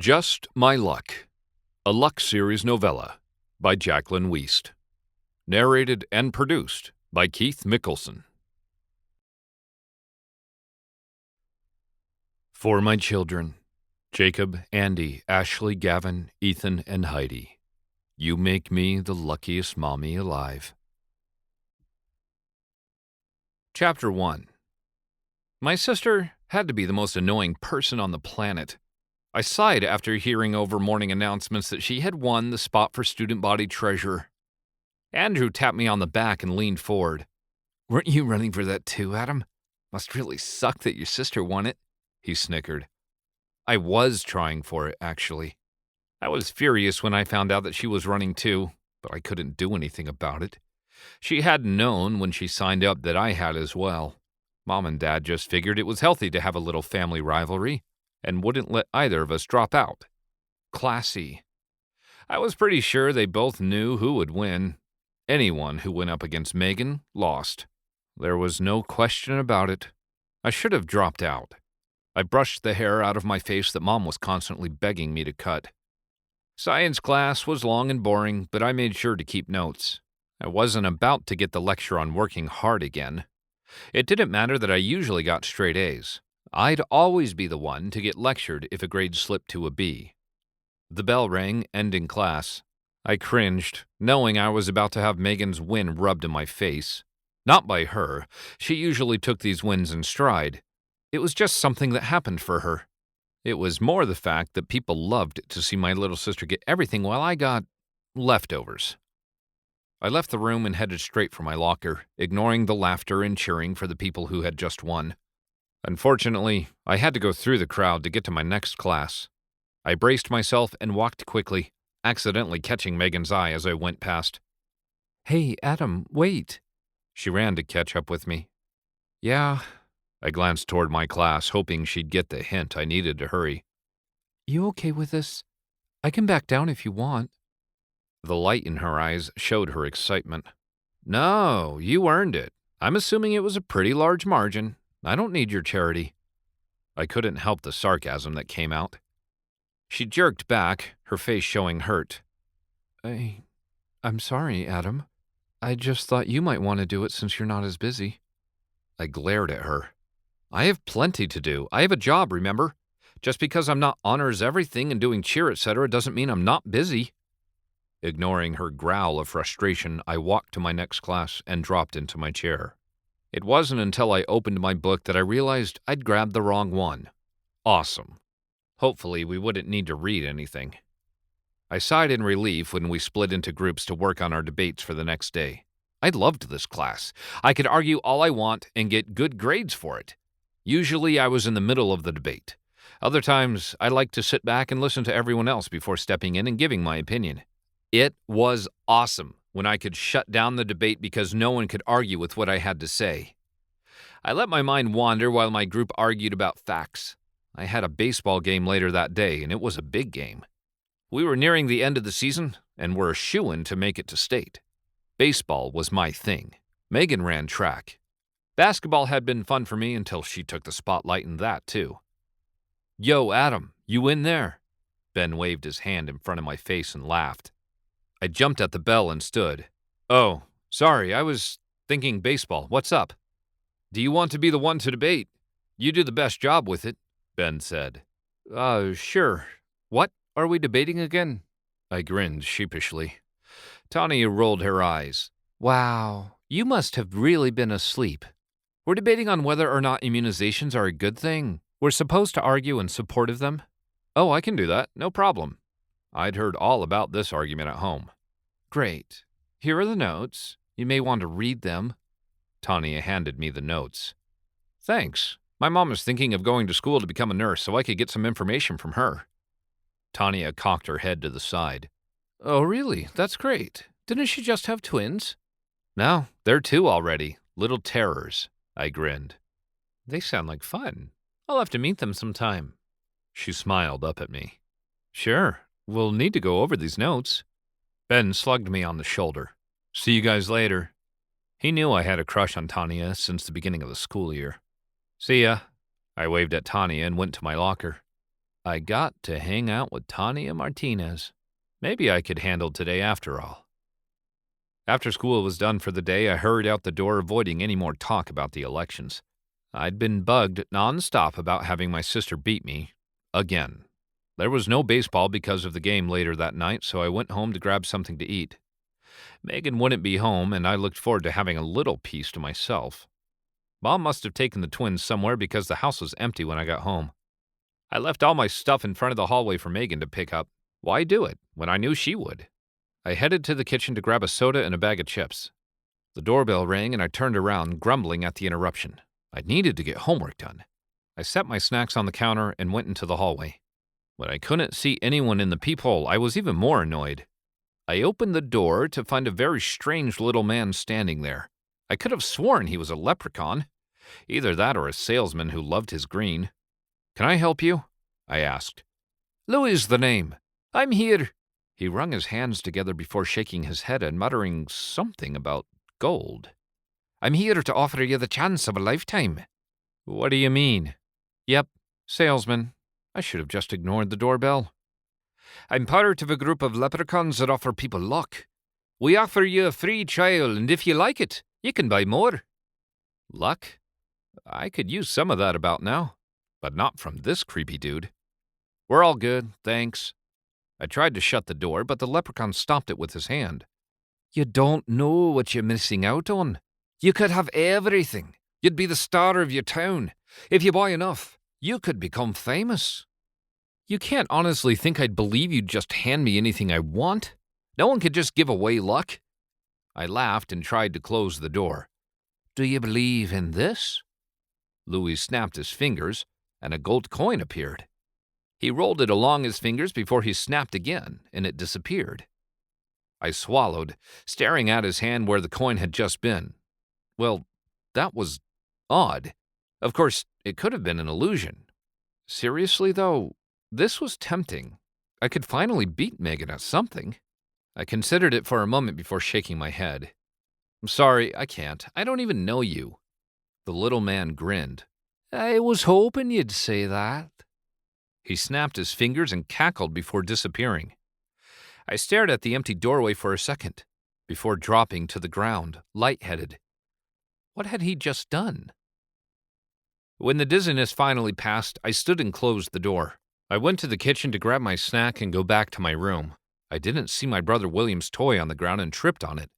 Just My Luck, a Luck Series novella by Jaclyn Weist. Narrated and produced by Keith Mickelson. For my children, Jacob, Andy, Ashley, Gavin, Ethan, and Heidi, you make me the luckiest mommy alive. Chapter 1. My sister had to be the most annoying person on the planet. I sighed after hearing over morning announcements that she had won the spot for student body treasurer. Andrew tapped me on the back and leaned forward. "Weren't you running for that too, Adam? Must really suck that your sister won it," he snickered. I was trying for it, actually. I was furious when I found out that she was running too, but I couldn't do anything about it. She hadn't known when she signed up that I had as well. Mom and Dad just figured it was healthy to have a little family rivalry, and wouldn't let either of us drop out. Classy. I was pretty sure they both knew who would win. Anyone who went up against Megan lost. There was no question about it. I should have dropped out. I brushed the hair out of my face that Mom was constantly begging me to cut. Science class was long and boring, but I made sure to keep notes. I wasn't about to get the lecture on working hard again. It didn't matter that I usually got straight A's. I'd always be the one to get lectured if a grade slipped to a B. The bell rang, ending class. I cringed, knowing I was about to have Megan's win rubbed in my face. Not by her. She usually took these wins in stride. It was just something that happened for her. It was more the fact that people loved to see my little sister get everything while I got leftovers. I left the room and headed straight for my locker, ignoring the laughter and cheering for the people who had just won. Unfortunately, I had to go through the crowd to get to my next class. I braced myself and walked quickly, accidentally catching Megan's eye as I went past. "Hey, Adam, wait." She ran to catch up with me. "Yeah." I glanced toward my class, hoping she'd get the hint I needed to hurry. "You okay with this? I can back down if you want." The light in her eyes showed her excitement. "No, you earned it. I'm assuming it was a pretty large margin. I don't need your charity." I couldn't help the sarcasm that came out. She jerked back, her face showing hurt. I'm sorry, Adam. I just thought you might want to do it since you're not as busy." I glared at her. I have plenty to do. I have a job, remember? Just because I'm not honors everything and doing cheer, etc. doesn't mean I'm not busy. Ignoring her growl of frustration, I walked to my next class and dropped into my chair. It wasn't until I opened my book that I realized I'd grabbed the wrong one. Awesome. Hopefully, we wouldn't need to read anything. I sighed in relief when we split into groups to work on our debates for the next day. I loved this class. I could argue all I want and get good grades for it. Usually, I was in the middle of the debate. Other times, I liked to sit back and listen to everyone else before stepping in and giving my opinion. It was awesome when I could shut down the debate because no one could argue with what I had to say. I let my mind wander while my group argued about facts. I had a baseball game later that day, and it was a big game. We were nearing the end of the season, and were a shoo-in to make it to state. Baseball was my thing. Megan ran track. Basketball had been fun for me until she took the spotlight in that, too. "Yo, Adam, you in there?" Ben waved his hand in front of my face and laughed. I jumped at the bell and stood. "Oh, sorry, I was thinking baseball. What's up?" "Do you want to be the one to debate? You do the best job with it," Ben said. Sure. What are we debating again?" I grinned sheepishly. Tanya rolled her eyes. "Wow, you must have really been asleep. We're debating on whether or not immunizations are a good thing. We're supposed to argue in support of them." "Oh, I can do that. No problem." I'd heard all about this argument at home. "Great. Here are the notes. You may want to read them." Tanya handed me the notes. "Thanks. My mom is thinking of going to school to become a nurse, so I could get some information from her." Tanya cocked her head to the side. "Oh, really? That's great. Didn't she just have twins?" "No, they're two already. Little terrors." I grinned. "They sound like fun. I'll have to meet them sometime." She smiled up at me. "Sure. We'll need to go over these notes." Ben slugged me on the shoulder. "See you guys later." He knew I had a crush on Tanya since the beginning of the school year. "See ya." I waved at Tanya and went to my locker. I got to hang out with Tanya Martinez. Maybe I could handle today after all. After school was done for the day, I hurried out the door, avoiding any more talk about the elections. I'd been bugged nonstop about having my sister beat me. Again. There was no baseball because of the game later that night, so I went home to grab something to eat. Megan wouldn't be home, and I looked forward to having a little peace to myself. Mom must have taken the twins somewhere because the house was empty when I got home. I left all my stuff in front of the hallway for Megan to pick up. Why do it when I knew she would? I headed to the kitchen to grab a soda and a bag of chips. The doorbell rang and I turned around, grumbling at the interruption. I needed to get homework done. I set my snacks on the counter and went into the hallway. When I couldn't see anyone in the peephole, I was even more annoyed. I opened the door to find a very strange little man standing there. I could have sworn he was a leprechaun. Either that or a salesman who loved his green. "Can I help you?" I asked. "Louie's the name. I'm here." He wrung his hands together before shaking his head and muttering something about gold. "I'm here to offer you the chance of a lifetime." "What do you mean?" "Yep, salesman. I should have just ignored the doorbell." "I'm part of a group of leprechauns that offer people luck. We offer you a free trial, and if you like it, you can buy more." Luck? I could use some of that about now, but not from this creepy dude. "We're all good, thanks." I tried to shut the door, but the leprechaun stopped it with his hand. "You don't know what you're missing out on. You could have everything. You'd be the star of your town. If you buy enough, you could become famous." "You can't honestly think I'd believe you'd just hand me anything I want? No one could just give away luck." I laughed and tried to close the door. "Do you believe in this?" Louie snapped his fingers, and a gold coin appeared. He rolled it along his fingers before he snapped again, and it disappeared. I swallowed, staring at his hand where the coin had just been. Well, that was odd. Of course, it could have been an illusion. Seriously, though, this was tempting. I could finally beat Megan at something. I considered it for a moment before shaking my head. "I'm sorry, I can't. I don't even know you." The little man grinned. "I was hoping you'd say that." He snapped his fingers and cackled before disappearing. I stared at the empty doorway for a second, before dropping to the ground, lightheaded. What had he just done? When the dizziness finally passed, I stood and closed the door. I went to the kitchen to grab my snack and go back to my room. I didn't see my brother William's toy on the ground and tripped on it.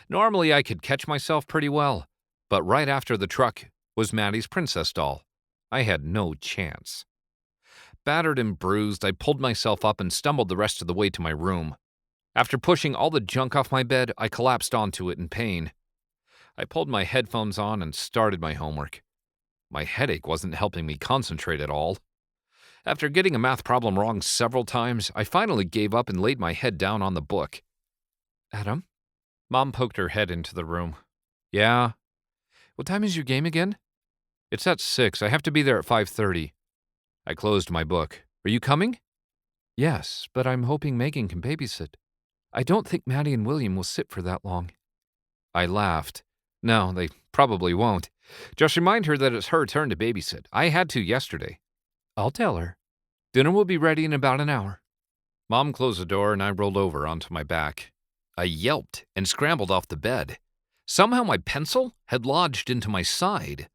Normally I could catch myself pretty well, but right after the truck was Maddie's princess doll. I had no chance. Battered and bruised, I pulled myself up and stumbled the rest of the way to my room. After pushing all the junk off my bed, I collapsed onto it in pain. I pulled my headphones on and started my homework. My headache wasn't helping me concentrate at all. After getting a math problem wrong several times, I finally gave up and laid my head down on the book. "Adam?" Mom poked her head into the room. "Yeah?" "What time is your game again?" "It's at 6. I have to be there at 5:30. I closed my book. "Are you coming?" "Yes, but I'm hoping Megan can babysit. I don't think Maddie and William will sit for that long." I laughed. "No, they probably won't. Just remind her that it's her turn to babysit. I had to yesterday." "I'll tell her. Dinner will be ready in about an hour." Mom closed the door and I rolled over onto my back. I yelped and scrambled off the bed. Somehow my pencil had lodged into my side.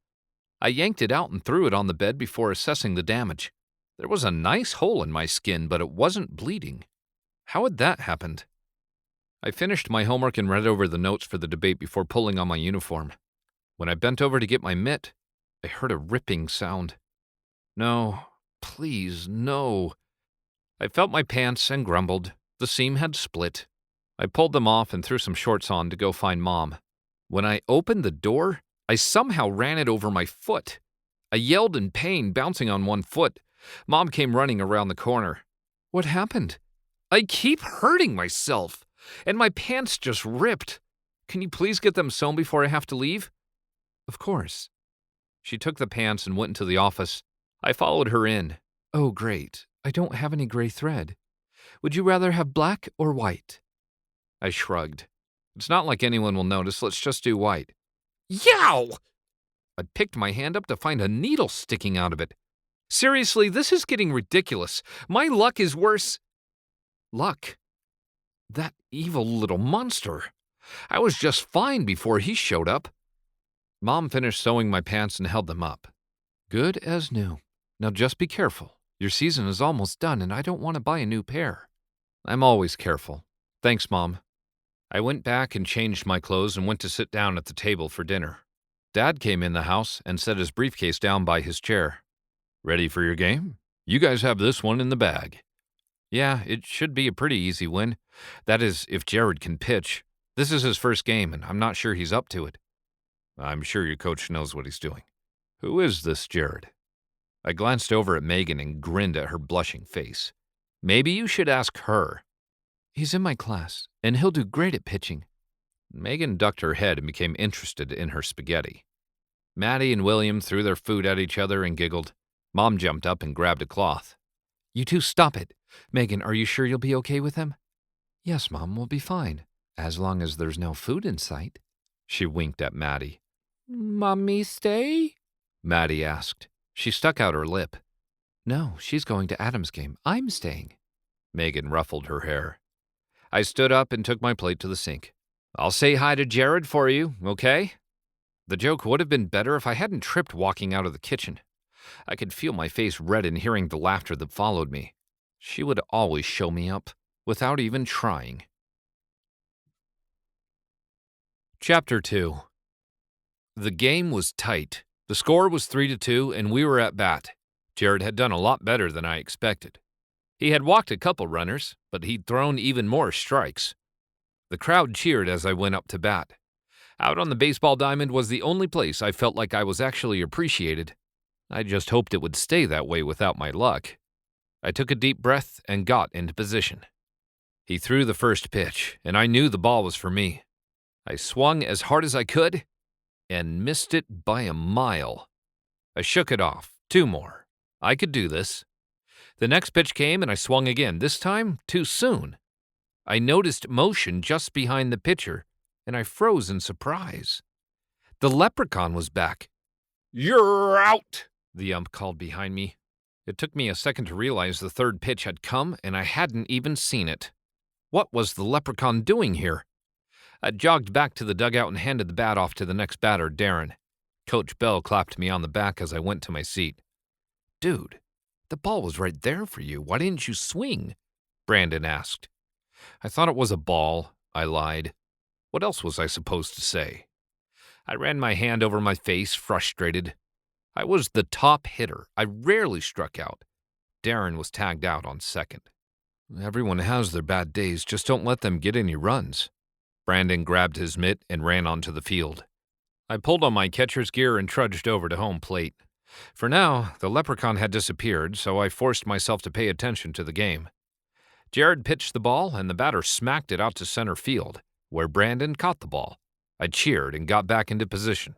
I yanked it out and threw it on the bed before assessing the damage. There was a nice hole in my skin, but it wasn't bleeding. How had that happened? I finished my homework and read over the notes for the debate before pulling on my uniform. When I bent over to get my mitt, I heard a ripping sound. No, please, no. I felt my pants and grumbled. The seam had split. I pulled them off and threw some shorts on to go find Mom. When I opened the door, I somehow ran it over my foot. I yelled in pain, bouncing on one foot. Mom came running around the corner. "What happened?" "I keep hurting myself, and my pants just ripped. Can you please get them sewn before I have to leave?" "Of course." She took the pants and went into the office. I followed her in. "Oh, great. I don't have any gray thread. Would you rather have black or white?" I shrugged. "It's not like anyone will notice. Let's just do white." "Yow!" I picked my hand up to find a needle sticking out of it. Seriously, this is getting ridiculous. My luck is worse. Luck? That evil little monster. I was just fine before he showed up. Mom finished sewing my pants and held them up. Good as new. Now just be careful. Your season is almost done and I don't want to buy a new pair. I'm always careful. Thanks, Mom. I went back and changed my clothes and went to sit down at the table for dinner. Dad came in the house and set his briefcase down by his chair. Ready for your game? You guys have this one in the bag. Yeah, it should be a pretty easy win. That is, if Jared can pitch. This is his first game, and I'm not sure he's up to it. I'm sure your coach knows what he's doing. Who is this Jared? I glanced over at Megan and grinned at her blushing face. Maybe you should ask her. He's in my class, and he'll do great at pitching. Megan ducked her head and became interested in her spaghetti. Maddie and William threw their food at each other and giggled. Mom jumped up and grabbed a cloth. You two stop it. Megan, are you sure you'll be okay with him? Yes, Mom, we'll be fine, as long as there's no food in sight. She winked at Maddie. Mommy stay? Maddie asked. She stuck out her lip. No, she's going to Adam's game. I'm staying. Megan ruffled her hair. I stood up and took my plate to the sink. I'll say hi to Jared for you, okay? The joke would have been better if I hadn't tripped walking out of the kitchen. I could feel my face redden hearing the laughter that followed me. She would always show me up, without even trying. Chapter 2. The game was tight. The score was 3-2, and we were at bat. Jared had done a lot better than I expected. He had walked a couple runners, but he'd thrown even more strikes. The crowd cheered as I went up to bat. Out on the baseball diamond was the only place I felt like I was actually appreciated. I just hoped it would stay that way without my luck. I took a deep breath and got into position. He threw the first pitch, and I knew the ball was for me. I swung as hard as I could and missed it by a mile. I shook it off. 2 more. I could do this. The next pitch came and I swung again, this time too soon. I noticed motion just behind the pitcher, and I froze in surprise. The leprechaun was back. You're out, the ump called behind me. It took me a second to realize the third pitch had come, and I hadn't even seen it. What was the leprechaun doing here? I jogged back to the dugout and handed the bat off to the next batter, Darren. Coach Bell clapped me on the back as I went to my seat. Dude, the ball was right there for you. Why didn't you swing? Brandon asked. I thought it was a ball, I lied. What else was I supposed to say? I ran my hand over my face, frustrated. I was the top hitter. I rarely struck out. Darren was tagged out on second. Everyone has their bad days. Just don't let them get any runs. Brandon grabbed his mitt and ran onto the field. I pulled on my catcher's gear and trudged over to home plate. For now, the leprechaun had disappeared, so I forced myself to pay attention to the game. Jared pitched the ball, and the batter smacked it out to center field, where Brandon caught the ball. I cheered and got back into position.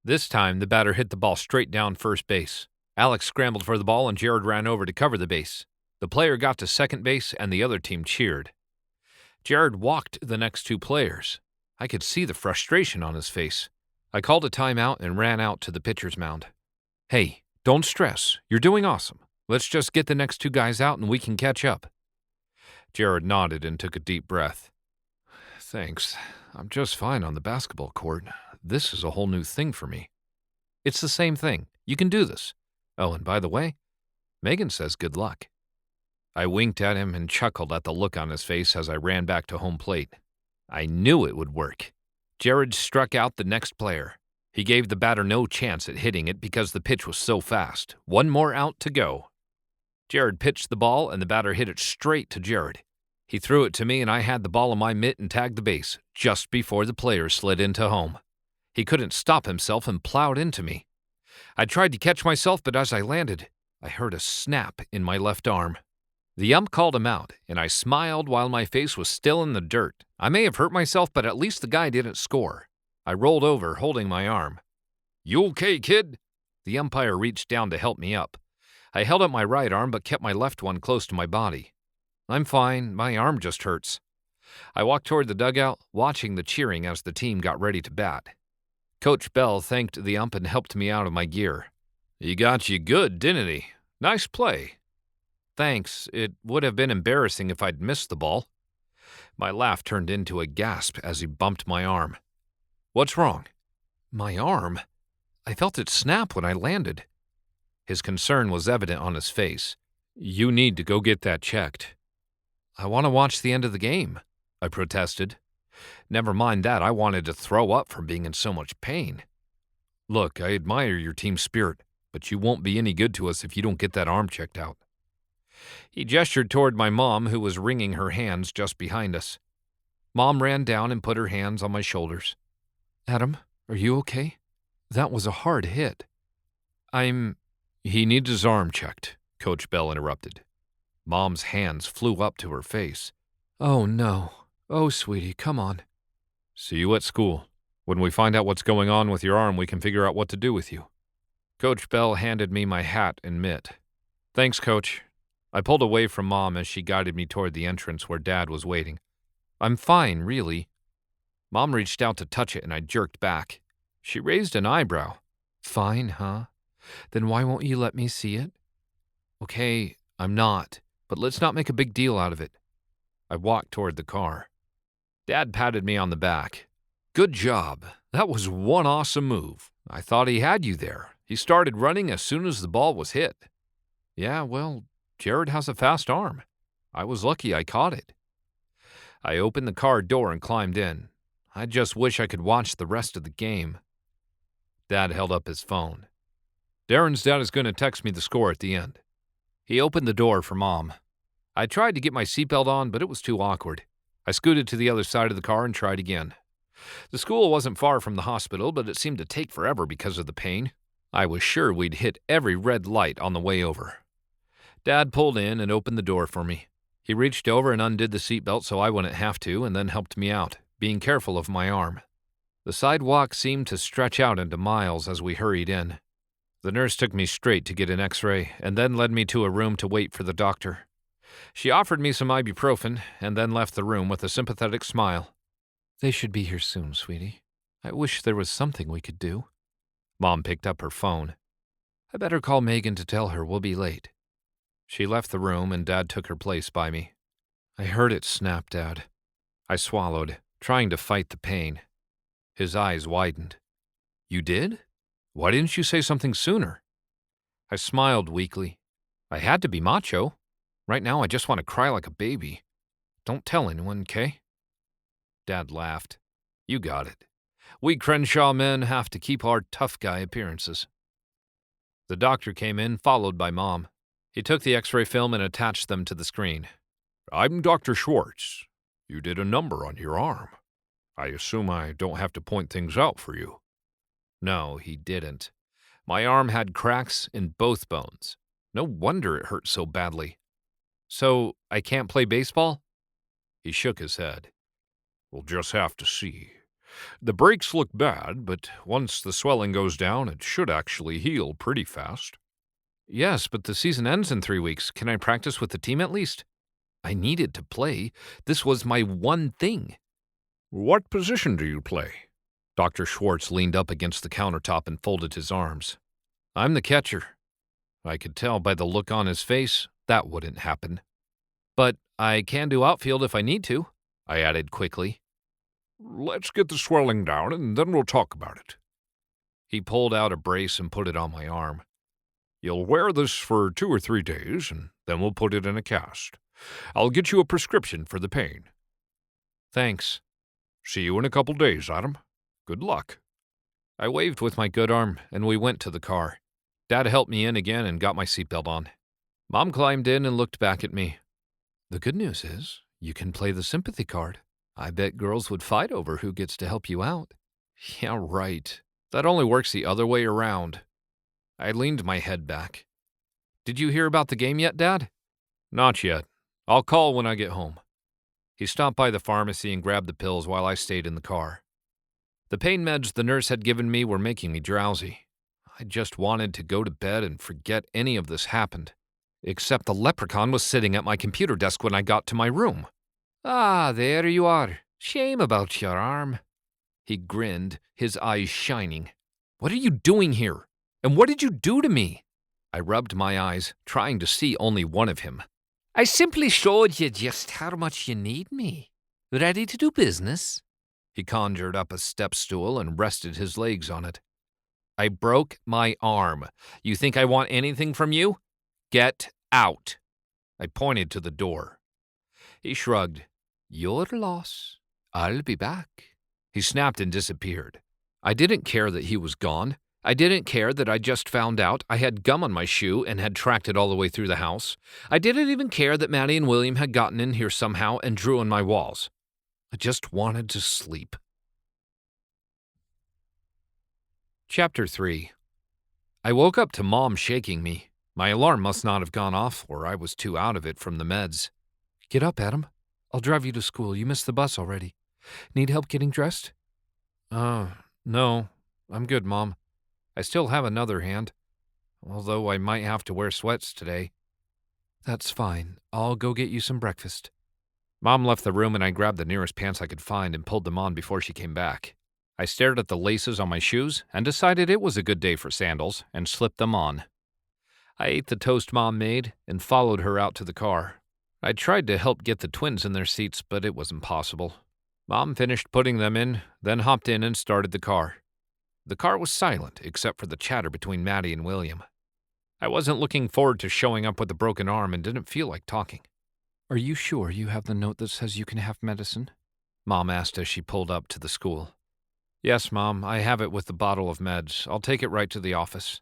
This time, the batter hit the ball straight down first base. Alex scrambled for the ball, and Jared ran over to cover the base. The player got to second base, and the other team cheered. Jared walked the next 2 players. I could see the frustration on his face. I called a timeout and ran out to the pitcher's mound. Hey, don't stress. You're doing awesome. Let's just get the next 2 guys out and we can catch up. Jared nodded and took a deep breath. Thanks. I'm just fine on the basketball court. This is a whole new thing for me. It's the same thing. You can do this. Oh, and by the way, Megan says good luck. I winked at him and chuckled at the look on his face as I ran back to home plate. I knew it would work. Jared struck out the next player. He gave the batter no chance at hitting it because the pitch was so fast. 1 more out to go. Jared pitched the ball, and the batter hit it straight to Jared. He threw it to me, and I had the ball in my mitt and tagged the base, just before the player slid into home. He couldn't stop himself and plowed into me. I tried to catch myself, but as I landed, I heard a snap in my left arm. The ump called him out, and I smiled while my face was still in the dirt. I may have hurt myself, but at least the guy didn't score. I rolled over, holding my arm. You okay, kid? The umpire reached down to help me up. I held up my right arm, but kept my left one close to my body. I'm fine. My arm just hurts. I walked toward the dugout, watching the cheering as the team got ready to bat. Coach Bell thanked the ump and helped me out of my gear. He got you good, didn't he? Nice play. Thanks. It would have been embarrassing if I'd missed the ball. My laugh turned into a gasp as he bumped my arm. What's wrong? My arm? I felt it snap when I landed. His concern was evident on his face. You need to go get that checked. I want to watch the end of the game, I protested. Never mind that, I wanted to throw up from being in so much pain. Look, I admire your team spirit, but you won't be any good to us if you don't get that arm checked out. He gestured toward my mom, who was wringing her hands just behind us. Mom ran down and put her hands on my shoulders. Adam, are you okay? That was a hard hit. He needs his arm checked, Coach Bell interrupted. Mom's hands flew up to her face. Oh, no. Oh, sweetie, come on. See you at school. When we find out what's going on with your arm, we can figure out what to do with you. Coach Bell handed me my hat and mitt. Thanks, Coach. I pulled away from Mom as she guided me toward the entrance where Dad was waiting. I'm fine, really. Mom reached out to touch it and I jerked back. She raised an eyebrow. Fine, huh? Then why won't you let me see it? Okay, I'm not, but let's not make a big deal out of it. I walked toward the car. Dad patted me on the back. Good job. That was one awesome move. I thought he had you there. He started running as soon as the ball was hit. Yeah, well, Jared has a fast arm. I was lucky I caught it. I opened the car door and climbed in. I just wish I could watch the rest of the game. Dad held up his phone. Darren's dad is going to text me the score at the end. He opened the door for Mom. I tried to get my seatbelt on, but it was too awkward. I scooted to the other side of the car and tried again. The school wasn't far from the hospital, but it seemed to take forever because of the pain. I was sure we'd hit every red light on the way over. Dad pulled in and opened the door for me. He reached over and undid the seatbelt so I wouldn't have to, and then helped me out, being careful of my arm. The sidewalk seemed to stretch out into miles as we hurried in. The nurse took me straight to get an x-ray and then led me to a room to wait for the doctor. She offered me some ibuprofen and then left the room with a sympathetic smile. They should be here soon, sweetie. I wish there was something we could do. Mom picked up her phone. I better call Megan to tell her we'll be late. She left the room and Dad took her place by me. I heard it snap, Dad. I swallowed, trying to fight the pain. His eyes widened. You did? Why didn't you say something sooner? I smiled weakly. I had to be macho. Right now I just want to cry like a baby. Don't tell anyone, okay? Dad laughed. You got it. We Crenshaw men have to keep our tough guy appearances. The doctor came in, followed by Mom. He took the x-ray film and attached them to the screen. I'm Dr. Schwartz. You did a number on your arm. I assume I don't have to point things out for you. No, he didn't. My arm had cracks in both bones. No wonder it hurt so badly. So, I can't play baseball? He shook his head. We'll just have to see. The breaks look bad, but once the swelling goes down, it should actually heal pretty fast. Yes, but the season ends in 3 weeks. Can I practice with the team at least? I needed to play. This was my one thing. What position do you play? Dr. Schwartz leaned up against the countertop and folded his arms. I'm the catcher. I could tell by the look on his face that wouldn't happen. But I can do outfield if I need to, I added quickly. Let's get the swelling down and then we'll talk about it. He pulled out a brace and put it on my arm. You'll wear this for 2 or 3 days and then we'll put it in a cast. I'll get you a prescription for the pain. Thanks. See you in a couple days, Adam. Good luck. I waved with my good arm, and we went to the car. Dad helped me in again and got my seatbelt on. Mom climbed in and looked back at me. The good news is, you can play the sympathy card. I bet girls would fight over who gets to help you out. Yeah, right. That only works the other way around. I leaned my head back. Did you hear about the game yet, Dad? Not yet. I'll call when I get home. He stopped by the pharmacy and grabbed the pills while I stayed in the car. The pain meds the nurse had given me were making me drowsy. I just wanted to go to bed and forget any of this happened. Except the leprechaun was sitting at my computer desk when I got to my room. Ah, there you are. Shame about your arm. He grinned, his eyes shining. What are you doing here? And what did you do to me? I rubbed my eyes, trying to see only one of him. I simply showed you just how much you need me. Ready to do business? He conjured up a step stool and rested his legs on it. I broke my arm. You think I want anything from you? Get out. I pointed to the door. He shrugged. Your loss. I'll be back. He snapped and disappeared. I didn't care that he was gone. I didn't care that I just found out I had gum on my shoe and had tracked it all the way through the house. I didn't even care that Maddie and William had gotten in here somehow and drew on my walls. I just wanted to sleep. Chapter 3. I woke up to Mom shaking me. My alarm must not have gone off, or I was too out of it from the meds. Get up, Adam. I'll drive you to school. You missed the bus already. Need help getting dressed? No. I'm good, Mom. I still have another hand, although I might have to wear sweats today. That's fine. I'll go get you some breakfast. Mom left the room and I grabbed the nearest pants I could find and pulled them on before she came back. I stared at the laces on my shoes and decided it was a good day for sandals and slipped them on. I ate the toast Mom made and followed her out to the car. I tried to help get the twins in their seats, but it was impossible. Mom finished putting them in, then hopped in and started the car. The car was silent except for the chatter between Maddie and William. I wasn't looking forward to showing up with a broken arm and didn't feel like talking. Are you sure you have the note that says you can have medicine? Mom asked as she pulled up to the school. Yes, Mom, I have it with the bottle of meds. I'll take it right to the office.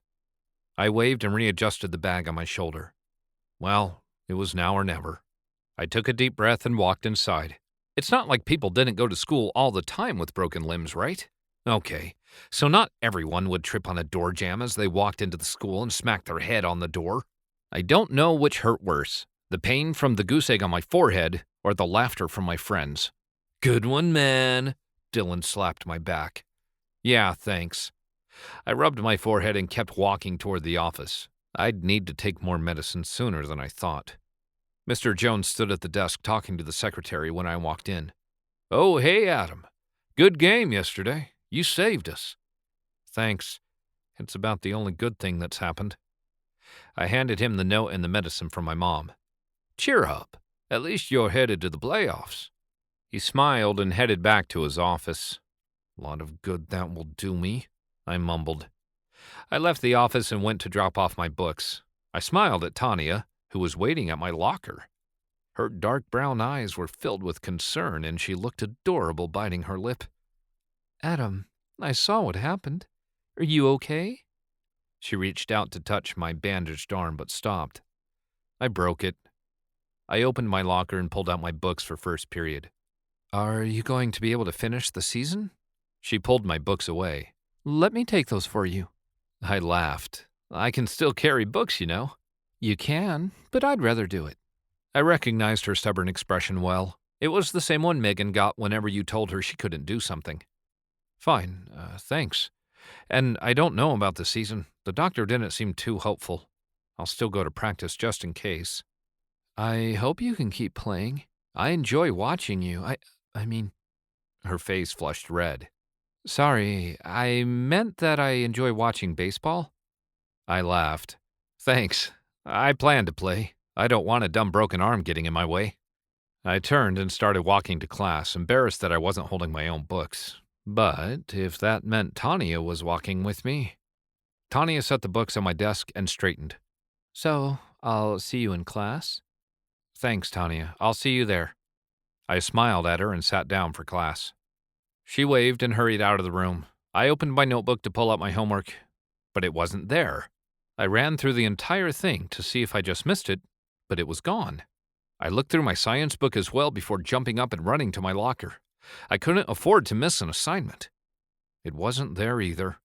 I waved and readjusted the bag on my shoulder. Well, it was now or never. I took a deep breath and walked inside. It's not like people didn't go to school all the time with broken limbs, right? Okay, so not everyone would trip on a door jamb as they walked into the school and smack their head on the door. I don't know which hurt worse, the pain from the goose egg on my forehead or the laughter from my friends. Good one, man. Dylan slapped my back. Yeah, thanks. I rubbed my forehead and kept walking toward the office. I'd need to take more medicine sooner than I thought. Mr. Jones stood at the desk talking to the secretary when I walked in. Oh, hey, Adam. Good game yesterday. You saved us. Thanks. It's about the only good thing that's happened. I handed him the note and the medicine from my mom. Cheer up. At least you're headed to the playoffs. He smiled and headed back to his office. A lot of good that will do me, I mumbled. I left the office and went to drop off my books. I smiled at Tanya, who was waiting at my locker. Her dark brown eyes were filled with concern, and she looked adorable biting her lip. Adam, I saw what happened. Are you okay? She reached out to touch my bandaged arm, but stopped. I broke it. I opened my locker and pulled out my books for first period. Are you going to be able to finish the season? She pulled my books away. Let me take those for you. I laughed. I can still carry books, you know. You can, but I'd rather do it. I recognized her stubborn expression well. It was the same one Megan got whenever you told her she couldn't do something. Fine, thanks. And I don't know about the season. The doctor didn't seem too hopeful. I'll still go to practice just in case. I hope you can keep playing. I enjoy watching you. I mean, her face flushed red. Sorry, I meant that I enjoy watching baseball. I laughed. Thanks. I plan to play. I don't want a dumb broken arm getting in my way. I turned and started walking to class, embarrassed that I wasn't holding my own books. But if that meant Tanya was walking with me. Tanya set the books on my desk and straightened. So, I'll see you in class? Thanks, Tanya. I'll see you there. I smiled at her and sat down for class. She waved and hurried out of the room. I opened my notebook to pull out my homework, but it wasn't there. I ran through the entire thing to see if I just missed it, but it was gone. I looked through my science book as well before jumping up and running to my locker. I couldn't afford to miss an assignment. It wasn't there either.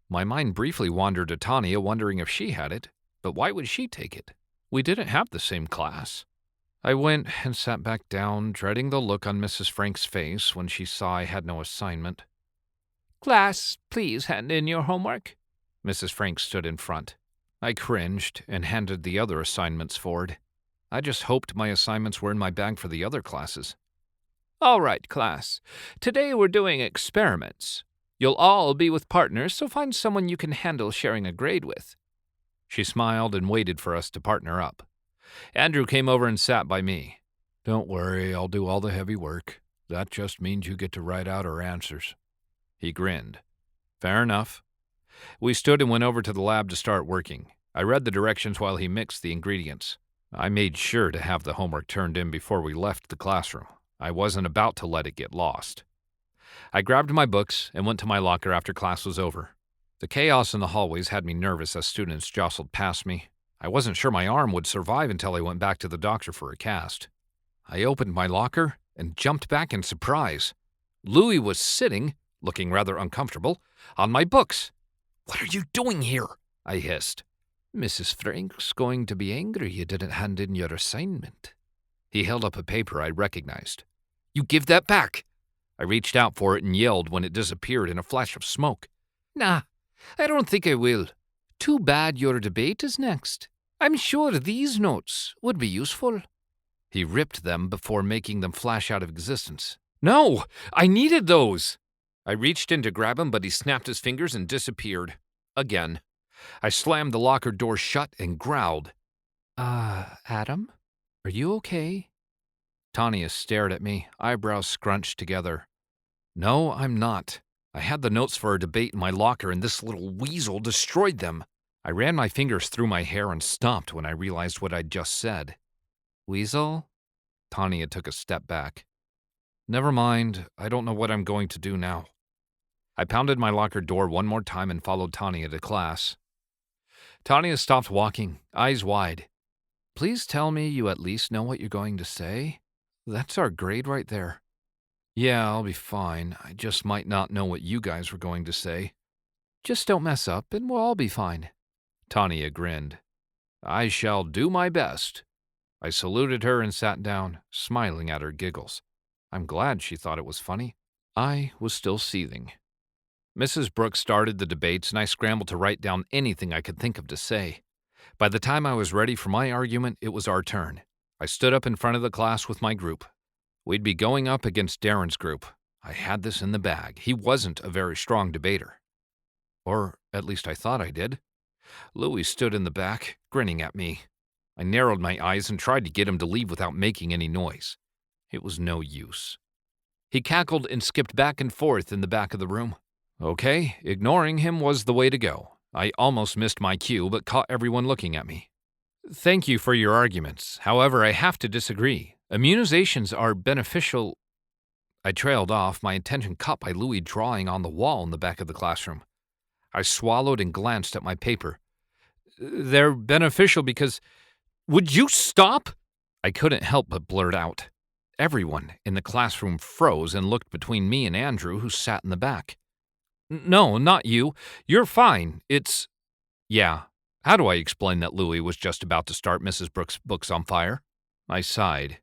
My mind briefly wandered to Tanya, wondering if she had it, but why would she take it? We didn't have the same class. I went and sat back down, dreading the look on Mrs. Frank's face when she saw I had no assignment. Class, please hand in your homework. Mrs. Frank stood in front. I cringed and handed the other assignments forward. I just hoped my assignments were in my bag for the other classes. All right, class. Today we're doing experiments. You'll all be with partners, so find someone you can handle sharing a grade with." She smiled and waited for us to partner up. Andrew came over and sat by me. "Don't worry, I'll do all the heavy work. That just means you get to write out our answers." He grinned. "Fair enough." We stood and went over to the lab to start working. I read the directions while he mixed the ingredients. I made sure to have the homework turned in before we left the classroom. I wasn't about to let it get lost. I grabbed my books and went to my locker after class was over. The chaos in the hallways had me nervous as students jostled past me. I wasn't sure my arm would survive until I went back to the doctor for a cast. I opened my locker and jumped back in surprise. Louie was sitting, looking rather uncomfortable, on my books. "What are you doing here?" I hissed. "Mrs. Frank's going to be angry you didn't hand in your assignment." He held up a paper I recognized. "You give that back!" I reached out for it and yelled when it disappeared in a flash of smoke. "Nah, I don't think I will. Too bad your debate is next. I'm sure these notes would be useful." He ripped them before making them flash out of existence. "No! I needed those!" I reached in to grab him, but he snapped his fingers and disappeared. Again. I slammed the locker door shut and growled. Adam? Are you okay?" Tanya stared at me, eyebrows scrunched together. "No, I'm not. I had the notes for our debate in my locker and this little weasel destroyed them." I ran my fingers through my hair and stopped when I realized what I'd just said. "Weasel?" Tanya took a step back. "Never mind. I don't know what I'm going to do now." I pounded my locker door one more time and followed Tanya to class. Tanya stopped walking, eyes wide. "Please tell me you at least know what you're going to say. That's our grade right there." "Yeah, I'll be fine. I just might not know what you guys were going to say." "Just don't mess up and we'll all be fine." Tanya grinned. "I shall do my best." I saluted her and sat down, smiling at her giggles. I'm glad she thought it was funny. I was still seething. Mrs. Brooks started the debates, and I scrambled to write down anything I could think of to say. By the time I was ready for my argument, it was our turn. I stood up in front of the class with my group. We'd be going up against Darren's group. I had this in the bag. He wasn't a very strong debater. Or at least I thought I did. Louie stood in the back, grinning at me. I narrowed my eyes and tried to get him to leave without making any noise. It was no use. He cackled and skipped back and forth in the back of the room. Okay, ignoring him was the way to go. I almost missed my cue, but caught everyone looking at me. "Thank you for your arguments. However, I have to disagree. Immunizations are beneficial." I trailed off, my attention caught by Louie drawing on the wall in the back of the classroom. I swallowed and glanced at my paper. "They're beneficial because—" "Would you stop?" I couldn't help but blurt out. Everyone in the classroom froze and looked between me and Andrew, who sat in the back. "No, not you. You're fine. It's—" "Yeah. How do I explain that Louie was just about to start Mrs. Brooks' books on fire?" I sighed.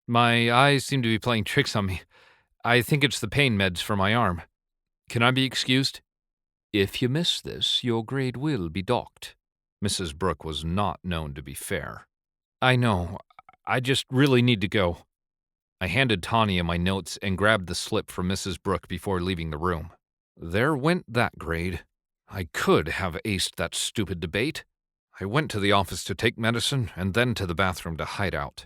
"My eyes seem to be playing tricks on me. I think it's the pain meds for my arm. Can I be excused?" "If you miss this, your grade will be docked." Mrs. Brooks was not known to be fair. "I know. I just really need to go." I handed Tanya my notes and grabbed the slip from Mrs. Brooks before leaving the room. There went that grade. I could have aced that stupid debate. I went to the office to take medicine and then to the bathroom to hide out.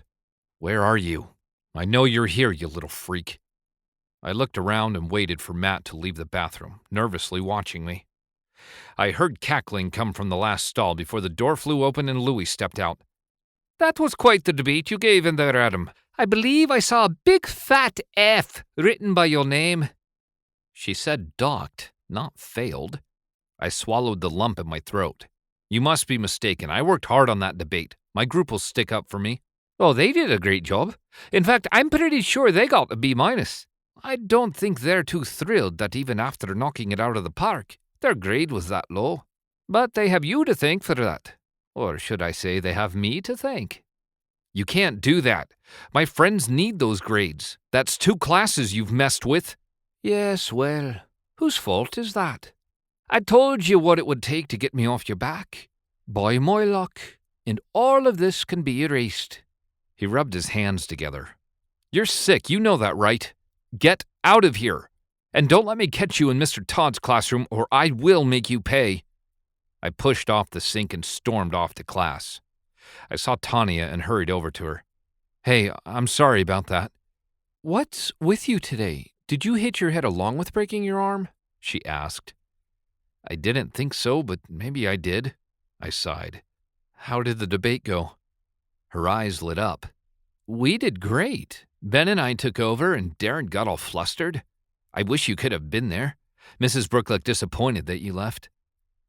"Where are you? I know you're here, you little freak." I looked around and waited for Matt to leave the bathroom, nervously watching me. I heard cackling come from the last stall before the door flew open and Louie stepped out. "That was quite the debate you gave in there, Adam. I believe I saw a big fat F written by your name." She said docked, not failed. I swallowed the lump in my throat. "You must be mistaken. I worked hard on that debate. My group will stick up for me." "Oh, they did a great job. In fact, I'm pretty sure they got a B-. I don't think they're too thrilled that even after knocking it out of the park, their grade was that low. But they have you to thank for that. Or should I say they have me to thank." "You can't do that. My friends need those grades. That's 2 classes you've messed with." "Yes, well, whose fault is that? I told you what it would take to get me off your back. By my luck, and all of this can be erased." He rubbed his hands together. "You're sick, you know that, right? Get out of here. And don't let me catch you in Mr. Todd's classroom, or I will make you pay. I pushed off the sink and stormed off to class. I saw Tanya and hurried over to her. Hey, I'm sorry about that. What's with you today? Did you hit your head along with breaking your arm? She asked. I didn't think so, but maybe I did. I sighed. How did the debate go? Her eyes lit up. We did great. Ben and I took over, and Darren got all flustered. I wish you could have been there. Mrs. Brooke looked disappointed that you left.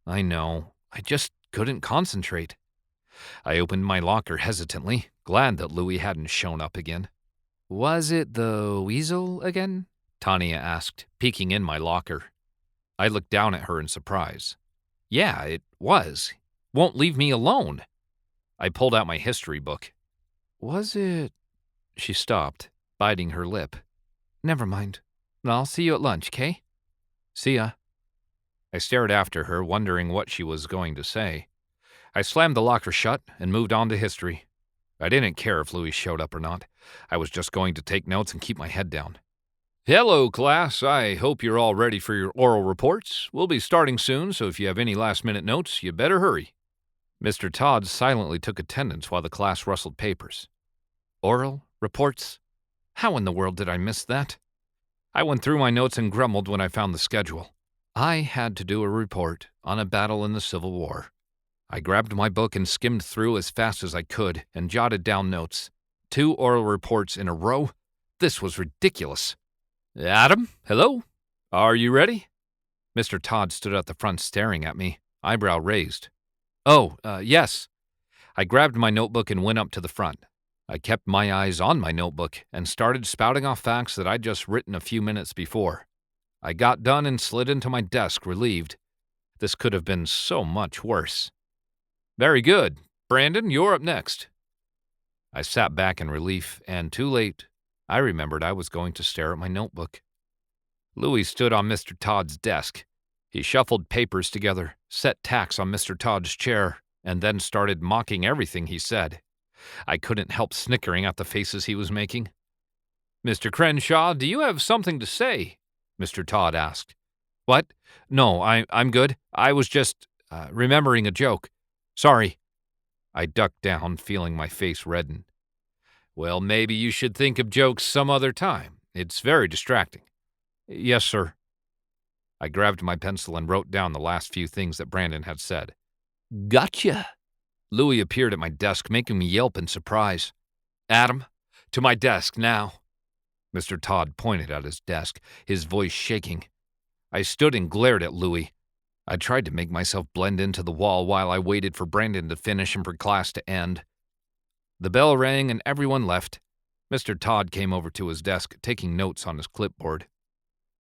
I know. I just couldn't concentrate. I opened my locker hesitantly, glad that Louie hadn't shown up again. Was it the weasel again? Tanya asked, peeking in my locker. I looked down at her in surprise. Yeah, it was. Won't leave me alone. I pulled out my history book. Was it... She stopped, biting her lip. Never mind. I'll see you at lunch, Kay? See ya. I stared after her, wondering what she was going to say. I slammed the locker shut and moved on to history. I didn't care if Louie showed up or not. I was just going to take notes and keep my head down. Hello, class. I hope you're all ready for your oral reports. We'll be starting soon, so if you have any last-minute notes, you better hurry. Mr. Todd silently took attendance while the class rustled papers. Oral reports? How in the world did I miss that? I went through my notes and grumbled when I found the schedule. I had to do a report on a battle in the Civil War. I grabbed my book and skimmed through as fast as I could and jotted down notes. 2 oral reports in a row? This was ridiculous. Adam, hello? Are you ready? Mr. Todd stood at the front staring at me, eyebrow raised. Oh, yes. I grabbed my notebook and went up to the front. I kept my eyes on my notebook and started spouting off facts that I'd just written a few minutes before. I got done and slid into my desk, relieved. This could have been so much worse. Very good. Brandon, you're up next. I sat back in relief, and too late, I remembered I was going to stare at my notebook. Louie stood on Mr. Todd's desk. He shuffled papers together, set tacks on Mr. Todd's chair, and then started mocking everything he said. I couldn't help snickering at the faces he was making. Mr. Crenshaw, do you have something to say? Mr. Todd asked. What? No, I'm good. I was just remembering a joke. Sorry. I ducked down, feeling my face redden. Well, maybe you should think of jokes some other time. It's very distracting. Yes, sir. I grabbed my pencil and wrote down the last few things that Brandon had said. Gotcha. Louie appeared at my desk, making me yelp in surprise. Adam, to my desk now. Mr. Todd pointed at his desk, his voice shaking. I stood and glared at Louie. I tried to make myself blend into the wall while I waited for Brandon to finish and for class to end. The bell rang and everyone left. Mr. Todd came over to his desk, taking notes on his clipboard.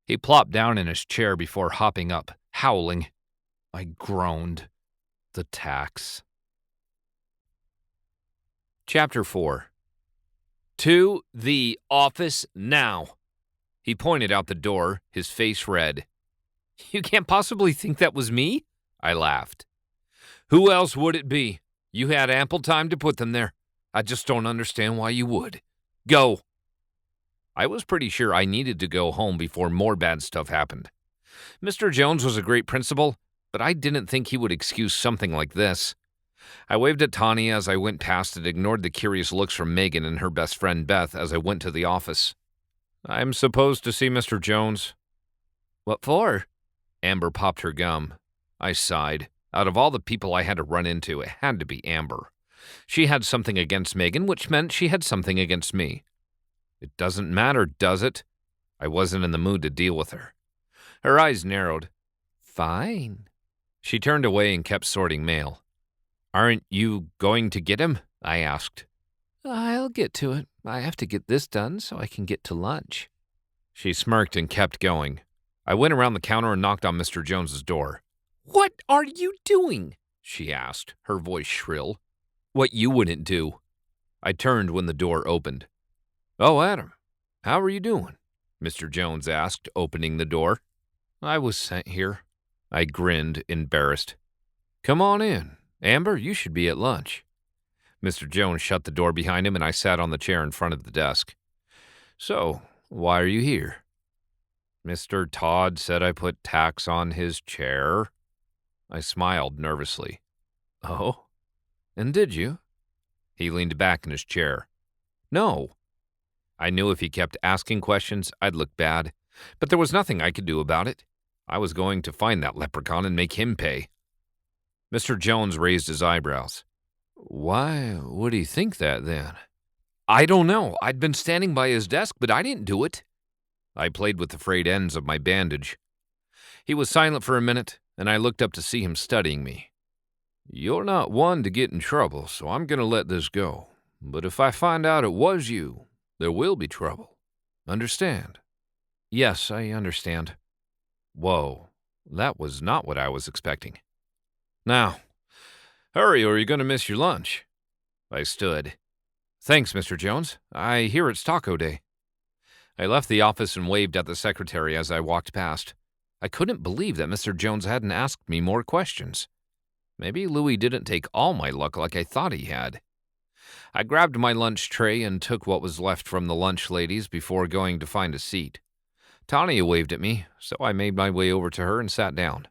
He plopped down in his chair before hopping up, howling. I groaned. The tax. Chapter 4. To the office now. He pointed out the door, his face red. You can't possibly think that was me? I laughed. Who else would it be? You had ample time to put them there. I just don't understand why you would. Go. I was pretty sure I needed to go home before more bad stuff happened. Mr. Jones was a great principal, but I didn't think he would excuse something like this. I waved at Tanya as I went past and ignored the curious looks from Megan and her best friend Beth as I went to the office. I'm supposed to see Mr. Jones. What for? Amber popped her gum. I sighed. Out of all the people I had to run into, it had to be Amber. She had something against Megan, which meant she had something against me. It doesn't matter, does it? I wasn't in the mood to deal with her. Her eyes narrowed. Fine. She turned away and kept sorting mail. Aren't you going to get him? I asked. I'll get to it. I have to get this done so I can get to lunch. She smirked and kept going. I went around the counter and knocked on Mr. Jones's door. What are you doing? She asked, her voice shrill. What you wouldn't do. I turned when the door opened. Oh, Adam, how are you doing? Mr. Jones asked, opening the door. I was sent here. I grinned, embarrassed. Come on in. Amber, you should be at lunch. Mr. Jones shut the door behind him and I sat on the chair in front of the desk. So, why are you here? Mr. Todd said I put tacks on his chair. I smiled nervously. Oh? And did you? He leaned back in his chair. No. I knew if he kept asking questions, I'd look bad, but there was nothing I could do about it. I was going to find that leprechaun and make him pay. Mr. Jones raised his eyebrows. Why would he think that then? I don't know. I'd been standing by his desk, but I didn't do it. I played with the frayed ends of my bandage. He was silent for a minute, and I looked up to see him studying me. You're not one to get in trouble, so I'm going to let this go. But if I find out it was you, there will be trouble. Understand? Yes, I understand. Whoa, that was not what I was expecting. Now, hurry or you're going to miss your lunch. I stood. Thanks, Mr. Jones. I hear it's taco day. I left the office and waved at the secretary as I walked past. I couldn't believe that Mr. Jones hadn't asked me more questions. Maybe Louie didn't take all my luck like I thought he had. I grabbed my lunch tray and took what was left from the lunch ladies before going to find a seat. Tanya waved at me, so I made my way over to her and sat down.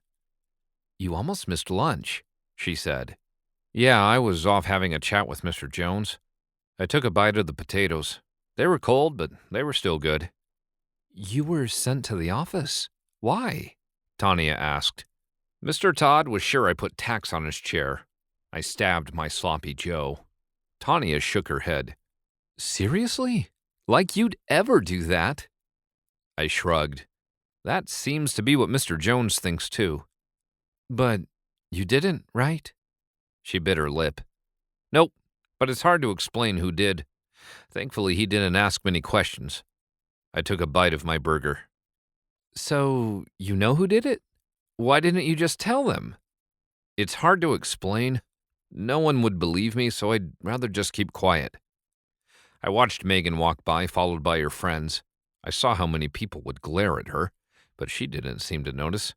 You almost missed lunch, she said. Yeah, I was off having a chat with Mr. Jones. I took a bite of the potatoes. They were cold, but they were still good. You were sent to the office. Why? Tanya asked. Mr. Todd was sure I put tacks on his chair. I stabbed my sloppy Joe. Tanya shook her head. Seriously? Like you'd ever do that? I shrugged. That seems to be what Mr. Jones thinks too. But you didn't, right? She bit her lip. Nope, but it's hard to explain who did. Thankfully, he didn't ask many questions. I took a bite of my burger. So, you know who did it? Why didn't you just tell them? It's hard to explain. No one would believe me, so I'd rather just keep quiet. I watched Megan walk by, followed by her friends. I saw how many people would glare at her, but she didn't seem to notice.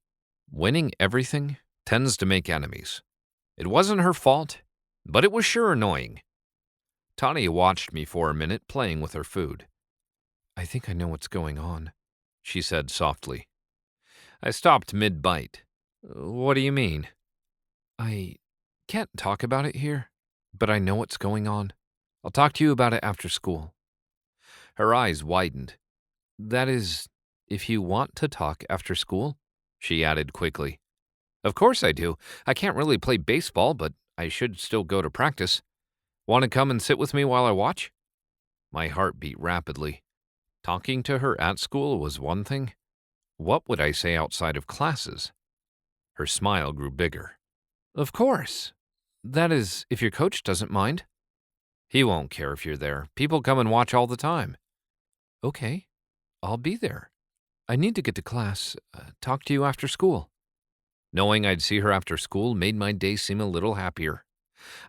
Winning everything tends to make enemies. It wasn't her fault, but it was sure annoying. Tanya watched me for a minute, playing with her food. I think I know what's going on, she said softly. I stopped mid-bite. What do you mean? I can't talk about it here, but I know what's going on. I'll talk to you about it after school. Her eyes widened. That is, if you want to talk after school, she added quickly. Of course I do. I can't really play baseball, but I should still go to practice. Want to come and sit with me while I watch? My heart beat rapidly. Talking to her at school was one thing. What would I say outside of classes? Her smile grew bigger. Of course. That is, if your coach doesn't mind. He won't care if you're there. People come and watch all the time. Okay, I'll be there. I need to get to class. Talk to you after school. Knowing I'd see her after school made my day seem a little happier.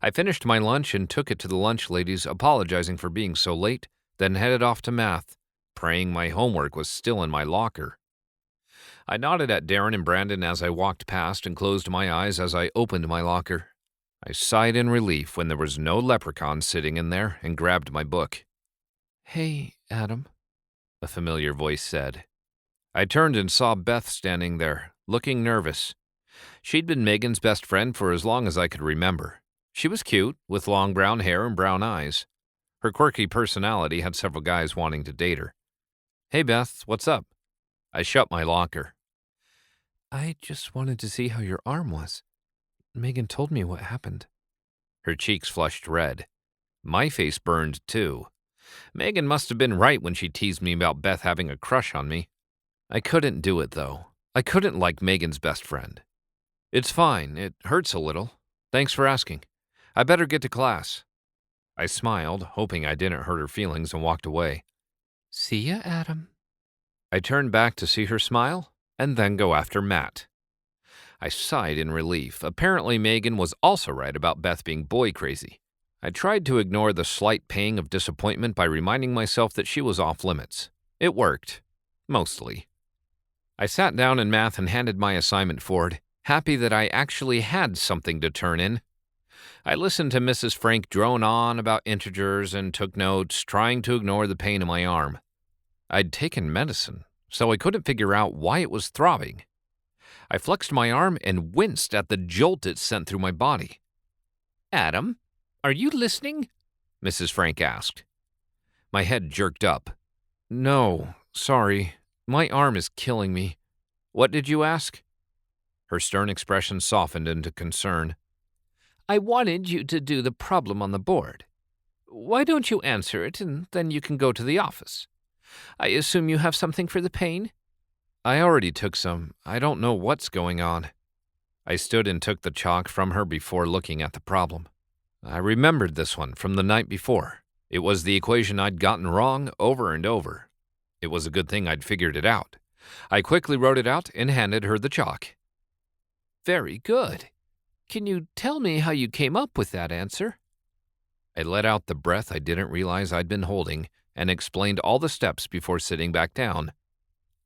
I finished my lunch and took it to the lunch ladies, apologizing for being so late, then headed off to math, praying my homework was still in my locker. I nodded at Darren and Brandon as I walked past and closed my eyes as I opened my locker. I sighed in relief when there was no leprechaun sitting in there and grabbed my book. Hey, Adam, a familiar voice said. I turned and saw Beth standing there, looking nervous. She'd been Megan's best friend for as long as I could remember. She was cute, with long brown hair and brown eyes. Her quirky personality had several guys wanting to date her. Hey, Beth, what's up? I shut my locker. I just wanted to see how your arm was. Megan told me what happened. Her cheeks flushed red. My face burned, too. Megan must have been right when she teased me about Beth having a crush on me. I couldn't do it, though. I couldn't like Megan's best friend. It's fine. It hurts a little. Thanks for asking. I better get to class. I smiled, hoping I didn't hurt her feelings, and walked away. See ya, Adam. I turned back to see her smile, and then go after Matt. I sighed in relief. Apparently Megan was also right about Beth being boy crazy. I tried to ignore the slight pang of disappointment by reminding myself that she was off limits. It worked. Mostly. I sat down in math and handed my assignment forward, happy that I actually had something to turn in. I listened to Mrs. Frank drone on about integers and took notes, trying to ignore the pain in my arm. I'd taken medicine, so I couldn't figure out why it was throbbing. I flexed my arm and winced at the jolt it sent through my body. "Adam, are you listening?" Mrs. Frank asked. My head jerked up. "No, sorry. My arm is killing me. What did you ask?" Her stern expression softened into concern. "I wanted you to do the problem on the board. Why don't you answer it, and then you can go to the office? I assume you have something for the pain?" "I already took some. I don't know what's going on." I stood and took the chalk from her before looking at the problem. I remembered this one from the night before. It was the equation I'd gotten wrong over and over. It was a good thing I'd figured it out. I quickly wrote it out and handed her the chalk. "Very good. Can you tell me how you came up with that answer?" I let out the breath I didn't realize I'd been holding and explained all the steps before sitting back down.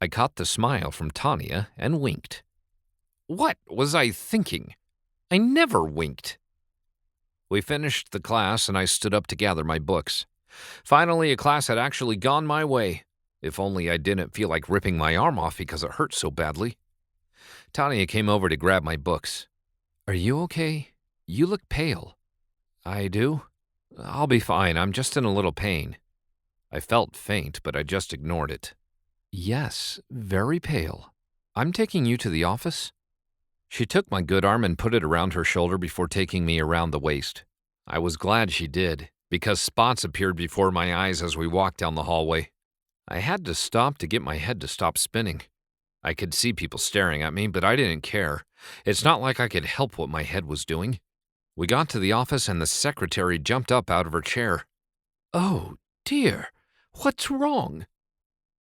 I caught the smile from Tanya and winked. What was I thinking? I never winked. We finished the class and I stood up to gather my books. Finally, a class had actually gone my way. If only I didn't feel like ripping my arm off because it hurt so badly. Tanya came over to grab my books. "Are you okay? You look pale." "I do? I'll be fine. I'm just in a little pain." I felt faint, but I just ignored it. "Yes, very pale. I'm taking you to the office." She took my good arm and put it around her shoulder before taking me around the waist. I was glad she did, because spots appeared before my eyes as we walked down the hallway. I had to stop to get my head to stop spinning. I could see people staring at me, but I didn't care. It's not like I could help what my head was doing. We got to the office and the secretary jumped up out of her chair. "Oh, dear. What's wrong?"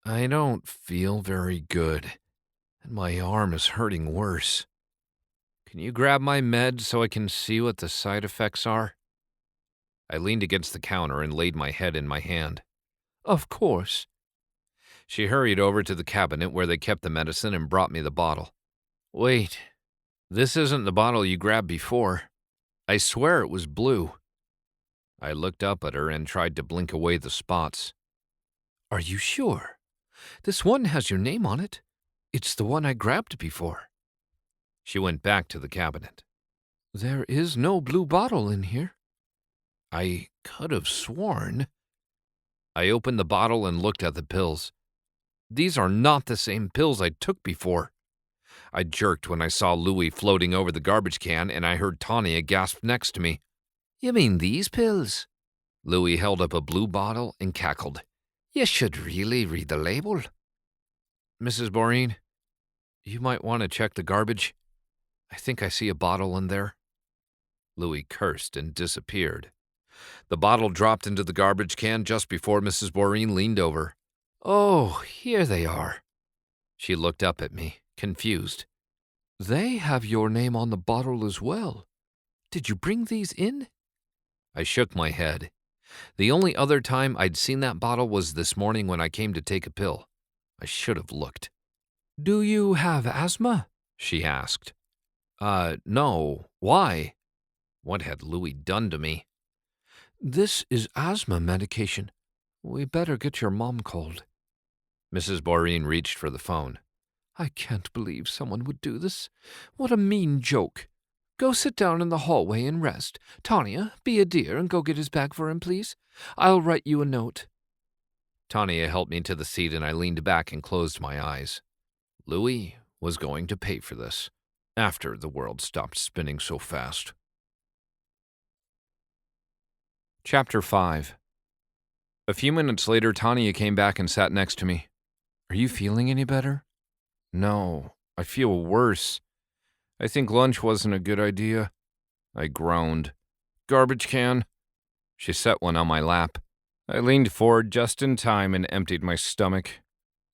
"I don't feel very good, and my arm is hurting worse. Can you grab my meds so I can see what the side effects are?" I leaned against the counter and laid my head in my hand. "Of course." She hurried over to the cabinet where they kept the medicine and brought me the bottle. "Wait, this isn't the bottle you grabbed before. I swear it was blue." I looked up at her and tried to blink away the spots. "Are you sure? This one has your name on it. It's the one I grabbed before." She went back to the cabinet. "There is no blue bottle in here." I could have sworn. I opened the bottle and looked at the pills. These are not the same pills I took before. I jerked when I saw Louie floating over the garbage can and I heard Tanya gasp next to me. "You mean these pills?" Louie held up a blue bottle and cackled. "You should really read the label." "Mrs. Boreen, you might want to check the garbage. I think I see a bottle in there." Louie cursed and disappeared. The bottle dropped into the garbage can just before Mrs. Boreen leaned over. "Oh, here they are." She looked up at me, confused. "They have your name on the bottle as well. Did you bring these in?" I shook my head. The only other time I'd seen that bottle was this morning when I came to take a pill. I should have looked. "Do you have asthma?" she asked. No. Why?" What had Louie done to me? "This is asthma medication. We better get your mom called." Mrs. Boreen reached for the phone. "I can't believe someone would do this. What a mean joke. Go sit down in the hallway and rest. Tanya, be a dear and go get his bag for him, please. I'll write you a note." Tanya helped me to the seat and I leaned back and closed my eyes. Louie was going to pay for this, after the world stopped spinning so fast. Chapter 5. A few minutes later, Tanya came back and sat next to me. "Are you feeling any better?" "No, I feel worse. I think lunch wasn't a good idea." I groaned. "Garbage can?" She set one on my lap. I leaned forward just in time and emptied my stomach.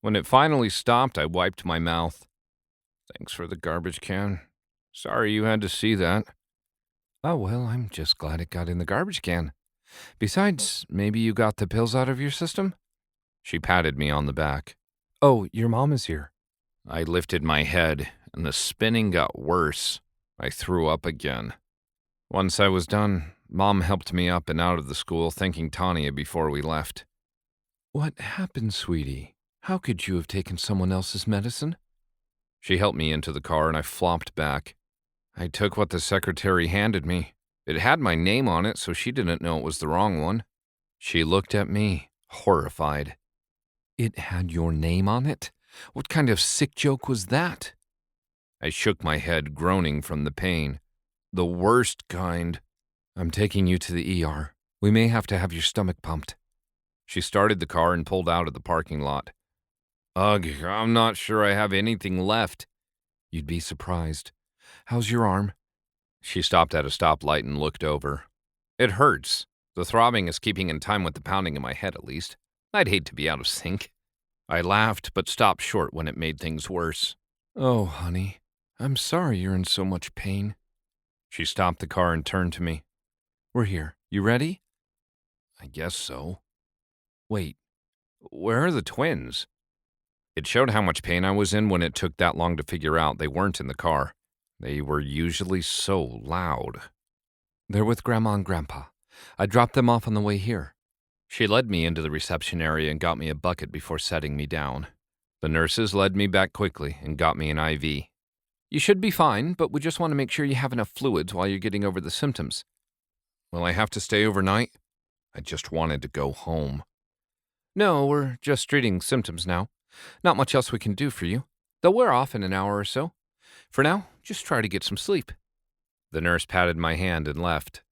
When it finally stopped, I wiped my mouth. "Thanks for the garbage can. Sorry you had to see that." "Oh, well, I'm just glad it got in the garbage can. Besides, maybe you got the pills out of your system?" She patted me on the back. "Oh, your mom is here." I lifted my head, and the spinning got worse. I threw up again. Once I was done, Mom helped me up and out of the school, thanking Tanya before we left. "What happened, sweetie? How could you have taken someone else's medicine? She helped me into the car and I flopped back. I took what the secretary handed me. It had my name on it, so she didn't know it was the wrong one. She looked at me, horrified. It had your name on it? What kind of sick joke was that? I shook my head, groaning from the pain. The worst kind. I'm taking you to the ER. We may have to have your stomach pumped. She started the car and pulled out of the parking lot. Ugh, I'm not sure I have anything left. You'd be surprised. How's your arm? She stopped at a stoplight and looked over. It hurts. The throbbing is keeping in time with the pounding in my head, at least. I'd hate to be out of sync. I laughed, but stopped short when it made things worse. Oh, honey, I'm sorry you're in so much pain. She stopped the car and turned to me. We're here. You ready? I guess so. Wait, where are the twins? It showed how much pain I was in when it took that long to figure out they weren't in the car. They were usually so loud. They're with Grandma and Grandpa. I dropped them off on the way here. She led me into the reception area and got me a bucket before setting me down. The nurses led me back quickly and got me an IV. You should be fine, but we just want to make sure you have enough fluids while you're getting over the symptoms. Will I have to stay overnight? I just wanted to go home. No, we're just treating symptoms now. Not much else we can do for you. They'll wear off in an hour or so. For now, just try to get some sleep. The nurse patted my hand and left.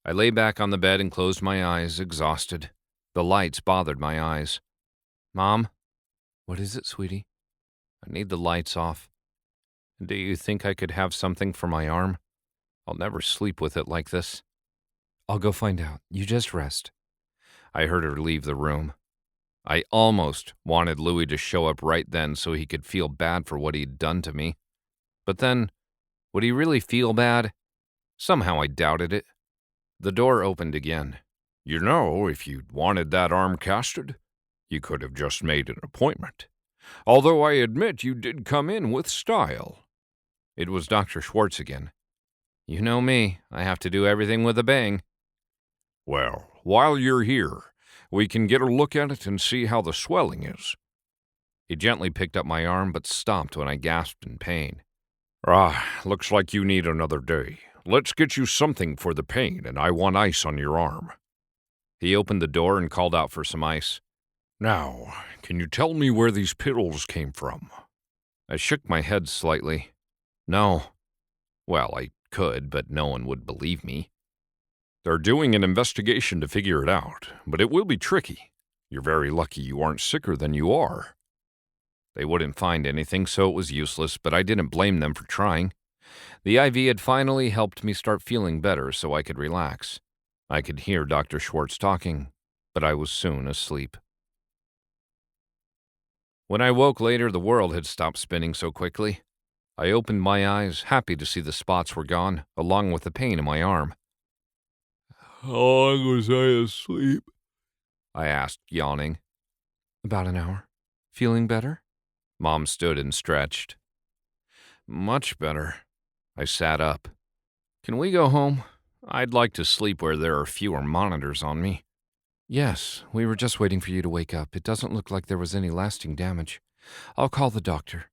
I lay back on the bed and closed my eyes, exhausted. The lights bothered my eyes. Mom? What is it, sweetie? I need the lights off. Do you think I could have something for my arm? I'll never sleep with it like this. I'll go find out. You just rest. I heard her leave the room. I almost wanted Louie to show up right then so he could feel bad for what he'd done to me. But then, would he really feel bad? Somehow I doubted it. The door opened again. You know, if you'd wanted that arm casted, you could have just made an appointment. Although I admit you did come in with style. It was Dr. Schwartz again. You know me, I have to do everything with a bang. Well, while you're here, we can get a look at it and see how the swelling is. He gently picked up my arm, but stopped when I gasped in pain. Looks like you need another day. Let's get you something for the pain, and I want ice on your arm. He opened the door and called out for some ice. Now, can you tell me where these pills came from? I shook my head slightly. No. Well, I could, but no one would believe me. They're doing an investigation to figure it out, but it will be tricky. You're very lucky you aren't sicker than you are. They wouldn't find anything, so it was useless, but I didn't blame them for trying. The IV had finally helped me start feeling better so I could relax. I could hear Dr. Schwartz talking, but I was soon asleep. When I woke later, the world had stopped spinning so quickly. I opened my eyes, happy to see the spots were gone, along with the pain in my arm. How long was I asleep? I asked, yawning. About an hour. Feeling better? Mom stood and stretched. Much better. I sat up. Can we go home? I'd like to sleep where there are fewer monitors on me. Yes, we were just waiting for you to wake up. It doesn't look like there was any lasting damage. I'll call the doctor.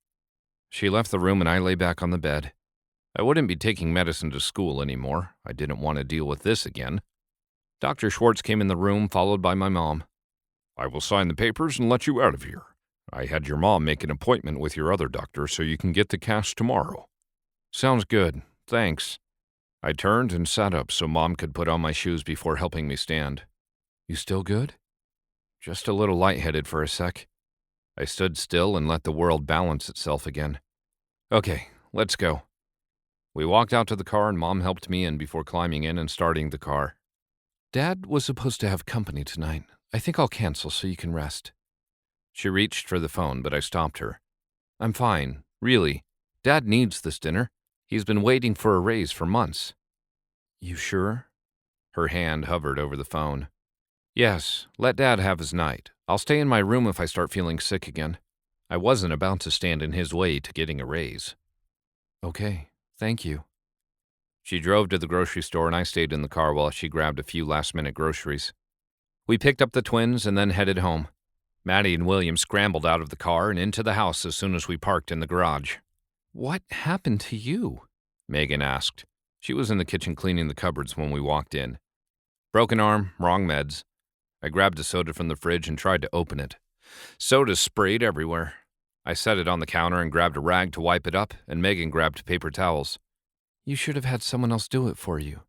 She left the room and I lay back on the bed. I wouldn't be taking medicine to school anymore. I didn't want to deal with this again. Dr. Schwartz came in the room, followed by my mom. I will sign the papers and let you out of here. I had your mom make an appointment with your other doctor so you can get the cast tomorrow. Sounds good. Thanks. I turned and sat up so Mom could put on my shoes before helping me stand. You still good? Just a little lightheaded for a sec. I stood still and let the world balance itself again. Okay, let's go. We walked out to the car and Mom helped me in before climbing in and starting the car. Dad was supposed to have company tonight. I think I'll cancel so you can rest. She reached for the phone, but I stopped her. I'm fine, really. Dad needs this dinner. He's been waiting for a raise for months. You sure? Her hand hovered over the phone. Yes, let Dad have his night. I'll stay in my room if I start feeling sick again. I wasn't about to stand in his way to getting a raise. Okay, thank you. She drove to the grocery store and I stayed in the car while she grabbed a few last-minute groceries. We picked up the twins and then headed home. Maddie and William scrambled out of the car and into the house as soon as we parked in the garage. "What happened to you?" Megan asked. She was in the kitchen cleaning the cupboards when we walked in. "Broken arm, wrong meds." I grabbed a soda from the fridge and tried to open it. Soda sprayed everywhere. I set it on the counter and grabbed a rag to wipe it up, and Megan grabbed paper towels. "You should have had someone else do it for you."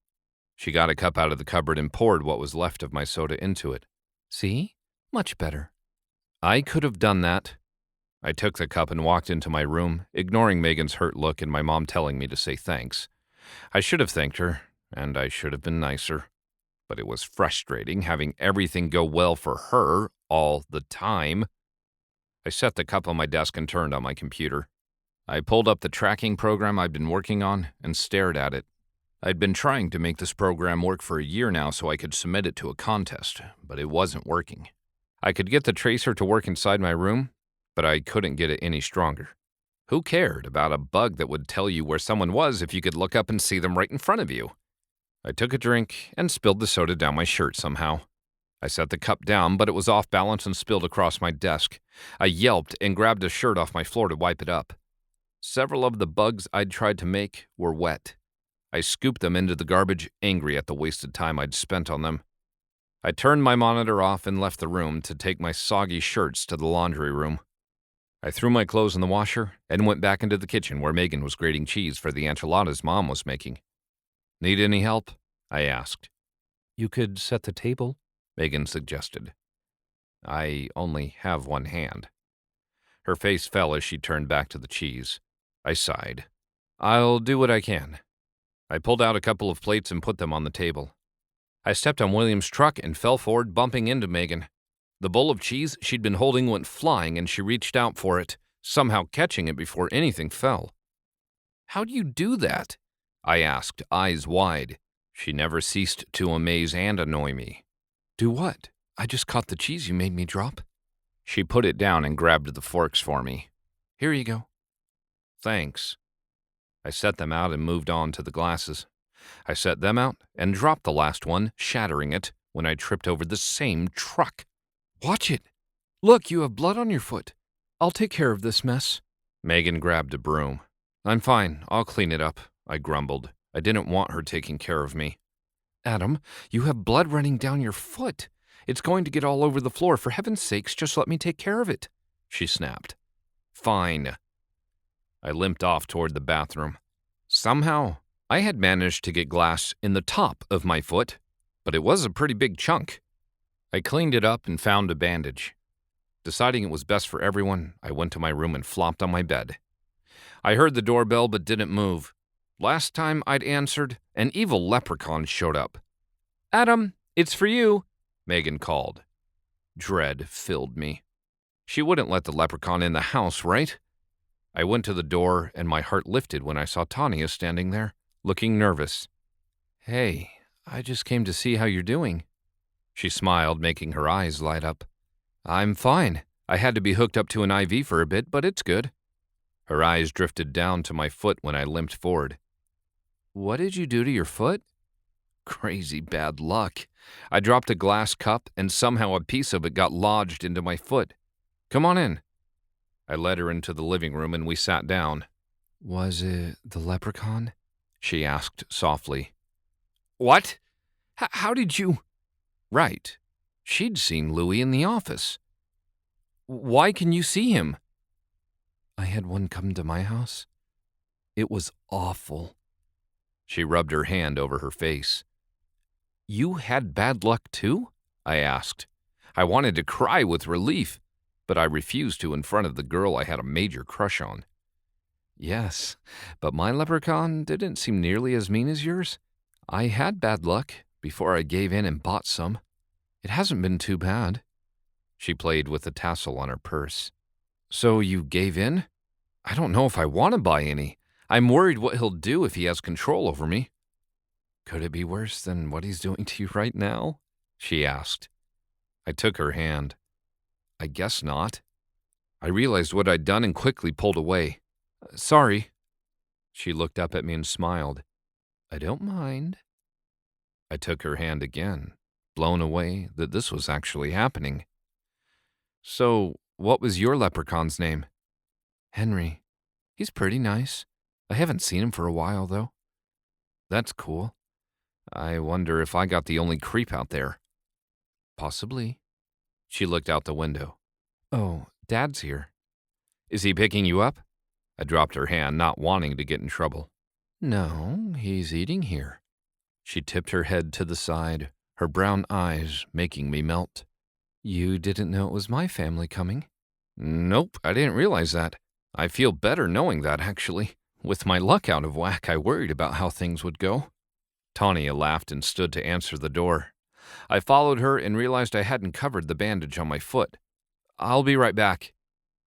She got a cup out of the cupboard and poured what was left of my soda into it. "See? Much better." I could have done that. I took the cup and walked into my room, ignoring Megan's hurt look and my mom telling me to say thanks. I should have thanked her, and I should have been nicer. But it was frustrating having everything go well for her all the time. I set the cup on my desk and turned on my computer. I pulled up the tracking program I'd been working on and stared at it. I'd been trying to make this program work for a year now so I could submit it to a contest, but it wasn't working. I could get the tracer to work inside my room, but I couldn't get it any stronger. Who cared about a bug that would tell you where someone was if you could look up and see them right in front of you? I took a drink and spilled the soda down my shirt somehow. I set the cup down, but it was off balance and spilled across my desk. I yelped and grabbed a shirt off my floor to wipe it up. Several of the bugs I'd tried to make were wet. I scooped them into the garbage, angry at the wasted time I'd spent on them. I turned my monitor off and left the room to take my soggy shirts to the laundry room. I threw my clothes in the washer and went back into the kitchen where Megan was grating cheese for the enchiladas Mom was making. "Need any help?" I asked. "You could set the table," Megan suggested. "I only have one hand." Her face fell as she turned back to the cheese. I sighed. "I'll do what I can." I pulled out a couple of plates and put them on the table. I stepped on William's truck and fell forward, bumping into Megan. The bowl of cheese she'd been holding went flying, and she reached out for it, somehow catching it before anything fell. "How do you do that?" I asked, eyes wide. She never ceased to amaze and annoy me. "Do what? I just caught the cheese you made me drop." She put it down and grabbed the forks for me. "Here you go." "Thanks." I set them out and moved on to the glasses. I set them out and dropped the last one, shattering it, when I tripped over the same truck. "Watch it! Look, you have blood on your foot. I'll take care of this mess." Megan grabbed a broom. "I'm fine. I'll clean it up," I grumbled. I didn't want her taking care of me. "Adam, you have blood running down your foot. It's going to get all over the floor. For heaven's sakes, just let me take care of it," she snapped. "Fine." I limped off toward the bathroom. Somehow, I had managed to get glass in the top of my foot, but it was a pretty big chunk. I cleaned it up and found a bandage. Deciding it was best for everyone, I went to my room and flopped on my bed. I heard the doorbell but didn't move. Last time I'd answered, an evil leprechaun showed up. "Adam, it's for you," Megan called. Dread filled me. She wouldn't let the leprechaun in the house, right? I went to the door, and my heart lifted when I saw Tanya standing there, looking nervous. "Hey, I just came to see how you're doing." She smiled, making her eyes light up. "I'm fine. I had to be hooked up to an IV for a bit, but it's good." Her eyes drifted down to my foot when I limped forward. "What did you do to your foot?" Crazy bad luck. I dropped a glass cup, and somehow a piece of it got lodged into my foot. "Come on in." I led her into the living room, and we sat down. "Was it the leprechaun?" she asked softly. "What? How did you—" Right. She'd seen Louie in the office. "Why can you see him?" "I had one come to my house. It was awful." She rubbed her hand over her face. "You had bad luck too?" I asked. I wanted to cry with relief, but I refused to in front of the girl I had a major crush on. "Yes, but my leprechaun didn't seem nearly as mean as yours. I had bad luck before I gave in and bought some. It hasn't been too bad." She played with the tassel on her purse. "So you gave in? I don't know if I want to buy any. I'm worried what he'll do if he has control over me." "Could it be worse than what he's doing to you right now?" she asked. I took her hand. "I guess not." I realized what I'd done and quickly pulled away. "Sorry." She looked up at me and smiled. "I don't mind." I took her hand again, blown away that this was actually happening. So, what was your leprechaun's name? Henry. He's pretty nice. I haven't seen him for a while, though. That's cool. I wonder if I got the only creep out there. Possibly. She looked out the window. Oh, Dad's here. Is he picking you up? I dropped her hand, not wanting to get in trouble. No, he's eating here. She tipped her head to the side, her brown eyes making me melt. You didn't know it was my family coming? Nope, I didn't realize that. I feel better knowing that, actually. With my luck out of whack, I worried about how things would go. Tanya laughed and stood to answer the door. I followed her and realized I hadn't covered the bandage on my foot. I'll be right back.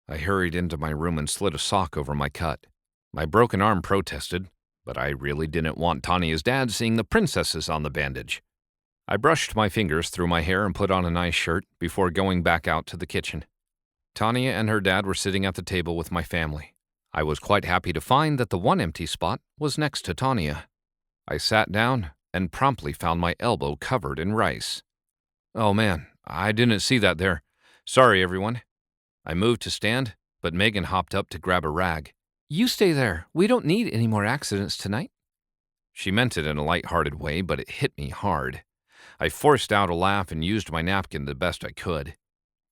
I hurried into my room and slid a sock over my cut. My broken arm protested, but I really didn't want Tanya's dad seeing the princesses on the bandage. I brushed my fingers through my hair and put on a nice shirt before going back out to the kitchen. Tanya and her dad were sitting at the table with my family. I was quite happy to find that the one empty spot was next to Tanya. I sat down and promptly found my elbow covered in rice. Oh man, I didn't see that there. Sorry, everyone. I moved to stand, but Megan hopped up to grab a rag. You stay there. We don't need any more accidents tonight. She meant it in a light-hearted way, but it hit me hard. I forced out a laugh and used my napkin the best I could.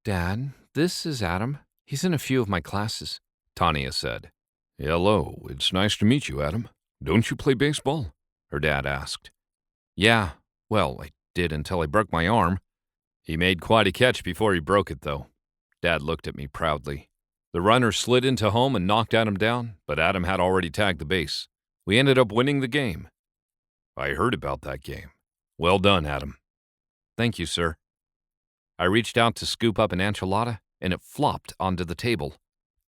Dad, this is Adam. He's in a few of my classes, Tanya said. Hello, it's nice to meet you, Adam. Don't you play baseball? Her dad asked. Yeah, well, I did until I broke my arm. He made quite a catch before he broke it, though. Dad looked at me proudly. The runner slid into home and knocked Adam down, but Adam had already tagged the base. We ended up winning the game. I heard about that game. Well done, Adam. Thank you, sir. I reached out to scoop up an enchilada, and it flopped onto the table.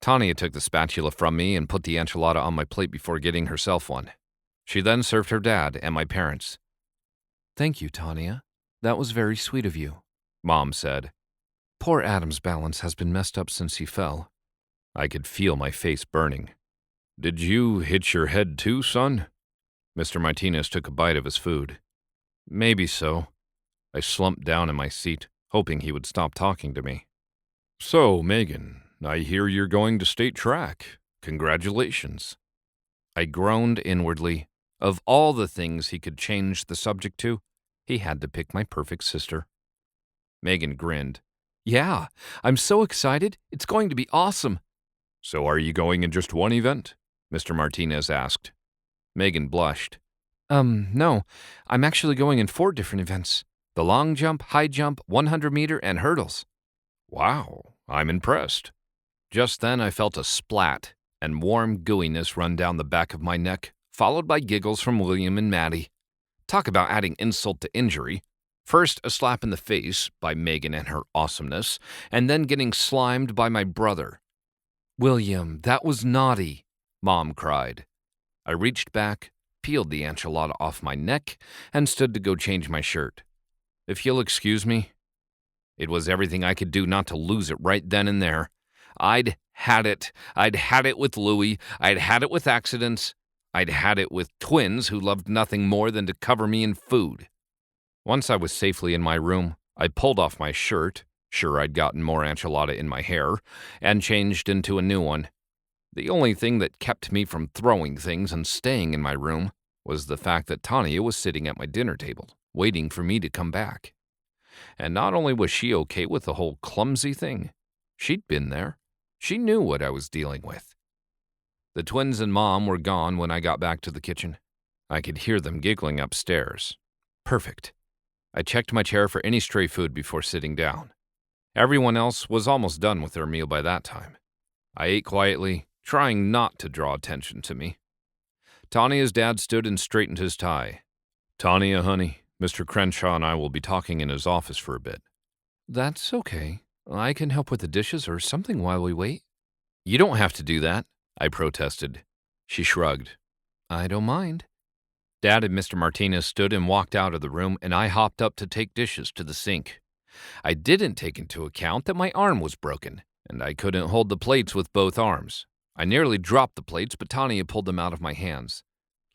Tanya took the spatula from me and put the enchilada on my plate before getting herself one. She then served her dad and my parents. Thank you, Tanya. That was very sweet of you, Mom said. Poor Adam's balance has been messed up since he fell. I could feel my face burning. Did you hit your head too, son? Mr. Martinez took a bite of his food. Maybe so. I slumped down in my seat, hoping he would stop talking to me. So, Megan, I hear you're going to state track. Congratulations. I groaned inwardly. Of all the things he could change the subject to, he had to pick my perfect sister. Megan grinned. Yeah, I'm so excited. It's going to be awesome. So are you going in just one event? Mr. Martinez asked. Megan blushed. No. I'm actually going in 4 different events. The long jump, high jump, 100-meter, and hurdles. Wow, I'm impressed. Just then I felt a splat and warm gooiness run down the back of my neck, followed by giggles from William and Maddie. Talk about adding insult to injury. First, a slap in the face by Megan and her awesomeness, and then getting slimed by my brother. William, that was naughty, Mom cried. I reached back, peeled the enchilada off my neck, and stood to go change my shirt. If you'll excuse me. It was everything I could do not to lose it right then and there. I'd had it. I'd had it with Louie. I'd had it with accidents. I'd had it with twins who loved nothing more than to cover me in food. Once I was safely in my room, I pulled off my shirt, sure I'd gotten more enchilada in my hair, and changed into a new one. The only thing that kept me from throwing things and staying in my room was the fact that Tanya was sitting at my dinner table, waiting for me to come back. And not only was she okay with the whole clumsy thing, she'd been there. She knew what I was dealing with. The twins and Mom were gone when I got back to the kitchen. I could hear them giggling upstairs. Perfect. I checked my chair for any stray food before sitting down. Everyone else was almost done with their meal by that time. I ate quietly, trying not to draw attention to me. Tanya's dad stood and straightened his tie. Tanya, honey, Mr. Crenshaw and I will be talking in his office for a bit. That's okay. I can help with the dishes or something while we wait. You don't have to do that, I protested. She shrugged. I don't mind. Dad and Mr. Martinez stood and walked out of the room, and I hopped up to take dishes to the sink. I didn't take into account that my arm was broken, and I couldn't hold the plates with both arms. I nearly dropped the plates, but Tanya pulled them out of my hands.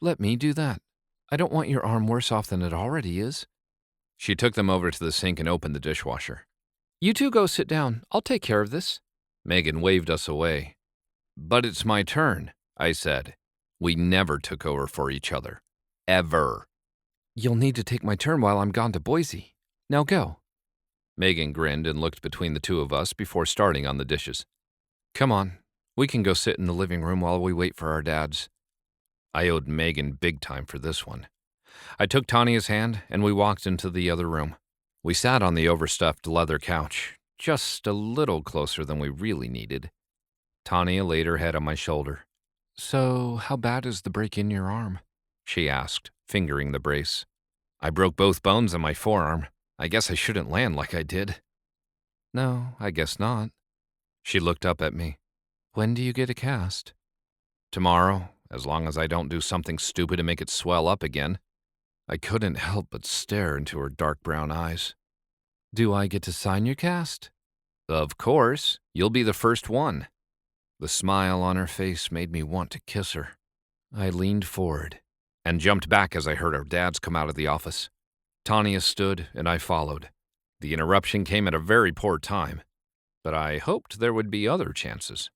Let me do that. I don't want your arm worse off than it already is. She took them over to the sink and opened the dishwasher. You two go sit down. I'll take care of this. Megan waved us away. But it's my turn, I said. We never took over for each other. Ever. You'll need to take my turn while I'm gone to Boise. Now go. Megan grinned and looked between the two of us before starting on the dishes. Come on, we can go sit in the living room while we wait for our dads. I owed Megan big time for this one. I took Tanya's hand and we walked into the other room. We sat on the overstuffed leather couch, just a little closer than we really needed. Tanya laid her head on my shoulder. So, how bad is the break in your arm? She asked, fingering the brace. I broke both bones in my forearm. I guess I shouldn't land like I did. No, I guess not. She looked up at me. When do you get a cast? Tomorrow, as long as I don't do something stupid to make it swell up again. I couldn't help but stare into her dark brown eyes. Do I get to sign your cast? Of course. You'll be the first one. The smile on her face made me want to kiss her. I leaned forward and jumped back as I heard our dads come out of the office. Tanya stood and I followed. The interruption came at a very poor time, but I hoped there would be other chances.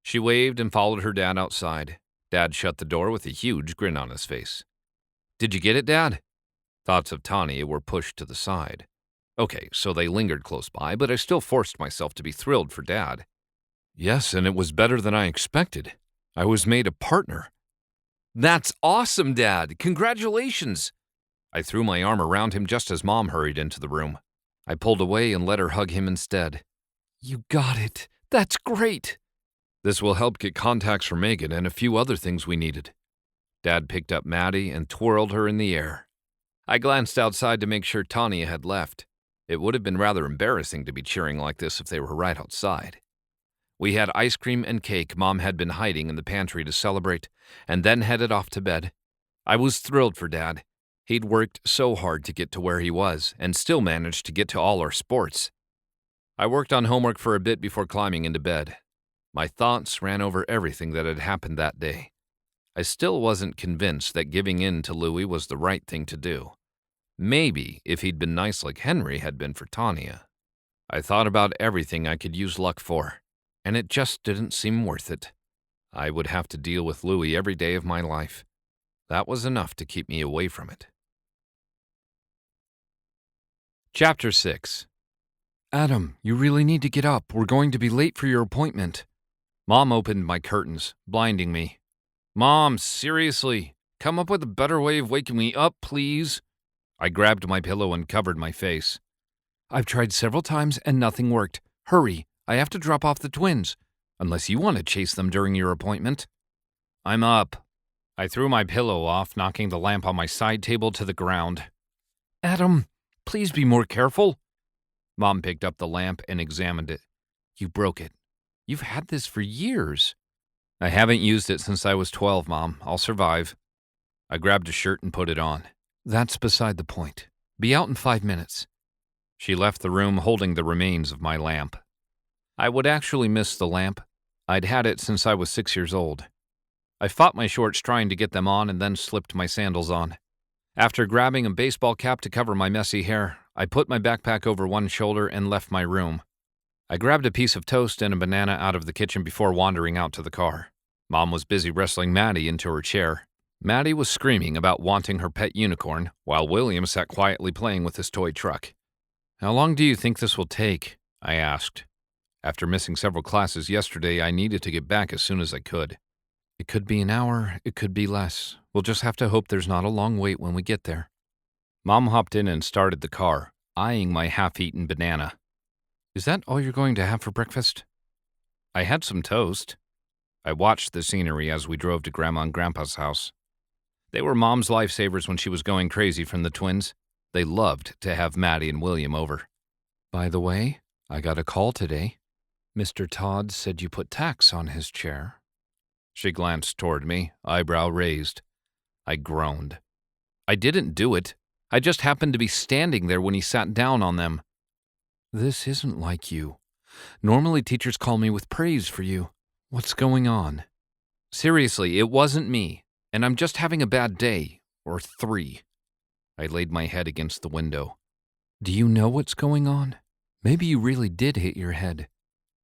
She waved and followed her dad outside. Dad shut the door with a huge grin on his face. Did you get it, Dad? Thoughts of Tanya were pushed to the side. Okay, so they lingered close by, but I still forced myself to be thrilled for Dad. Yes, and it was better than I expected. I was made a partner. That's awesome, Dad! Congratulations! I threw my arm around him just as Mom hurried into the room. I pulled away and let her hug him instead. You got it! That's great! This will help get contacts for Megan and a few other things we needed. Dad picked up Maddie and twirled her in the air. I glanced outside to make sure Tanya had left. It would have been rather embarrassing to be cheering like this if they were right outside. We had ice cream and cake Mom had been hiding in the pantry to celebrate, and then headed off to bed. I was thrilled for Dad. He'd worked so hard to get to where he was, and still managed to get to all our sports. I worked on homework for a bit before climbing into bed. My thoughts ran over everything that had happened that day. I still wasn't convinced that giving in to Louie was the right thing to do. Maybe if he'd been nice like Henry had been for Tanya. I thought about everything I could use luck for, and it just didn't seem worth it. I would have to deal with Louie every day of my life. That was enough to keep me away from it. Chapter 6. Adam, you really need to get up. We're going to be late for your appointment. Mom opened my curtains, blinding me. Mom, seriously, come up with a better way of waking me up, please. I grabbed my pillow and covered my face. I've tried several times and nothing worked. Hurry, I have to drop off the twins. Unless you want to chase them during your appointment. I'm up. I threw my pillow off, knocking the lamp on my side table to the ground. Adam, please be more careful. Mom picked up the lamp and examined it. You broke it. You've had this for years. I haven't used it since I was 12, Mom. I'll survive. I grabbed a shirt and put it on. That's beside the point. Be out in 5 minutes. She left the room holding the remains of my lamp. I would actually miss the lamp. I'd had it since I was 6 years old. I fought my shorts trying to get them on and then slipped my sandals on. After grabbing a baseball cap to cover my messy hair, I put my backpack over one shoulder and left my room. I grabbed a piece of toast and a banana out of the kitchen before wandering out to the car. Mom was busy wrestling Maddie into her chair. Maddie was screaming about wanting her pet unicorn, while William sat quietly playing with his toy truck. How long do you think this will take? I asked. After missing several classes yesterday, I needed to get back as soon as I could. It could be an hour, it could be less. We'll just have to hope there's not a long wait when we get there. Mom hopped in and started the car, eyeing my half-eaten banana. Is that all you're going to have for breakfast? I had some toast. I watched the scenery as we drove to Grandma and Grandpa's house. They were Mom's lifesavers when she was going crazy from the twins. They loved to have Maddie and William over. By the way, I got a call today. Mr. Todd said you put tacks on his chair. She glanced toward me, eyebrow raised. I groaned. I didn't do it. I just happened to be standing there when he sat down on them. This isn't like you. Normally teachers call me with praise for you. What's going on? Seriously, it wasn't me, and I'm just having a bad day, or 3. I laid my head against the window. Do you know what's going on? Maybe you really did hit your head.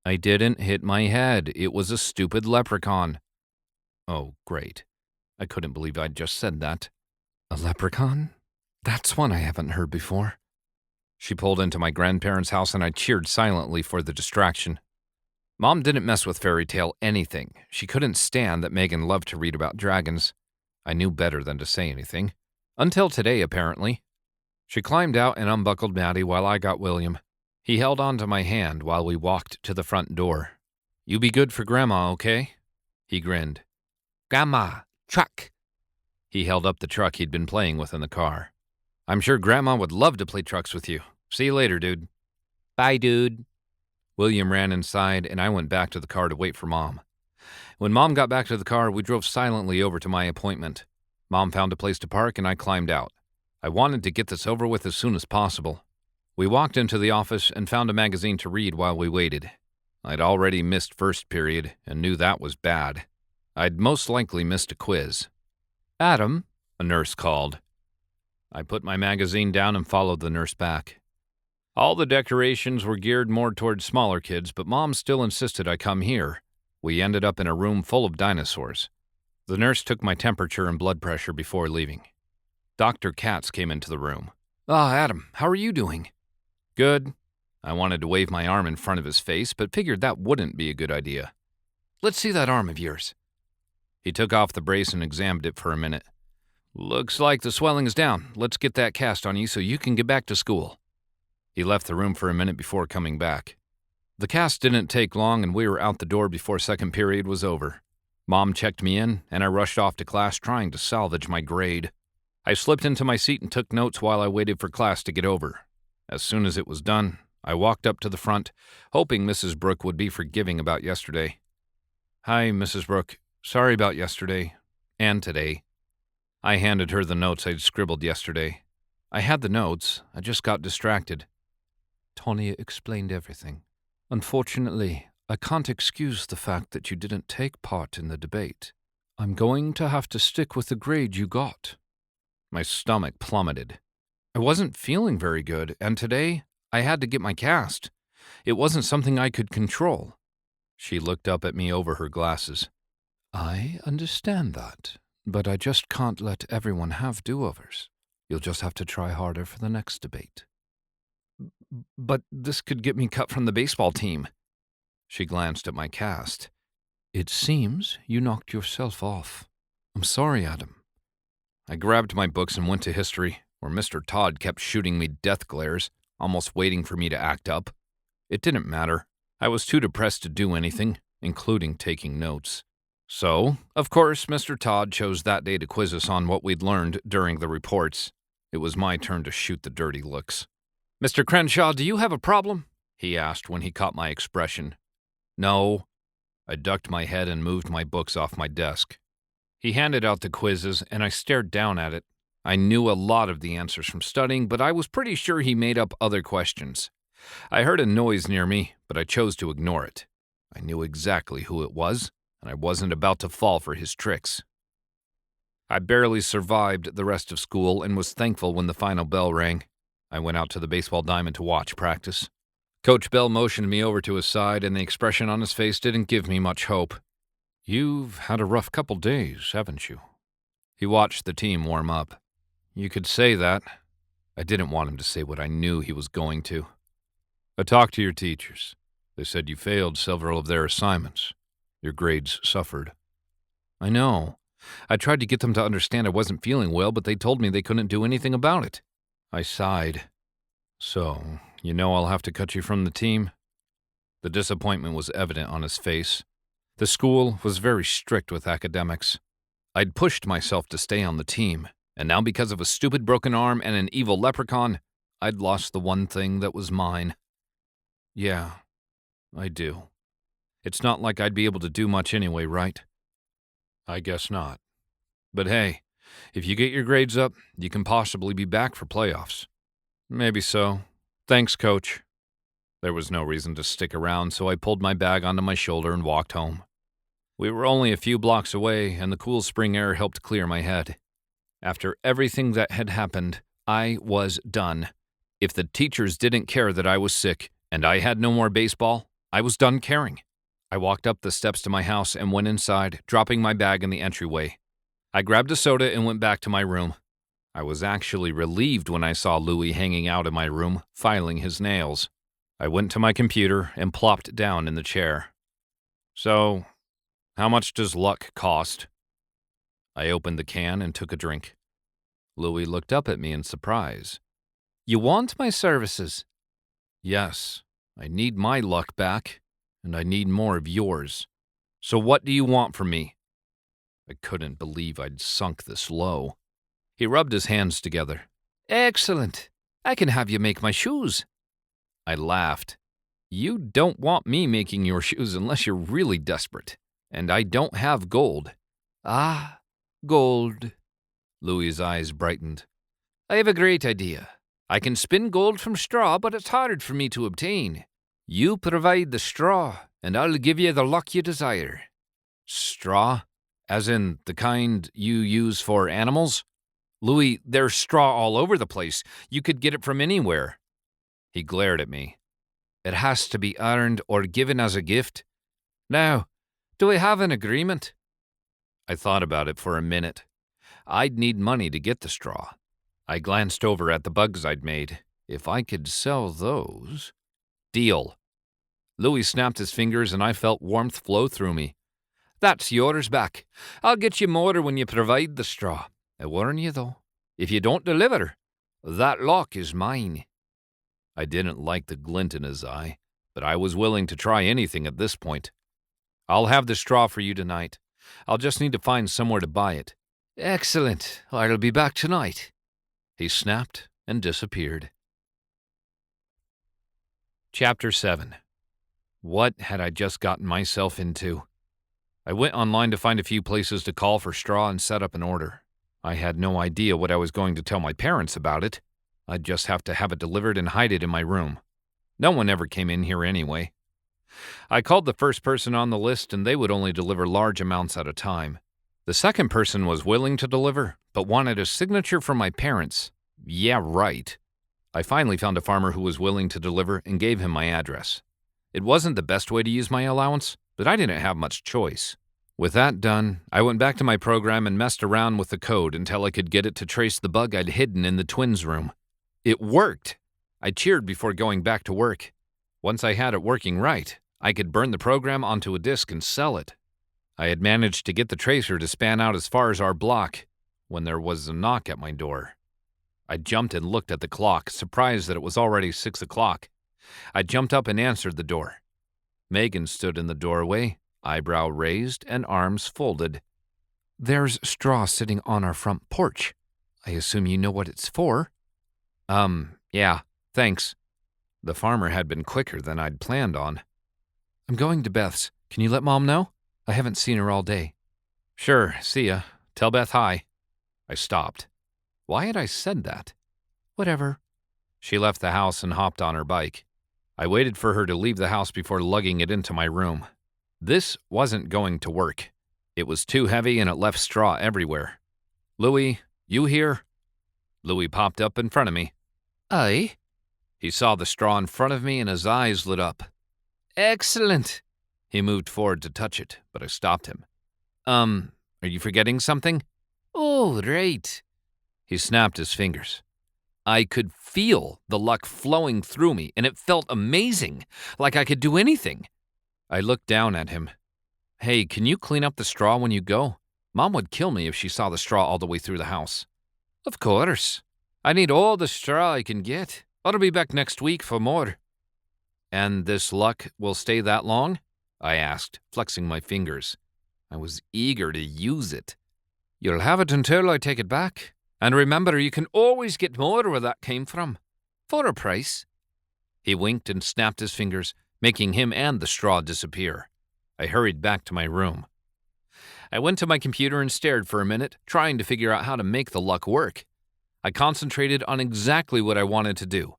I didn't hit my head. It was a stupid leprechaun. Oh, great. I couldn't believe I'd just said that. A leprechaun? That's one I haven't heard before. She pulled into my grandparents' house and I cheered silently for the distraction. Mom didn't mess with fairy tale anything. She couldn't stand that Megan loved to read about dragons. I knew better than to say anything. Until today, apparently. She climbed out and unbuckled Maddie while I got William. He held onto my hand while we walked to the front door. You be good for Grandma, okay? He grinned. Grandma, truck. He held up the truck he'd been playing with in the car. I'm sure Grandma would love to play trucks with you. See you later, dude. Bye, dude. William ran inside, and I went back to the car to wait for Mom. When Mom got back to the car, we drove silently over to my appointment. Mom found a place to park, and I climbed out. I wanted to get this over with as soon as possible. We walked into the office and found a magazine to read while we waited. I'd already missed first period and knew that was bad. I'd most likely missed a quiz. Adam, a nurse called. I put my magazine down and followed the nurse back. All the decorations were geared more towards smaller kids, but Mom still insisted I come here. We ended up in a room full of dinosaurs. The nurse took my temperature and blood pressure before leaving. Dr. Katz came into the room. Adam, how are you doing? Good. I wanted to wave my arm in front of his face, but figured that wouldn't be a good idea. Let's see that arm of yours. He took off the brace and examined it for a minute. Looks like the swelling is down. Let's get that cast on you so you can get back to school. He left the room for a minute before coming back. The cast didn't take long and we were out the door before second period was over. Mom checked me in and I rushed off to class trying to salvage my grade. I slipped into my seat and took notes while I waited for class to get over. As soon as it was done, I walked up to the front, hoping Mrs. Brooke would be forgiving about yesterday. Hi, Mrs. Brooke. Sorry about yesterday. And today. I handed her the notes I'd scribbled yesterday. I had the notes, I just got distracted. Tonya explained everything. Unfortunately, I can't excuse the fact that you didn't take part in the debate. I'm going to have to stick with the grade you got. My stomach plummeted. I wasn't feeling very good, and today I had to get my cast. It wasn't something I could control. She looked up at me over her glasses. I understand that, but I just can't let everyone have do-overs. You'll just have to try harder for the next debate. But this could get me cut from the baseball team. She glanced at my cast. It seems you knocked yourself off. I'm sorry, Adam. I grabbed my books and went to history, where Mr. Todd kept shooting me death glares, almost waiting for me to act up. It didn't matter. I was too depressed to do anything, including taking notes. So, of course, Mr. Todd chose that day to quiz us on what we'd learned during the reports. It was my turn to shoot the dirty looks. Mr. Crenshaw, do you have a problem? He asked when he caught my expression. No. I ducked my head and moved my books off my desk. He handed out the quizzes, and I stared down at it. I knew a lot of the answers from studying, but I was pretty sure he made up other questions. I heard a noise near me, but I chose to ignore it. I knew exactly who it was, and I wasn't about to fall for his tricks. I barely survived the rest of school and was thankful when the final bell rang. I went out to the baseball diamond to watch practice. Coach Bell motioned me over to his side, and the expression on his face didn't give me much hope. You've had a rough couple days, haven't you? He watched the team warm up. You could say that. I didn't want him to say what I knew he was going to. I talked to your teachers. They said you failed several of their assignments. Your grades suffered. I know. I tried to get them to understand I wasn't feeling well, but they told me they couldn't do anything about it. I sighed. So, you know I'll have to cut you from the team? The disappointment was evident on his face. The school was very strict with academics. I'd pushed myself to stay on the team, and now because of a stupid broken arm and an evil leprechaun, I'd lost the one thing that was mine. Yeah, I do. It's not like I'd be able to do much anyway, right? I guess not. But hey, if you get your grades up, you can possibly be back for playoffs. Maybe so. Thanks, Coach. There was no reason to stick around, so I pulled my bag onto my shoulder and walked home. We were only a few blocks away, and the cool spring air helped clear my head. After everything that had happened, I was done. If the teachers didn't care that I was sick, and I had no more baseball, I was done caring. I walked up the steps to my house and went inside, dropping my bag in the entryway. I grabbed a soda and went back to my room. I was actually relieved when I saw Louie hanging out in my room, filing his nails. I went to my computer and plopped down in the chair. So, how much does luck cost? I opened the can and took a drink. Louie looked up at me in surprise. You want my services? Yes, I need my luck back, and I need more of yours. So what do you want from me? I couldn't believe I'd sunk this low. He rubbed his hands together. Excellent. I can have you make my shoes. I laughed. You don't want me making your shoes unless you're really desperate, and I don't have gold. Ah, gold. Louie's eyes brightened. I have a great idea. I can spin gold from straw, but it's hard for me to obtain. You provide the straw, and I'll give you the luck you desire. Straw? As in the kind you use for animals? Louie, there's straw all over the place. You could get it from anywhere. He glared at me. It has to be earned or given as a gift. Now, do we have an agreement? I thought about it for a minute. I'd need money to get the straw. I glanced over at the bugs I'd made. If I could sell those... Deal. Louie snapped his fingers and I felt warmth flow through me. That's yours back. I'll get you more when you provide the straw. I warn you, though, if you don't deliver, that luck is mine. I didn't like the glint in his eye, but I was willing to try anything at this point. I'll have the straw for you tonight. I'll just need to find somewhere to buy it. Excellent. I'll be back tonight. He snapped and disappeared. Chapter 7. What had I just gotten myself into? I went online to find a few places to call for straw and set up an order. I had no idea what I was going to tell my parents about it. I'd just have to have it delivered and hide it in my room. No one ever came in here anyway. I called the first person on the list and they would only deliver large amounts at a time. The second person was willing to deliver, but wanted a signature from my parents. Yeah, right. I finally found a farmer who was willing to deliver and gave him my address. It wasn't the best way to use my allowance, but I didn't have much choice. With that done, I went back to my program and messed around with the code until I could get it to trace the bug I'd hidden in the twins' room. It worked! I cheered before going back to work. Once I had it working right, I could burn the program onto a disk and sell it. I had managed to get the tracer to span out as far as our block when there was a knock at my door. I jumped and looked at the clock, surprised that it was already 6 o'clock. I jumped up and answered the door. Megan stood in the doorway, eyebrow raised and arms folded. There's straw sitting on our front porch. I assume you know what it's for? Yeah, thanks. The farmer had been quicker than I'd planned on. I'm going to Beth's. Can you let Mom know? I haven't seen her all day. Sure, see ya. Tell Beth hi. I stopped. Why had I said that? Whatever. She left the house and hopped on her bike. I waited for her to leave the house before lugging it into my room. This wasn't going to work. It was too heavy and it left straw everywhere. Louie, you here? Louie popped up in front of me. Aye? He saw the straw in front of me and his eyes lit up. Excellent. He moved forward to touch it, but I stopped him. Are you forgetting something? Oh, right. He snapped his fingers. I could feel the luck flowing through me, and it felt amazing, like I could do anything. I looked down at him. Hey, can you clean up the straw when you go? Mom would kill me if she saw the straw all the way through the house. Of course. I need all the straw I can get. I'll be back next week for more. And this luck will stay that long? I asked, flexing my fingers. I was eager to use it. You'll have it until I take it back. And remember, you can always get more where that came from. For a price. He winked and snapped his fingers, making him and the straw disappear. I hurried back to my room. I went to my computer and stared for a minute, trying to figure out how to make the luck work. I concentrated on exactly what I wanted to do.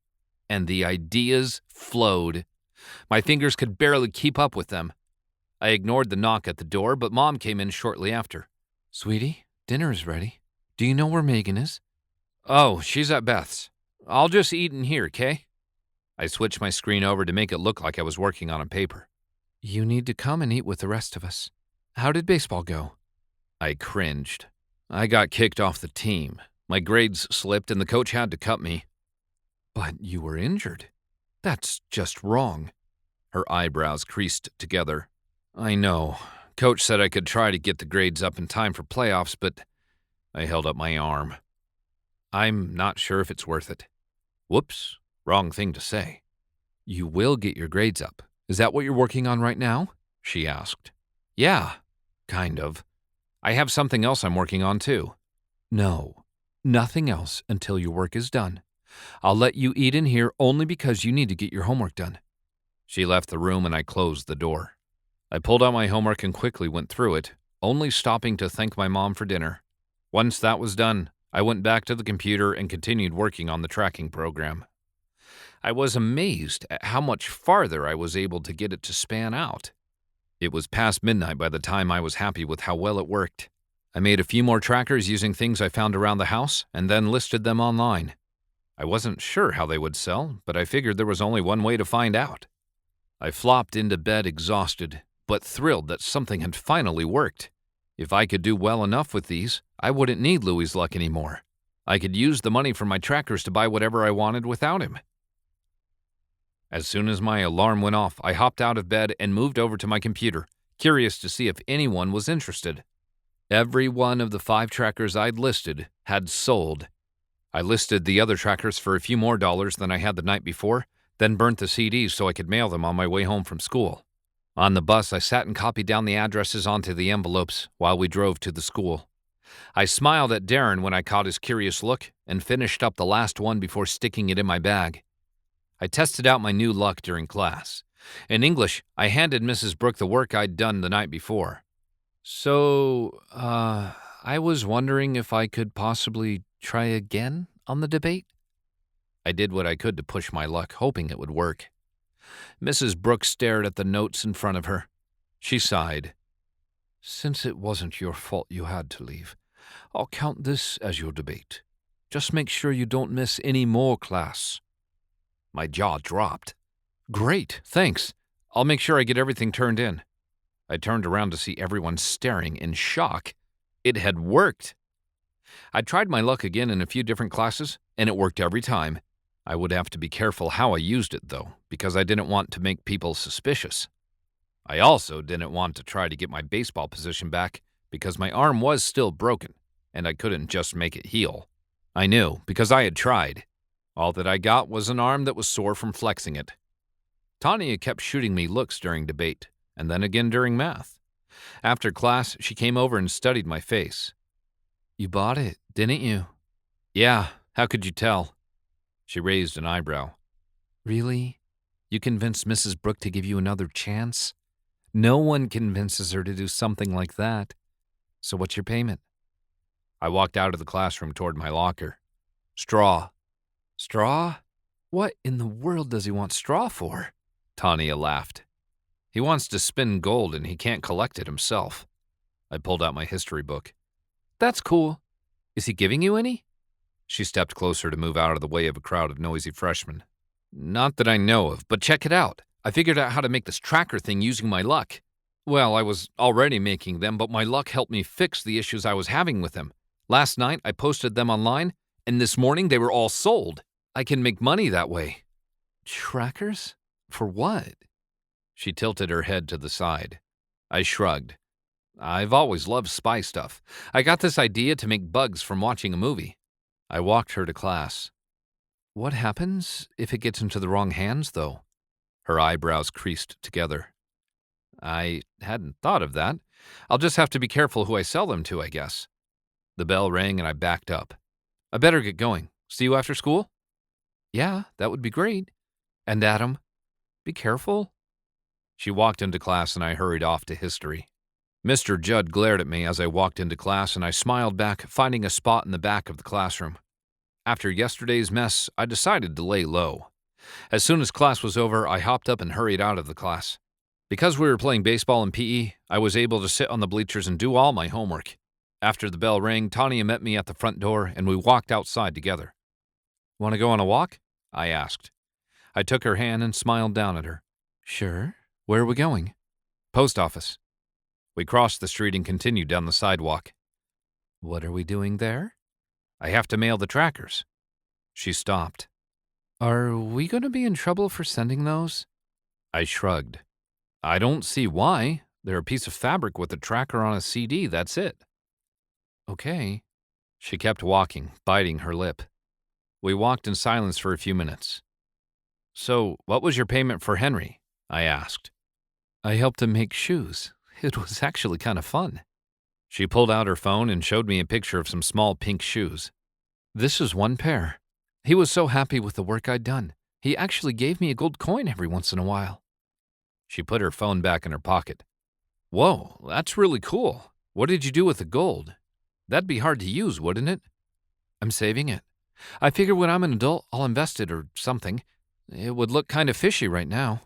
And the ideas flowed. My fingers could barely keep up with them. I ignored the knock at the door, but Mom came in shortly after. Sweetie, dinner is ready. Do you know where Megan is? Oh, she's at Beth's. I'll just eat in here, 'kay? I switched my screen over to make it look like I was working on a paper. "You need to come and eat with the rest of us. How did baseball go?" I cringed. I got kicked off the team. My grades slipped and the coach had to cut me. "But you were injured. That's just wrong." Her eyebrows creased together. "I know. Coach said I could try to get the grades up in time for playoffs, but I held up my arm. I'm not sure if it's worth it." Whoops, wrong thing to say. "You will get your grades up. Is that what you're working on right now?" she asked. "Yeah, kind of. I have something else I'm working on too." "No, nothing else until your work is done. I'll let you eat in here only because you need to get your homework done." She left the room and I closed the door. I pulled out my homework and quickly went through it, only stopping to thank my mom for dinner. Once that was done, I went back to the computer and continued working on the tracking program. I was amazed at how much farther I was able to get it to span out. It was past midnight by the time I was happy with how well it worked. I made a few more trackers using things I found around the house and then listed them online. I wasn't sure how they would sell, but I figured there was only one way to find out. I flopped into bed exhausted, but thrilled that something had finally worked. If I could do well enough with these, I wouldn't need Louie's luck anymore. I could use the money from my trackers to buy whatever I wanted without him. As soon as my alarm went off, I hopped out of bed and moved over to my computer, curious to see if anyone was interested. Every one of the 5 trackers I'd listed had sold. I listed the other trackers for a few more dollars than I had the night before, then burnt the CDs so I could mail them on my way home from school. On the bus, I sat and copied down the addresses onto the envelopes while we drove to the school. I smiled at Darren when I caught his curious look and finished up the last one before sticking it in my bag. I tested out my new luck during class. In English, I handed Mrs. Brooke the work I'd done the night before. I was wondering if I could possibly try again on the debate?" I did what I could to push my luck, hoping it would work. Mrs. Brooke stared at the notes in front of her. She sighed. "Since it wasn't your fault you had to leave, I'll count this as your debate. Just make sure you don't miss any more class." My jaw dropped. "Great, thanks. I'll make sure I get everything turned in." I turned around to see everyone staring in shock. It had worked. I tried my luck again in a few different classes, and it worked every time. I would have to be careful how I used it, though, because I didn't want to make people suspicious. I also didn't want to try to get my baseball position back because my arm was still broken, and I couldn't just make it heal. I knew, because I had tried. All that I got was an arm that was sore from flexing it. Tanya kept shooting me looks during debate, and then again during math. After class, she came over and studied my face. "You bought it, didn't you?" "Yeah, how could you tell?" She raised an eyebrow. "Really? You convinced Mrs. Brooke to give you another chance? No one convinces her to do something like that. So what's your payment?" I walked out of the classroom toward my locker. "Straw." "Straw? What in the world does he want straw for?" Tanya laughed. "He wants to spin gold and he can't collect it himself." I pulled out my history book. "That's cool. Is he giving you any?" She stepped closer to move out of the way of a crowd of noisy freshmen. "Not that I know of, but check it out. I figured out how to make this tracker thing using my luck. Well, I was already making them, but my luck helped me fix the issues I was having with them. Last night, I posted them online, and this morning they were all sold. I can make money that way." "Trackers? For what?" She tilted her head to the side. I shrugged. "I've always loved spy stuff. I got this idea to make bugs from watching a movie." I walked her to class. "What happens if it gets into the wrong hands, though?" Her eyebrows creased together. "I hadn't thought of that. I'll just have to be careful who I sell them to, I guess." The bell rang and I backed up. "I better get going. See you after school?" "Yeah, that would be great. And Adam, be careful." She walked into class and I hurried off to history. Mr. Judd glared at me as I walked into class and I smiled back, finding a spot in the back of the classroom. After yesterday's mess, I decided to lay low. As soon as class was over, I hopped up and hurried out of the class. Because we were playing baseball and PE, I was able to sit on the bleachers and do all my homework. After the bell rang, Tanya met me at the front door and we walked outside together. "Want to go on a walk?" I asked. I took her hand and smiled down at her. Sure. Where are we going? Post office. We crossed the street and continued down the sidewalk. What are we doing there? I have to mail the trackers. She stopped. Are we going to be in trouble for sending those? I shrugged. I don't see why. They're a piece of fabric with a tracker on a CD, that's it. Okay. She kept walking, biting her lip. We walked in silence for a few minutes. So, what was your payment for Henry? I asked. I helped him make shoes. It was actually kind of fun. She pulled out her phone and showed me a picture of some small pink shoes. This is one pair. He was so happy with the work I'd done. He actually gave me a gold coin every once in a while. She put her phone back in her pocket. Whoa, that's really cool. What did you do with the gold? That'd be hard to use, wouldn't it? I'm saving it. I figure when I'm an adult, I'll invest it or something. It would look kind of fishy right now.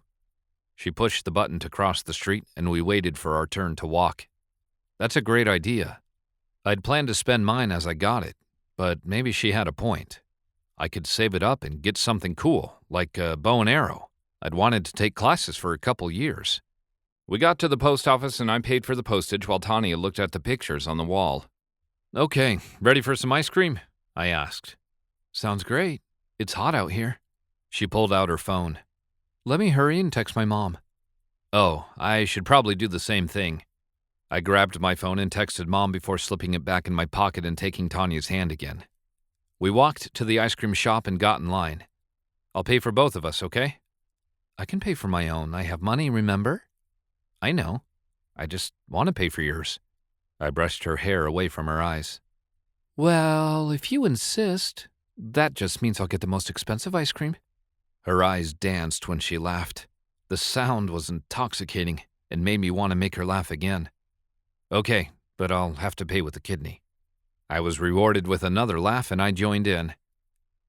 She pushed the button to cross the street, and we waited for our turn to walk. That's a great idea. I'd planned to spend mine as I got it, but maybe she had a point. I could save it up and get something cool, like a bow and arrow. I'd wanted to take classes for a couple years. We got to the post office and I paid for the postage while Tanya looked at the pictures on the wall. Okay, ready for some ice cream? I asked. Sounds great. It's hot out here. She pulled out her phone. Let me hurry and text my mom. Oh, I should probably do the same thing. I grabbed my phone and texted Mom before slipping it back in my pocket and taking Tanya's hand again. We walked to the ice cream shop and got in line. I'll pay for both of us, okay? I can pay for my own. I have money, remember? I know. I just want to pay for yours. I brushed her hair away from her eyes. Well, if you insist, that just means I'll get the most expensive ice cream. Her eyes danced when she laughed. The sound was intoxicating and made me want to make her laugh again. Okay, but I'll have to pay with a kidney. I was rewarded with another laugh and I joined in.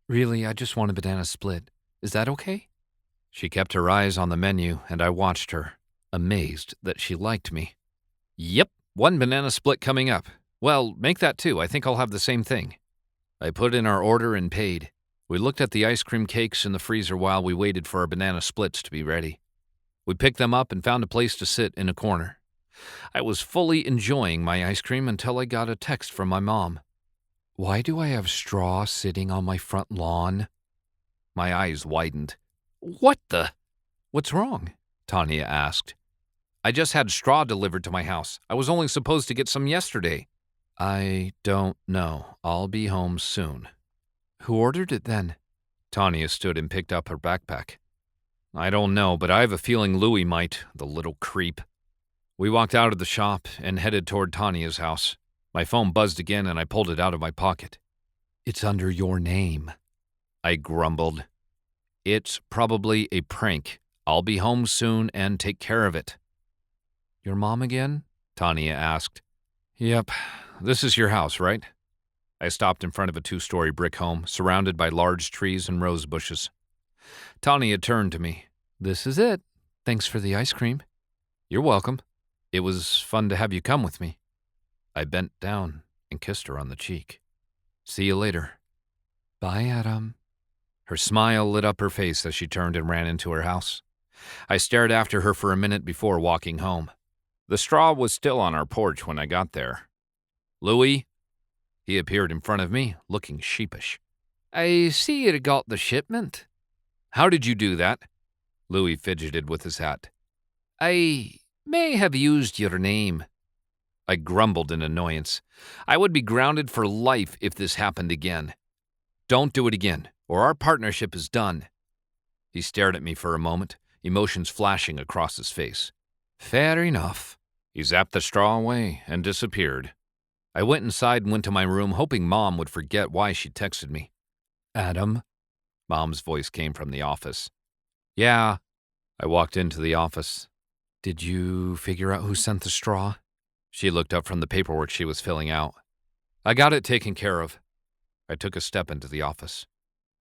Really, I just want a banana split. Is that okay? She kept her eyes on the menu and I watched her, amazed that she liked me. Yep, one banana split coming up. Well, make that two. I think I'll have the same thing. I put in our order and paid. We looked at the ice cream cakes in the freezer while we waited for our banana splits to be ready. We picked them up and found a place to sit in a corner. I was fully enjoying my ice cream until I got a text from my mom. Why do I have straw sitting on my front lawn? My eyes widened. What the? What's wrong? Tanya asked. I just had straw delivered to my house. I was only supposed to get some yesterday. I don't know. I'll be home soon. Who ordered it then? Tanya stood and picked up her backpack. I don't know, but I have a feeling Louie might, the little creep. We walked out of the shop and headed toward Tanya's house. My phone buzzed again and I pulled it out of my pocket. It's under your name. I grumbled. It's probably a prank. I'll be home soon and take care of it. Your mom again? Tanya asked. Yep. This is your house, right? I stopped in front of a 2-story brick home, surrounded by large trees and rose bushes. Tanya turned to me. This is it. Thanks for the ice cream. You're welcome. It was fun to have you come with me. I bent down and kissed her on the cheek. See you later. Bye, Adam. Her smile lit up her face as she turned and ran into her house. I stared after her for a minute before walking home. The straw was still on our porch when I got there. Louie? He appeared in front of me, looking sheepish. I see you got the shipment. How did you do that? Louie fidgeted with his hat. I may have used your name. I grumbled in annoyance. I would be grounded for life if this happened again. Don't do it again, or our partnership is done. He stared at me for a moment, emotions flashing across his face. Fair enough. He zapped the straw away and disappeared. I went inside and went to my room, hoping Mom would forget why she texted me. Adam? Mom's voice came from the office. Yeah. I walked into the office. Did you figure out who sent the straw? She looked up from the paperwork she was filling out. I got it taken care of. I took a step into the office.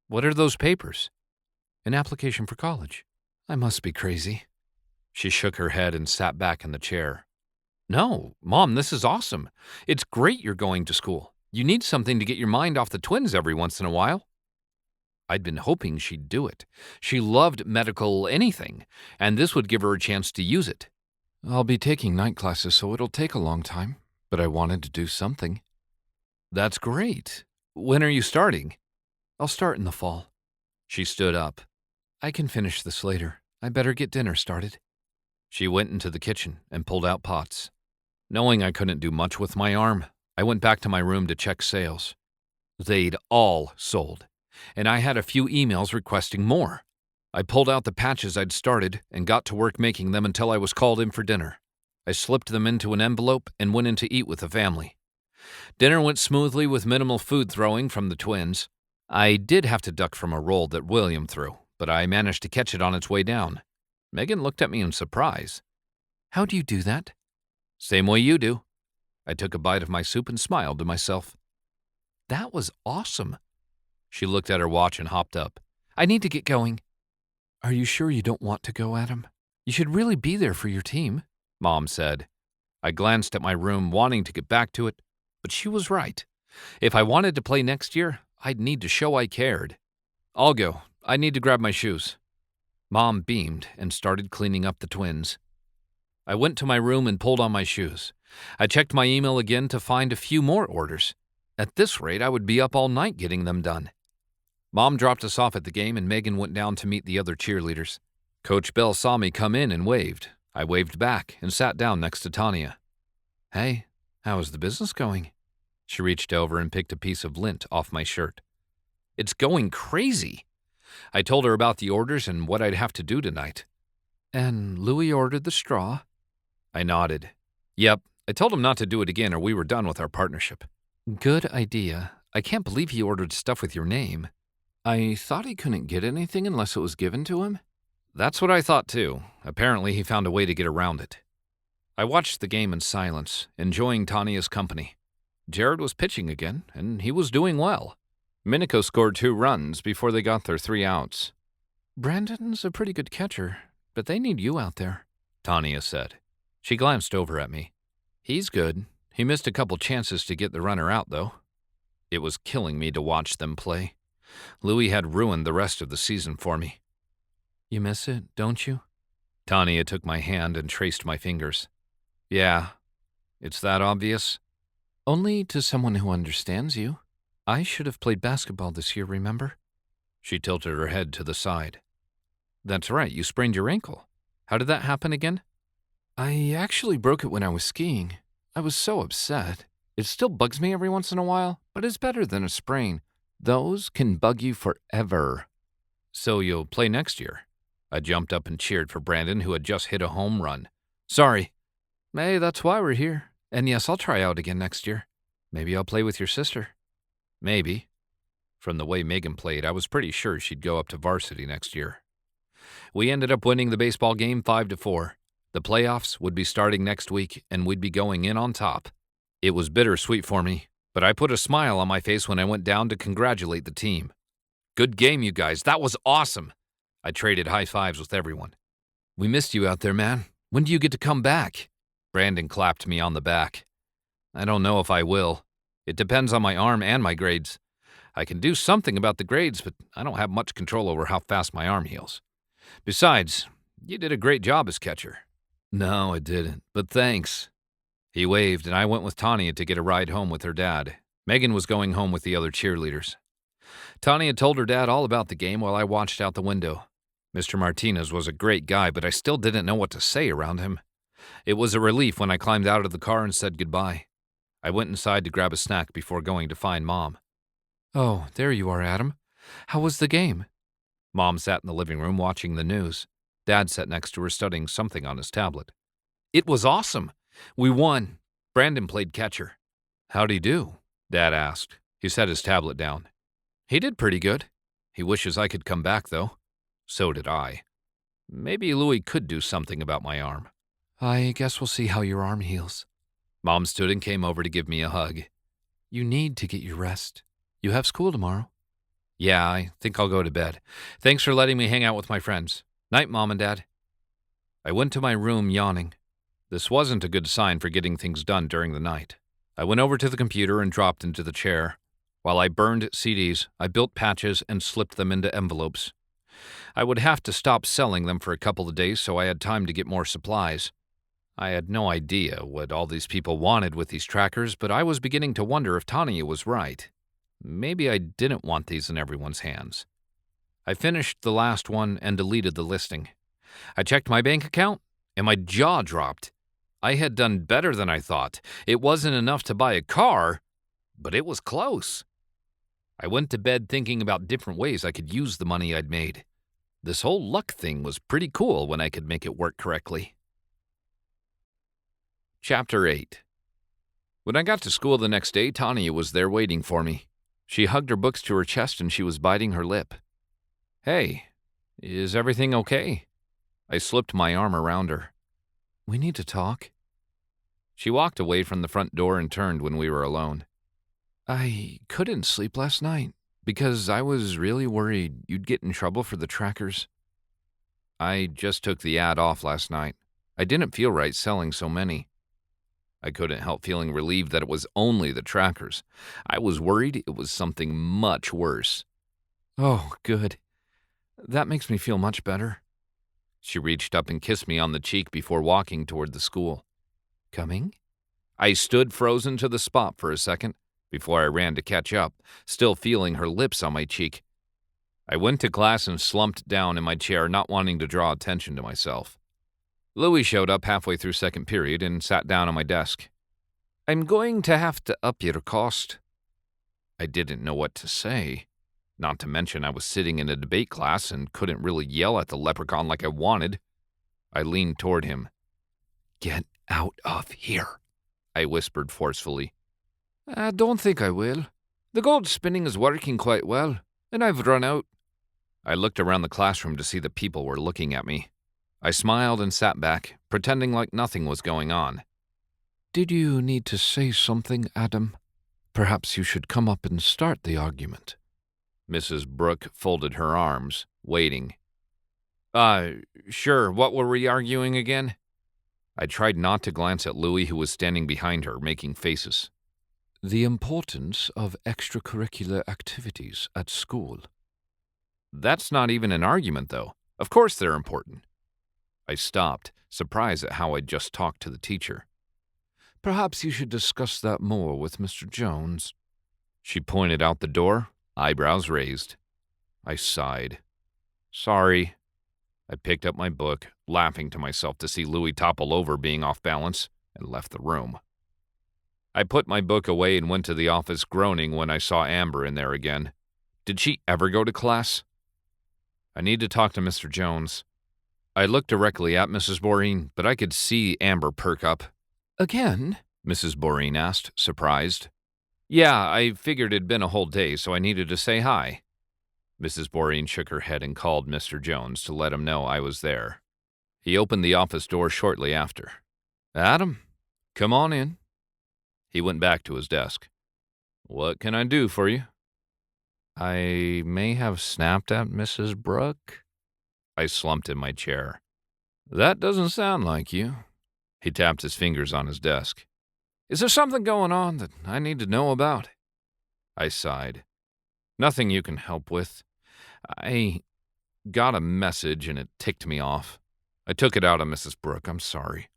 What are those papers? An application for college. I must be crazy. She shook her head and sat back in the chair. No, Mom, this is awesome. It's great you're going to school. You need something to get your mind off the twins every once in a while. I'd been hoping she'd do it. She loved medical anything, and this would give her a chance to use it. I'll be taking night classes, so it'll take a long time, but I wanted to do something. That's great. When are you starting? I'll start in the fall. She stood up. I can finish this later. I better get dinner started. She went into the kitchen and pulled out pots. Knowing I couldn't do much with my arm, I went back to my room to check sales. They'd all sold, and I had a few emails requesting more. I pulled out the patches I'd started and got to work making them until I was called in for dinner. I slipped them into an envelope and went in to eat with the family. Dinner went smoothly with minimal food throwing from the twins. I did have to duck from a roll that William threw, but I managed to catch it on its way down. Megan looked at me in surprise. How do you do that? Same way you do. I took a bite of my soup and smiled to myself. That was awesome. She looked at her watch and hopped up. I need to get going. Are you sure you don't want to go, Adam? You should really be there for your team, Mom said. I glanced at my room, wanting to get back to it, but she was right. If I wanted to play next year, I'd need to show I cared. I'll go. I need to grab my shoes. Mom beamed and started cleaning up the twins. I went to my room and pulled on my shoes. I checked my email again to find a few more orders. At this rate, I would be up all night getting them done. Mom dropped us off at the game and Megan went down to meet the other cheerleaders. Coach Bell saw me come in and waved. I waved back and sat down next to Tanya. Hey, how is the business going? She reached over and picked a piece of lint off my shirt. It's going crazy. I told her about the orders and what I'd have to do tonight. And Louie ordered the straw? I nodded. Yep, I told him not to do it again or we were done with our partnership. Good idea. I can't believe he ordered stuff with your name. I thought he couldn't get anything unless it was given to him. That's what I thought too. Apparently he found a way to get around it. I watched the game in silence, enjoying Tanya's company. Jared was pitching again, and he was doing well. Minico scored 2 runs before they got their 3 outs. Brandon's a pretty good catcher, but they need you out there, Tanya said. She glanced over at me. He's good. He missed a couple chances to get the runner out, though. It was killing me to watch them play. Louie had ruined the rest of the season for me. You miss it, don't you? Tanya took my hand and traced my fingers. Yeah. It's that obvious? Only to someone who understands you. I should have played basketball this year, remember? She tilted her head to the side. That's right, you sprained your ankle. How did that happen again? I actually broke it when I was skiing. I was so upset. It still bugs me every once in a while, but it's better than a sprain. Those can bug you forever. So you'll play next year? I jumped up and cheered for Brandon, who had just hit a home run. Sorry. Hey, that's why we're here. And yes, I'll try out again next year. Maybe I'll play with your sister. Maybe. From the way Megan played, I was pretty sure she'd go up to varsity next year. We ended up winning the baseball game 5-4. The playoffs would be starting next week, and we'd be going in on top. It was bittersweet for me, but I put a smile on my face when I went down to congratulate the team. Good game, you guys. That was awesome. I traded high fives with everyone. We missed you out there, man. When do you get to come back? Brandon clapped me on the back. I don't know if I will. It depends on my arm and my grades. I can do something about the grades, but I don't have much control over how fast my arm heals. Besides, you did a great job as catcher. No, I didn't, but thanks. He waved, and I went with Tanya to get a ride home with her dad. Megan was going home with the other cheerleaders. Tanya told her dad all about the game while I watched out the window. Mr. Martinez was a great guy, but I still didn't know what to say around him. It was a relief when I climbed out of the car and said goodbye. I went inside to grab a snack before going to find Mom. Oh, there you are, Adam. How was the game? Mom sat in the living room watching the news. Dad sat next to her studying something on his tablet. It was awesome. We won. Brandon played catcher. How'd he do? Dad asked. He set his tablet down. He did pretty good. He wishes I could come back, though. So did I. Maybe Louie could do something about my arm. I guess we'll see how your arm heals. Mom stood and came over to give me a hug. You need to get your rest. You have school tomorrow. Yeah, I think I'll go to bed. Thanks for letting me hang out with my friends. Night, Mom and Dad. I went to my room yawning. This wasn't a good sign for getting things done during the night. I went over to the computer and dropped into the chair. While I burned CDs, I built patches and slipped them into envelopes. I would have to stop selling them for a couple of days so I had time to get more supplies. I had no idea what all these people wanted with these trackers, but I was beginning to wonder if Tanya was right. Maybe I didn't want these in everyone's hands. I finished the last one and deleted the listing. I checked my bank account, and my jaw dropped. I had done better than I thought. It wasn't enough to buy a car, but it was close. I went to bed thinking about different ways I could use the money I'd made. This whole luck thing was pretty cool when I could make it work correctly. Chapter 8. When I got to school the next day, Tanya was there waiting for me. She hugged her books to her chest and she was biting her lip. "Hey, is everything okay?" I slipped my arm around her. "We need to talk." She walked away from the front door and turned when we were alone. "I couldn't sleep last night because I was really worried you'd get in trouble for the trackers." "I just took the ad off last night. I didn't feel right selling so many." I couldn't help feeling relieved that it was only the trackers. I was worried it was something much worse. "Oh, good. That makes me feel much better." She reached up and kissed me on the cheek before walking toward the school. "Coming?" I stood frozen to the spot for a second before I ran to catch up, still feeling her lips on my cheek. I went to class and slumped down in my chair, not wanting to draw attention to myself. Louie showed up halfway through second period and sat down on my desk. "I'm going to have to up your cost." I didn't know what to say. Not to mention I was sitting in a debate class and couldn't really yell at the leprechaun like I wanted. I leaned toward him. "Get out of here," I whispered forcefully. "I don't think I will. The gold spinning is working quite well, and I've run out." I looked around the classroom to see the people were looking at me. I smiled and sat back, pretending like nothing was going on. "Did you need to say something, Adam? Perhaps you should come up and start the argument." Mrs. Brooke folded her arms, waiting. Sure, what were we arguing again?" I tried not to glance at Louie, who was standing behind her, making faces. "The importance of extracurricular activities at school." "That's not even an argument, though. Of course they're important." I stopped, surprised at how I'd just talked to the teacher. "Perhaps you should discuss that more with Mr. Jones." She pointed out the door, eyebrows raised. I sighed. "Sorry." I picked up my book, laughing to myself to see Louie topple over being off balance, and left the room. I put my book away and went to the office groaning when I saw Amber in there again. Did she ever go to class? "I need to talk to Mr. Jones." I looked directly at Mrs. Boreen, but I could see Amber perk up. "Again?" Mrs. Boreen asked, surprised. "Yeah, I figured it'd been a whole day, so I needed to say hi." Mrs. Boreen shook her head and called Mr. Jones to let him know I was there. He opened the office door shortly after. "Adam, come on in." He went back to his desk. "What can I do for you?" "I may have snapped at Mrs. Brooke." I slumped in my chair. "That doesn't sound like you." He tapped his fingers on his desk. "Is there something going on that I need to know about?" I sighed. "Nothing you can help with. I got a message and it ticked me off. I took it out on Mrs. Brooke. I'm sorry."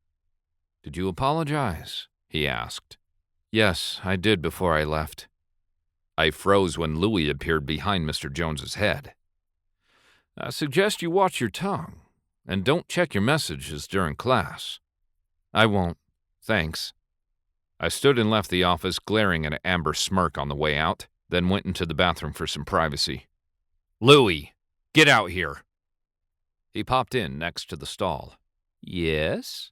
"Did you apologize?" he asked. "Yes, I did before I left." I froze when Louie appeared behind Mr. Jones's head. "I suggest you watch your tongue, and don't check your messages during class." "I won't. Thanks." I stood and left the office, glaring at Amber's smirk on the way out, then went into the bathroom for some privacy. "Louie, get out here." He popped in next to the stall. "Yes?"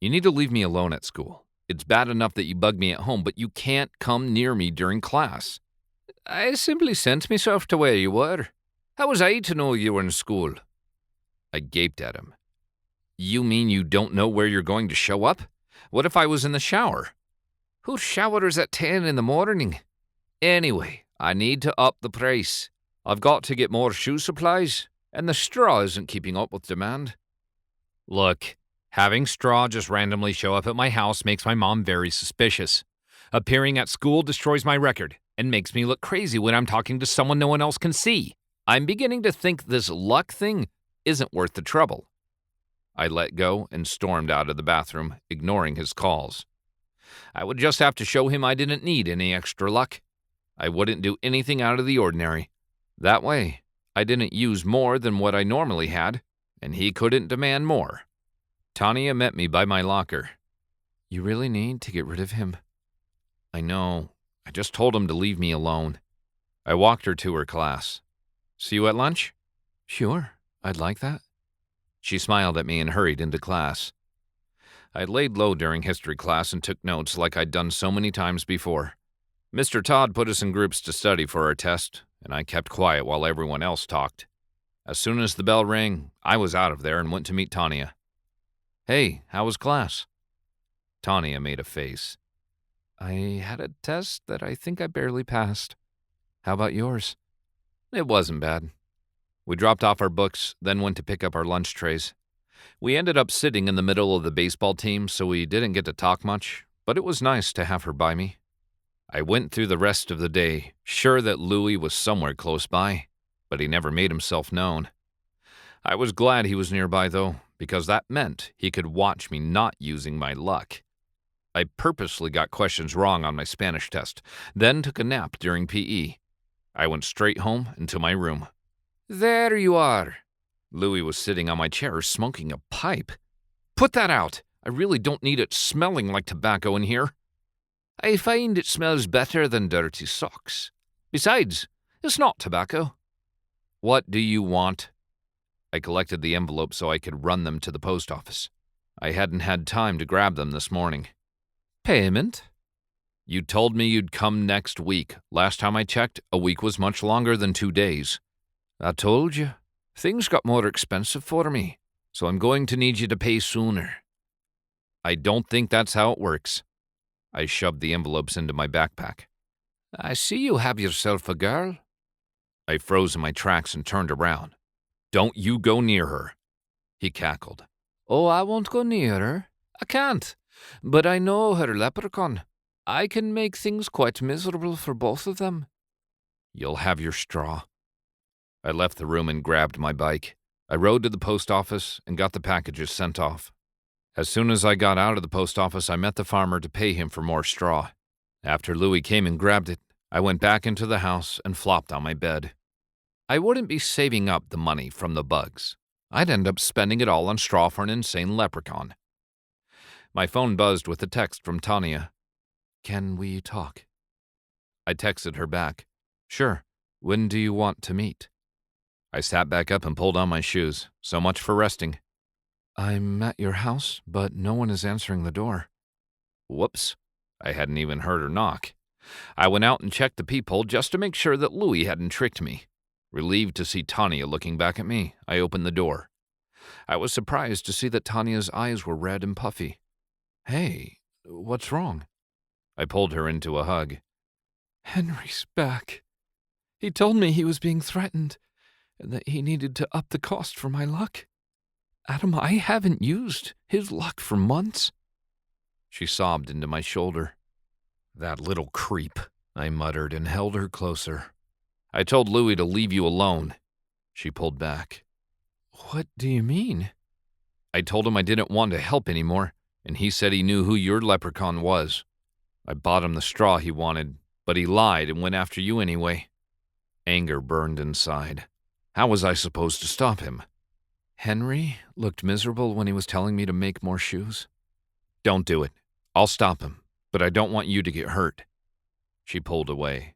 "You need to leave me alone at school. It's bad enough that you bug me at home, but you can't come near me during class." "I simply sent myself to where you were. How was I to know you were in school?" I gaped at him. "You mean you don't know where you're going to show up? What if I was in the shower?" "Who showers at 10 in the morning? Anyway, I need to up the price. I've got to get more shoe supplies, and the straw isn't keeping up with demand." "Look, having straw just randomly show up at my house makes my mom very suspicious. Appearing at school destroys my record. and makes me look crazy when I'm talking to someone no one else can see. I'm beginning to think this luck thing isn't worth the trouble. I let go and stormed out of the bathroom, ignoring his calls. I would just have to show him I didn't need any extra luck. I wouldn't do anything out of the ordinary. That way, I didn't use more than what I normally had, and he couldn't demand more. Tanya met me by my locker. You really need to get rid of him. I know. I just told him to leave me alone. I walked her to her class. See you at lunch? Sure, I'd like that. She smiled at me and hurried into class. I laid low during history class and took notes like I'd done so many times before. Mr. Todd put us in groups to study for our test, and I kept quiet while everyone else talked. As soon as the bell rang, I was out of there and went to meet Tanya. Hey, how was class? Tanya made a face. I had a test that I think I barely passed. How about yours? It wasn't bad. We dropped off our books, then went to pick up our lunch trays. We ended up sitting in the middle of the baseball team, so we didn't get to talk much, but it was nice to have her by me. I went through the rest of the day, sure that Louie was somewhere close by, but he never made himself known. I was glad he was nearby, though, because that meant he could watch me not using my luck. I purposely got questions wrong on my Spanish test, then took a nap during PE. I went straight home and to my room. There you are. Louie was sitting on my chair smoking a pipe. Put that out. I really don't need it smelling like tobacco in here. I find it smells better than dirty socks. Besides, it's not tobacco. What do you want? I collected the envelopes so I could run them to the post office. I hadn't had time to grab them this morning. Payment? You told me you'd come next week. Last time I checked, a week was much longer than 2 days. I told you. Things got more expensive for me, so I'm going to need you to pay sooner. I don't think that's how it works. I shoved the envelopes into my backpack. I see you have yourself a girl. I froze in my tracks and turned around. Don't you go near her. He cackled. Oh, I won't go near her. I can't. But I know her leprechaun. I can make things quite miserable for both of them. You'll have your straw. I left the room and grabbed my bike. I rode to the post office and got the packages sent off. As soon as I got out of the post office, I met the farmer to pay him for more straw. After Louie came and grabbed it, I went back into the house and flopped on my bed. I wouldn't be saving up the money from the bugs. I'd end up spending it all on straw for an insane leprechaun. My phone buzzed with a text from Tanya. Can we talk? I texted her back. Sure. When do you want to meet? I sat back up and pulled on my shoes. So much for resting. I'm at your house, but no one is answering the door. Whoops. I hadn't even heard her knock. I went out and checked the peephole just to make sure that Louie hadn't tricked me. Relieved to see Tanya looking back at me, I opened the door. I was surprised to see that Tanya's eyes were red and puffy. Hey, what's wrong? I pulled her into a hug. Henry's back. He told me he was being threatened and that he needed to up the cost for my luck. Adam, I haven't used his luck for months. She sobbed into my shoulder. That little creep, I muttered and held her closer. I told Louie to leave you alone. She pulled back. What do you mean? I told him I didn't want to help anymore, and he said he knew who your leprechaun was. I bought him the straw he wanted, but he lied and went after you anyway. Anger burned inside. How was I supposed to stop him? Henry looked miserable when he was telling me to make more shoes. Don't do it. I'll stop him, but I don't want you to get hurt. She pulled away.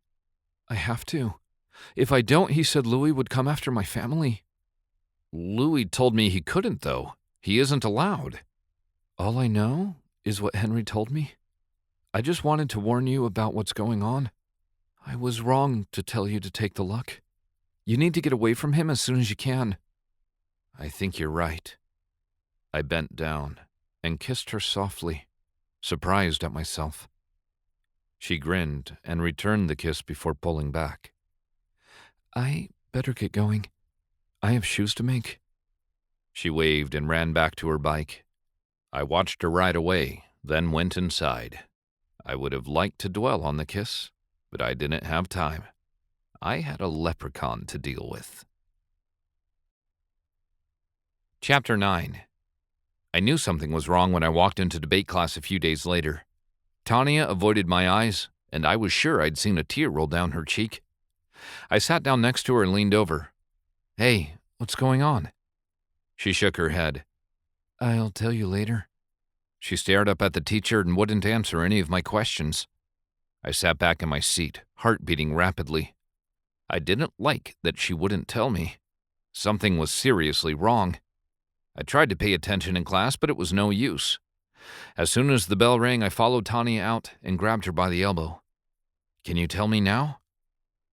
I have to. If I don't, he said Louie would come after my family. Louie told me he couldn't, though. He isn't allowed. All I know is what Henry told me. I just wanted to warn you about what's going on. I was wrong to tell you to take the luck. You need to get away from him as soon as you can. I think you're right. I bent down and kissed her softly, surprised at myself. She grinned and returned the kiss before pulling back. I better get going. I have shoes to make. She waved and ran back to her bike. I watched her ride away, then went inside. I would have liked to dwell on the kiss, But I didn't have time. I had a leprechaun to deal with. Chapter 9. I knew something was wrong when I walked into debate class a few days later. Tanya avoided my eyes, and I was sure I'd seen a tear roll down her cheek. I sat down next to her and leaned over. "Hey, what's going on?" She shook her head. "I'll tell you later." She stared up at the teacher and wouldn't answer any of my questions. I sat back in my seat, heart beating rapidly. I didn't like that she wouldn't tell me. Something was seriously wrong. I tried to pay attention in class, but it was no use. As soon as the bell rang, I followed Tanya out and grabbed her by the elbow. "Can you tell me now?"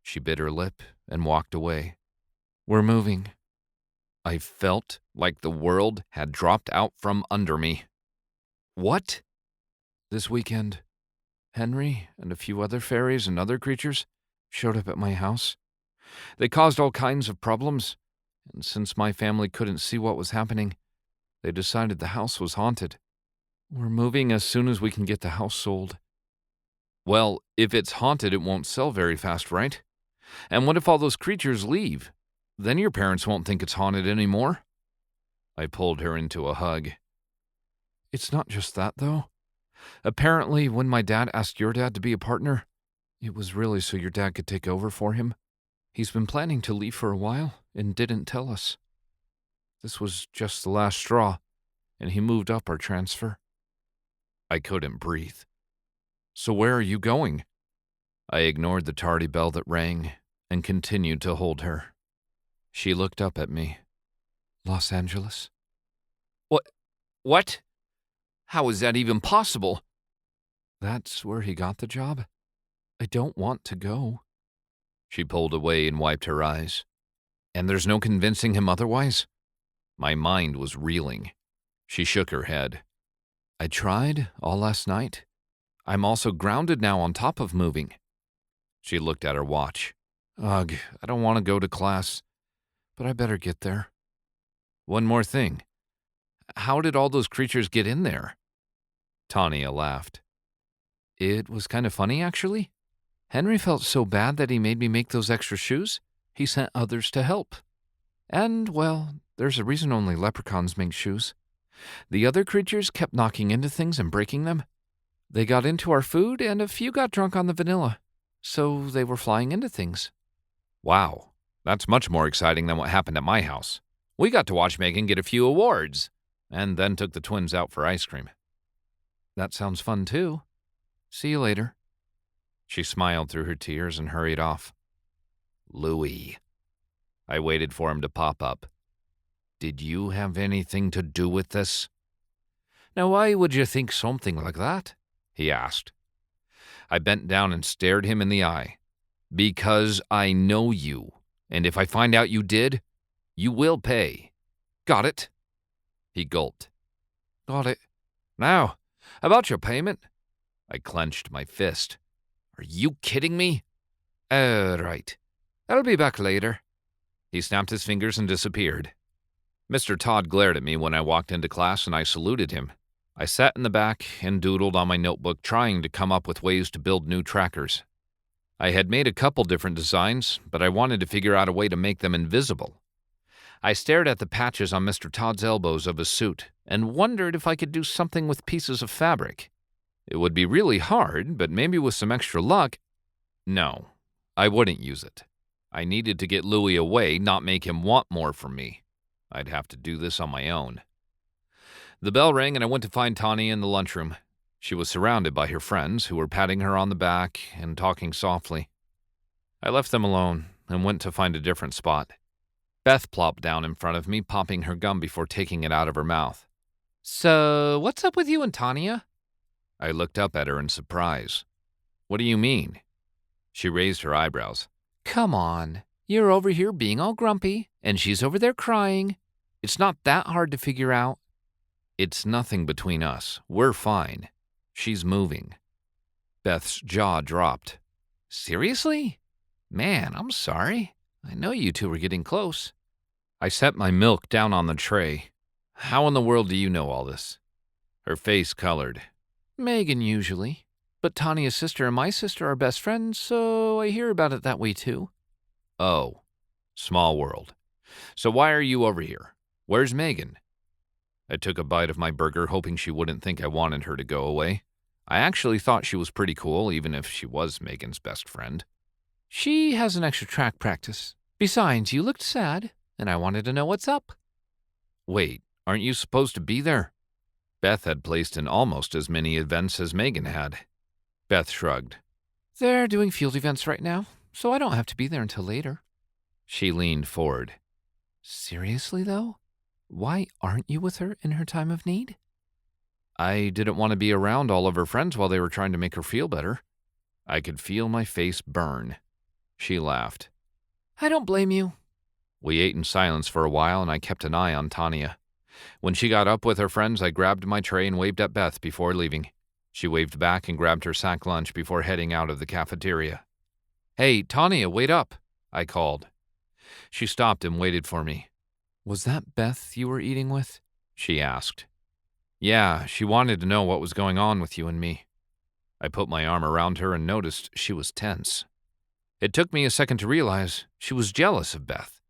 She bit her lip and walked away. "We're moving." I felt like the world had dropped out from under me. "What?" "This weekend, Henry and a few other fairies and other creatures showed up at my house. They caused all kinds of problems, and since my family couldn't see what was happening, they decided the house was haunted. We're moving as soon as we can get the house sold." "Well, if it's haunted, it won't sell very fast, right? And what if all those creatures leave? Then your parents won't think it's haunted anymore." I pulled her into a hug. "It's not just that, though. Apparently, when my dad asked your dad to be a partner, it was really so your dad could take over for him. He's been planning to leave for a while and didn't tell us. This was just the last straw, and he moved up our transfer." I couldn't breathe. "So where are you going?" I ignored the tardy bell that rang and continued to hold her. She looked up at me. "Los Angeles." What? How is that even possible?" "That's where he got the job. I don't want to go." She pulled away and wiped her eyes. "And there's no convincing him otherwise?" My mind was reeling. She shook her head. "I tried all last night. I'm also grounded now on top of moving." She looked at her watch. "Ugh, I don't want to go to class, but I better get there." "One more thing. How did all those creatures get in there?" Tanya laughed. "It was kind of funny, actually. Henry felt so bad that he made me make those extra shoes. He sent others to help. And, well, there's a reason only leprechauns make shoes. The other creatures kept knocking into things and breaking them. They got into our food, and a few got drunk on the vanilla, so they were flying into things." "Wow, that's much more exciting than what happened at my house. We got to watch Megan get a few awards, and then took the twins out for ice cream." "That sounds fun, too. See you later." She smiled through her tears and hurried off. "Louie." I waited for him to pop up. "Did you have anything to do with this?" "Now why would you think something like that?" he asked. I bent down and stared him in the eye. "Because I know you, and if I find out you did, you will pay. Got it?" He gulped. "Got it. Now, about your payment." I clenched my fist. "Are you kidding me?" Right. I'll be back later." He snapped his fingers and disappeared. Mr. Todd glared at me when I walked into class, and I saluted him. I sat in the back and doodled on my notebook, trying to come up with ways to build new trackers. I had made a couple different designs, but I wanted to figure out a way to make them invisible. I stared at the patches on Mr. Todd's elbows of his suit and wondered if I could do something with pieces of fabric. It would be really hard, but maybe with some extra luck. No, I wouldn't use it. I needed to get Louie away, not make him want more from me. I'd have to do this on my own. The bell rang and I went to find Tanya in the lunchroom. She was surrounded by her friends, who were patting her on the back and talking softly. I left them alone and went to find a different spot. Beth plopped down in front of me, popping her gum before taking it out of her mouth. "So, what's up with you and Tanya?" I looked up at her in surprise. "What do you mean?" She raised her eyebrows. "Come on. You're over here being all grumpy, and she's over there crying. It's not that hard to figure out." "It's nothing between us. We're fine. She's moving." Beth's jaw dropped. "Seriously? Man, I'm sorry. I know you two were getting close." I set my milk down on the tray. "How in the world do you know all this?" Her face colored. "Megan usually. But Tanya's sister and my sister are best friends, so I hear about it that way too. Oh, small world. So why are you over here? Where's Megan? I took a bite of my burger, hoping she wouldn't think I wanted her to go away. I actually thought she was pretty cool, even if she was Megan's best friend. She has an extra track practice. Besides, you looked sad, and I wanted to know what's up. Wait, aren't you supposed to be there? Beth had placed in almost as many events as Megan had. Beth shrugged. They're doing field events right now, so I don't have to be there until later. She leaned forward. Seriously, though? Why aren't you with her in her time of need? I didn't want to be around all of her friends while they were trying to make her feel better. I could feel my face burn. She laughed. I don't blame you. We ate in silence for a while, and I kept an eye on Tanya. When she got up with her friends, I grabbed my tray and waved at Beth before leaving. She waved back and grabbed her sack lunch before heading out of the cafeteria. Hey, Tanya, wait up, I called. She stopped and waited for me. Was that Beth you were eating with? She asked. Yeah, she wanted to know what was going on with you and me. I put my arm around her and noticed she was tense. It took me a second to realize she was jealous of Beth.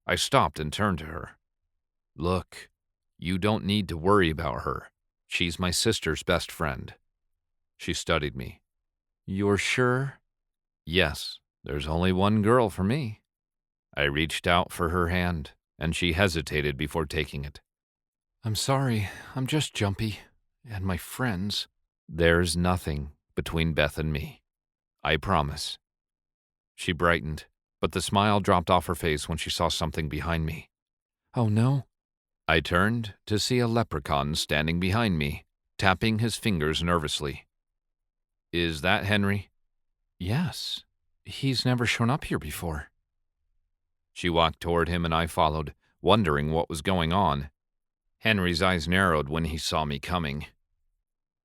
I stopped and turned to her. Look, you don't need to worry about her. She's my sister's best friend. She studied me. You're sure? Yes, there's only one girl for me. I reached out for her hand, and she hesitated before taking it. I'm sorry, I'm just jumpy. And my friends. There's nothing between Beth and me. I promise. She brightened, but the smile dropped off her face when she saw something behind me. Oh no. I turned to see a leprechaun standing behind me, tapping his fingers nervously. Is that Henry? Yes. He's never shown up here before. She walked toward him and I followed, wondering what was going on. Henry's eyes narrowed when he saw me coming.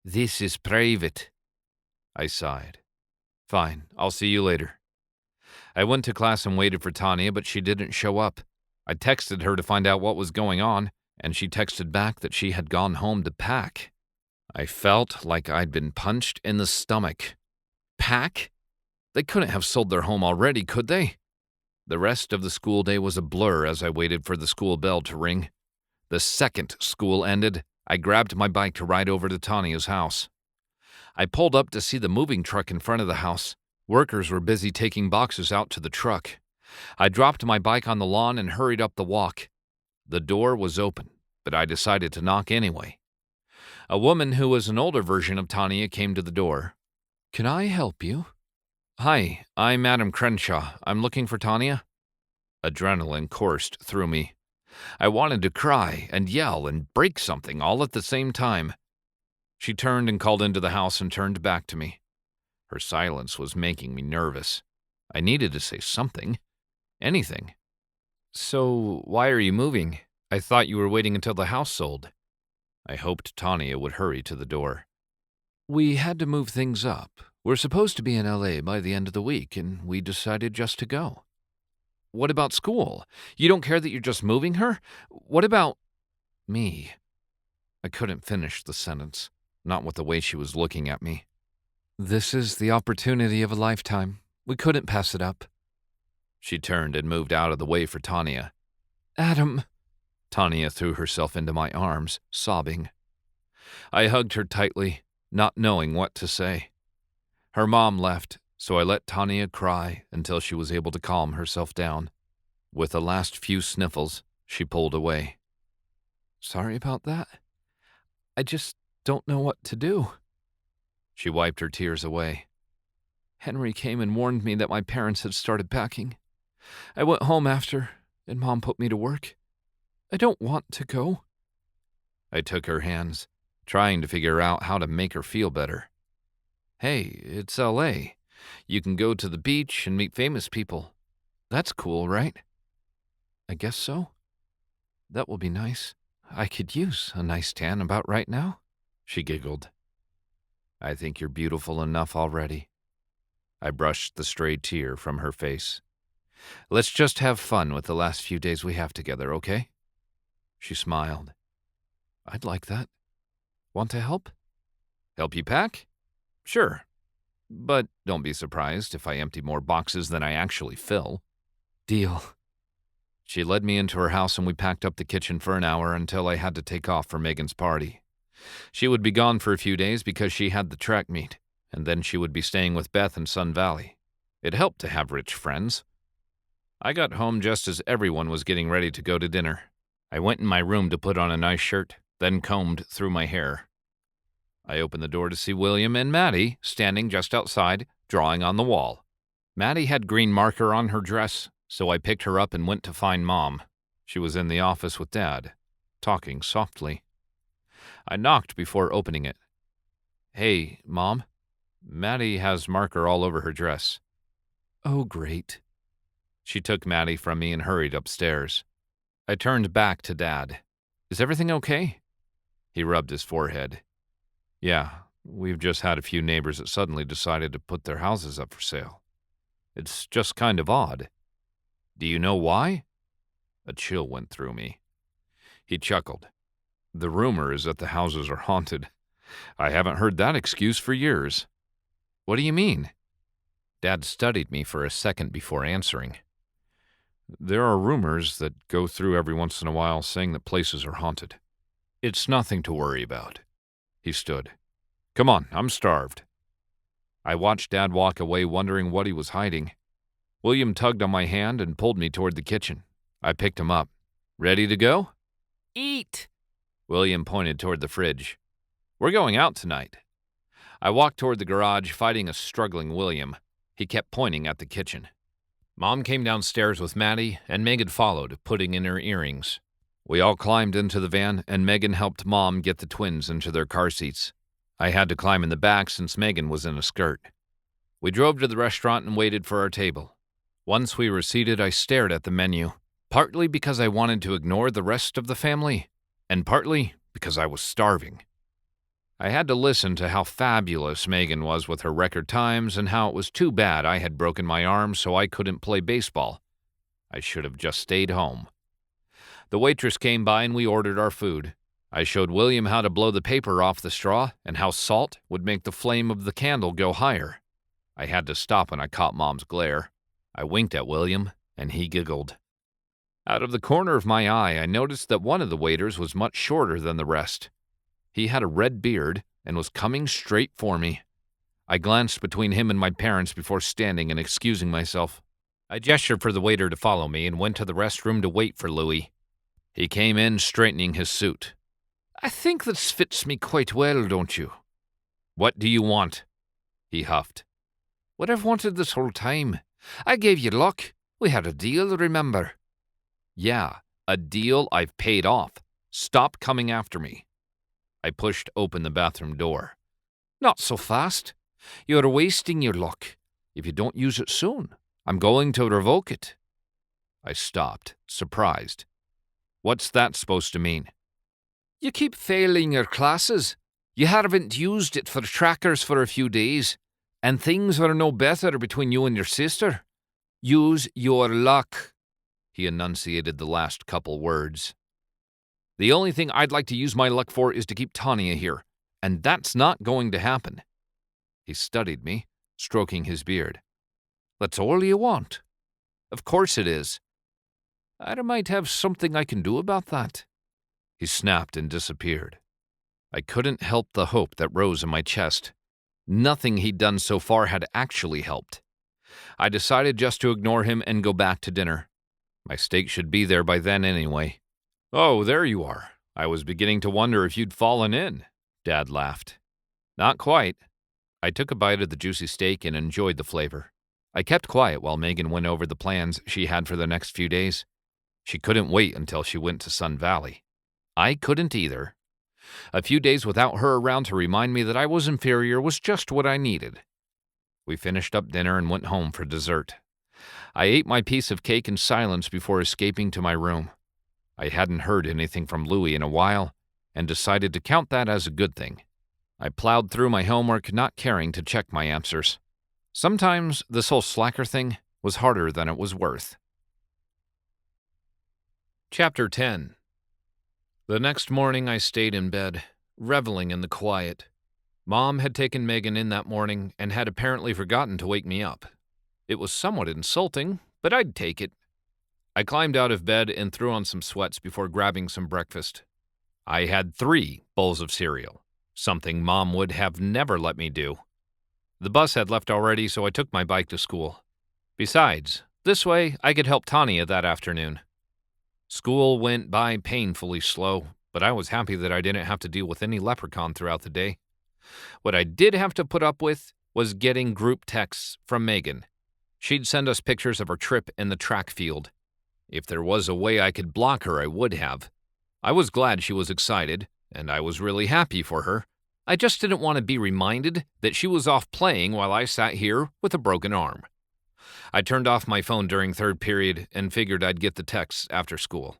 This is private. I sighed. Fine, I'll see you later. I went to class and waited for Tanya, but she didn't show up. I texted her to find out what was going on, and she texted back that she had gone home to pack. I felt like I'd been punched in the stomach. Pack? They couldn't have sold their home already, could they? The rest of the school day was a blur as I waited for the school bell to ring. The second school ended, I grabbed my bike to ride over to Tanya's house. I pulled up to see the moving truck in front of the house. Workers were busy taking boxes out to the truck. I dropped my bike on the lawn and hurried up the walk. The door was open, but I decided to knock anyway. A woman who was an older version of Tanya came to the door. Can I help you? Hi, I'm Madam Crenshaw. I'm looking for Tanya. Adrenaline coursed through me. I wanted to cry and yell and break something all at the same time. She turned and called into the house and turned back to me. Her silence was making me nervous. I needed to say something. Anything. So, why are you moving? I thought you were waiting until the house sold. I hoped Tanya would hurry to the door. We had to move things up. We're supposed to be in LA by the end of the week, and we decided just to go. What about school? You don't care that you're just moving her? What about me? I couldn't finish the sentence, not with the way she was looking at me. This is the opportunity of a lifetime. We couldn't pass it up. She turned and moved out of the way for Tanya. Adam. Tanya threw herself into my arms, sobbing. I hugged her tightly, not knowing what to say. Her mom left, so I let Tanya cry until she was able to calm herself down. With the last few sniffles, she pulled away. Sorry about that. I just don't know what to do. She wiped her tears away. Henry came and warned me that my parents had started packing. I went home after, and Mom put me to work. I don't want to go. I took her hands, trying to figure out how to make her feel better. Hey, it's LA. You can go to the beach and meet famous people. That's cool, right? I guess so. That will be nice. I could use a nice tan about right now. She giggled. I think you're beautiful enough already. I brushed the stray tear from her face. Let's just have fun with the last few days we have together, okay? She smiled. I'd like that. Want to help? Help you pack? Sure, But don't be surprised if I empty more boxes than I actually fill. Deal. She led me into her house and we packed up the kitchen for an hour until I had to take off for Megan's party. She would be gone for a few days because she had the track meet, and then she would be staying with Beth in Sun Valley. It helped to have rich friends. I got home just as everyone was getting ready to go to dinner. I went in my room to put on a nice shirt, then combed through my hair. I opened the door to see William and Maddie standing just outside, drawing on the wall. Maddie had green marker on her dress, so I picked her up and went to find Mom. She was in the office with Dad, talking softly. I knocked before opening it. "Hey, Mom. Maddie has marker all over her dress." Oh, great. She took Maddie from me and hurried upstairs. I turned back to Dad. "Is everything okay?" He rubbed his forehead. "Yeah, we've just had a few neighbors that suddenly decided to put their houses up for sale. It's just kind of odd." "Do you know why?" A chill went through me. He chuckled. "The rumor is that the houses are haunted. I haven't heard that excuse for years." "What do you mean?" Dad studied me for a second before answering. "There are rumors that go through every once in a while saying that places are haunted. It's nothing to worry about." He stood. "Come on, I'm starved." I watched Dad walk away, wondering what he was hiding. William tugged on my hand and pulled me toward the kitchen. I picked him up. "Ready to go?" Eat! William pointed toward the fridge. "We're going out tonight." I walked toward the garage, fighting a struggling William. He kept pointing at the kitchen. Mom came downstairs with Maddie, and Megan followed, putting in her earrings. We all climbed into the van, and Megan helped Mom get the twins into their car seats. I had to climb in the back since Megan was in a skirt. We drove to the restaurant and waited for our table. Once we were seated, I stared at the menu, partly because I wanted to ignore the rest of the family, and partly because I was starving. I had to listen to how fabulous Megan was with her record times and how it was too bad I had broken my arm so I couldn't play baseball. I should have just stayed home. The waitress came by and we ordered our food. I showed William how to blow the paper off the straw and how salt would make the flame of the candle go higher. I had to stop when I caught Mom's glare. I winked at William, and he giggled. Out of the corner of my eye, I noticed that one of the waiters was much shorter than the rest. He had a red beard and was coming straight for me. I glanced between him and my parents before standing and excusing myself. I gestured for the waiter to follow me and went to the restroom to wait for Louie. He came in, straightening his suit. "I think this fits me quite well, don't you?" "What do you want?" He huffed. "What I've wanted this whole time. I gave you luck. We had a deal, remember?" "Yeah, a deal I've paid off. Stop coming after me." I pushed open the bathroom door. "Not so fast. You're wasting your luck. If you don't use it soon, I'm going to revoke it." I stopped, surprised. "What's that supposed to mean?" "You keep failing your classes. You haven't used it for trackers for a few days, and things are no better between you and your sister. Use your luck." He enunciated the last couple words. "The only thing I'd like to use my luck for is to keep Tanya here, and that's not going to happen." He studied me, stroking his beard. "That's all you want?" "Of course it is." "I might have something I can do about that." He snapped and disappeared. I couldn't help the hope that rose in my chest. Nothing he'd done so far had actually helped. I decided just to ignore him and go back to dinner. My steak should be there by then anyway. "Oh, there you are. I was beginning to wonder if you'd fallen in," Dad laughed. "Not quite." I took a bite of the juicy steak and enjoyed the flavor. I kept quiet while Megan went over the plans she had for the next few days. She couldn't wait until she went to Sun Valley. I couldn't either. A few days without her around to remind me that I was inferior was just what I needed. We finished up dinner and went home for dessert. I ate my piece of cake in silence before escaping to my room. I hadn't heard anything from Louie in a while, and decided to count that as a good thing. I plowed through my homework, not caring to check my answers. Sometimes this whole slacker thing was harder than it was worth. Chapter 10. The next morning I stayed in bed, reveling in the quiet. Mom had taken Megan in that morning and had apparently forgotten to wake me up. It was somewhat insulting, but I'd take it. I climbed out of bed and threw on some sweats before grabbing some breakfast. I had 3 bowls of cereal, something Mom would have never let me do. The bus had left already, so I took my bike to school. Besides, this way I could help Tanya that afternoon. School went by painfully slow, but I was happy that I didn't have to deal with any leprechaun throughout the day. What I did have to put up with was getting group texts from Megan. She'd send us pictures of her trip in the track field. If there was a way I could block her, I would have. I was glad she was excited, and I was really happy for her. I just didn't want to be reminded that she was off playing while I sat here with a broken arm. I turned off my phone during third period and figured I'd get the texts after school.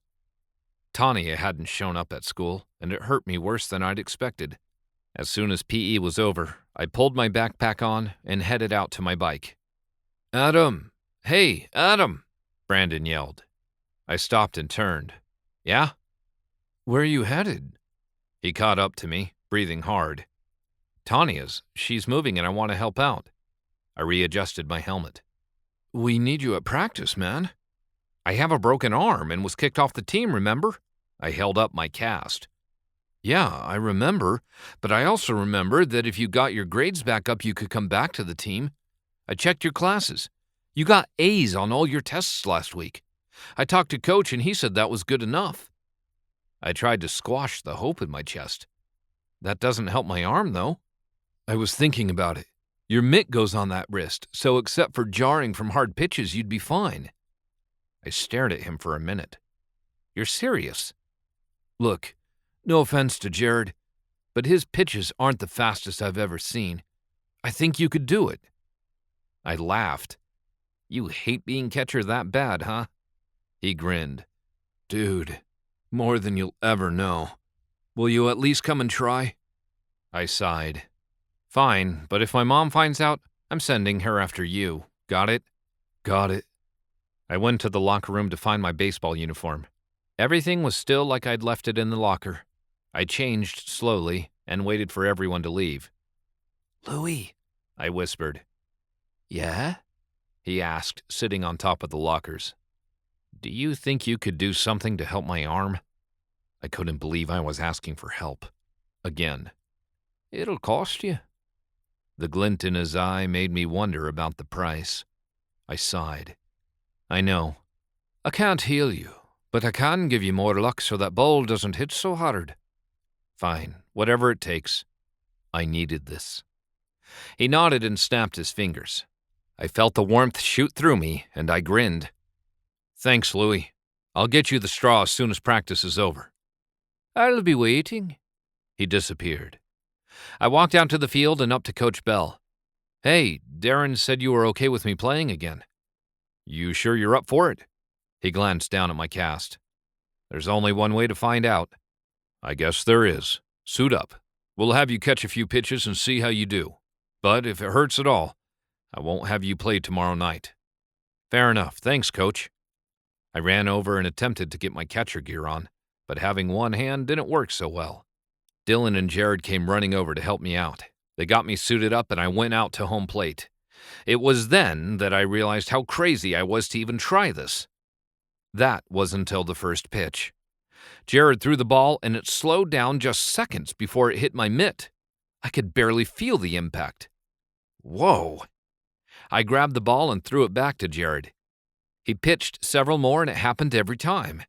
Tanya hadn't shown up at school, and it hurt me worse than I'd expected. As soon as PE was over, I pulled my backpack on and headed out to my bike. "Adam! Hey, Adam!" Brandon yelled. I stopped and turned. "Yeah?" "Where are you headed?" He caught up to me, breathing hard. "Tanya's. She's moving and I want to help out." I readjusted my helmet. "We need you at practice, man." "I have a broken arm and was kicked off the team, remember?" I held up my cast. "Yeah, I remember, but I also remember that if you got your grades back up, you could come back to the team. I checked your classes. You got A's on all your tests last week. I talked to Coach and he said that was good enough." I tried to squash the hope in my chest. "That doesn't help my arm, though." "I was thinking about it. Your mitt goes on that wrist, so except for jarring from hard pitches, you'd be fine." I stared at him for a minute. "You're serious?" "Look, no offense to Jared, but his pitches aren't the fastest I've ever seen. I think you could do it." I laughed. "You hate being catcher that bad, huh?" He grinned. "Dude, more than you'll ever know. Will you at least come and try?" I sighed. "Fine, but if my mom finds out, I'm sending her after you. Got it?" "Got it." I went to the locker room to find my baseball uniform. Everything was still like I'd left it in the locker. I changed slowly and waited for everyone to leave. "Louie," I whispered. "Yeah?" he asked, sitting on top of the lockers. "Do you think you could do something to help my arm?" I couldn't believe I was asking for help. Again. "It'll cost you." The glint in his eye made me wonder about the price. I sighed. "I know. I can't heal you, but I can give you more luck so that ball doesn't hit so hard." "Fine, whatever it takes." I needed this. He nodded and snapped his fingers. I felt the warmth shoot through me, and I grinned. "Thanks, Louie. I'll get you the straw as soon as practice is over." "I'll be waiting." He disappeared. I walked out to the field and up to Coach Bell. "Hey, Darren said you were okay with me playing again." "You sure you're up for it?" He glanced down at my cast. "There's only one way to find out." "I guess there is. Suit up. We'll have you catch a few pitches and see how you do. But if it hurts at all, I won't have you play tomorrow night." "Fair enough. Thanks, Coach." I ran over and attempted to get my catcher gear on, but having one hand didn't work so well. Dylan and Jared came running over to help me out. They got me suited up and I went out to home plate. It was then that I realized how crazy I was to even try this. That was until the first pitch. Jared threw the ball and it slowed down just seconds before it hit my mitt. I could barely feel the impact. Whoa! I grabbed the ball and threw it back to Jared. He pitched several more and it happened every time.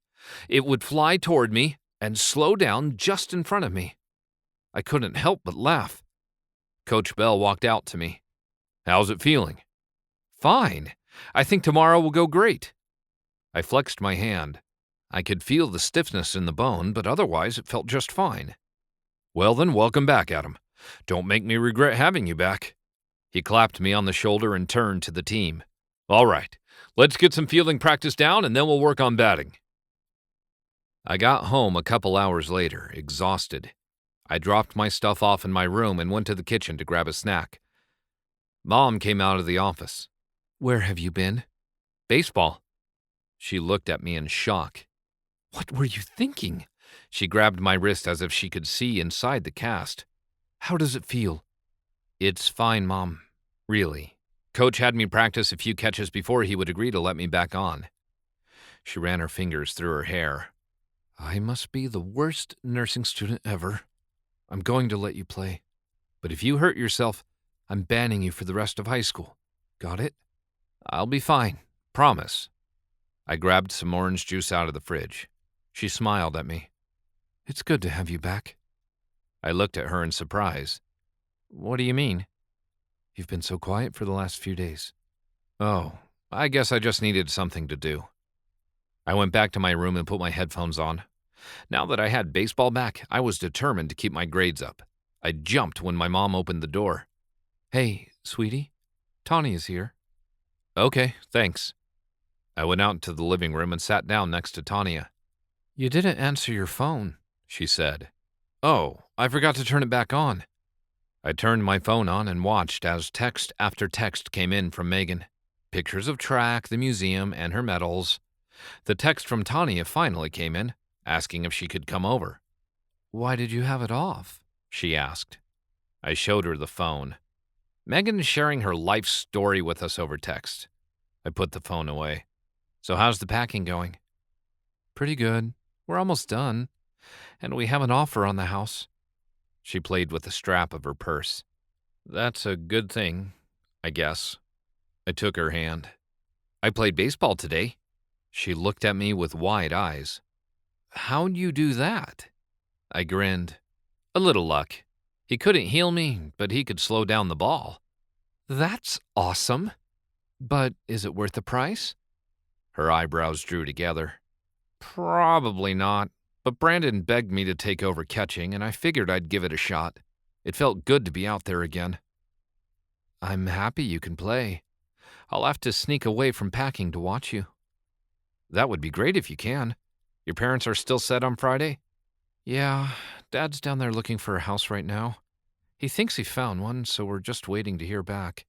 It would fly toward me and slow down just in front of me. I couldn't help but laugh. Coach Bell walked out to me. "How's it feeling?" "Fine. I think tomorrow will go great." I flexed my hand. I could feel the stiffness in the bone, but otherwise it felt just fine. "Well then, welcome back, Adam. Don't make me regret having you back." He clapped me on the shoulder and turned to the team. "All right, let's get some fielding practice down and then we'll work on batting." I got home a couple hours later, exhausted. I dropped my stuff off in my room and went to the kitchen to grab a snack. Mom came out of the office. "Where have you been?" "Baseball." She looked at me in shock. "What were you thinking?" She grabbed my wrist as if she could see inside the cast. "How does it feel?" It's fine, Mom. Really. Coach had me practice a few catches before he would agree to let me back on. She ran her fingers through her hair. I must be the worst nursing student ever. I'm going to let you play. But if you hurt yourself, I'm banning you for the rest of high school. Got it? I'll be fine. Promise. I grabbed some orange juice out of the fridge. She smiled at me. It's good to have you back. I looked at her in surprise. What do you mean? You've been so quiet for the last few days. Oh, I guess I just needed something to do. I went back to my room and put my headphones on. Now that I had baseball back, I was determined to keep my grades up. I jumped when my mom opened the door. Hey, sweetie, Tawny is here. Okay, thanks. I went out to the living room and sat down next to Tanya. You didn't answer your phone, she said. Oh, I forgot to turn it back on. I turned my phone on and watched as text after text came in from Megan. Pictures of track, the museum, and her medals. The text from Tanya finally came in, asking if she could come over. Why did you have it off? She asked. I showed her the phone. Megan is sharing her life story with us over text. I put the phone away. So how's the packing going? Pretty good. We're almost done. And we have an offer on the house. She played with the strap of her purse. That's a good thing, I guess. I took her hand. I played baseball today. She looked at me with wide eyes. How'd you do that? I grinned. A little luck. He couldn't heal me, but he could slow down the ball. That's awesome. But is it worth the price? Her eyebrows drew together. Probably not, but Brandon begged me to take over catching, and I figured I'd give it a shot. It felt good to be out there again. I'm happy you can play. I'll have to sneak away from packing to watch you. That would be great if you can. Your parents are still set on Friday? Yeah, Dad's down there looking for a house right now. He thinks he found one, so we're just waiting to hear back.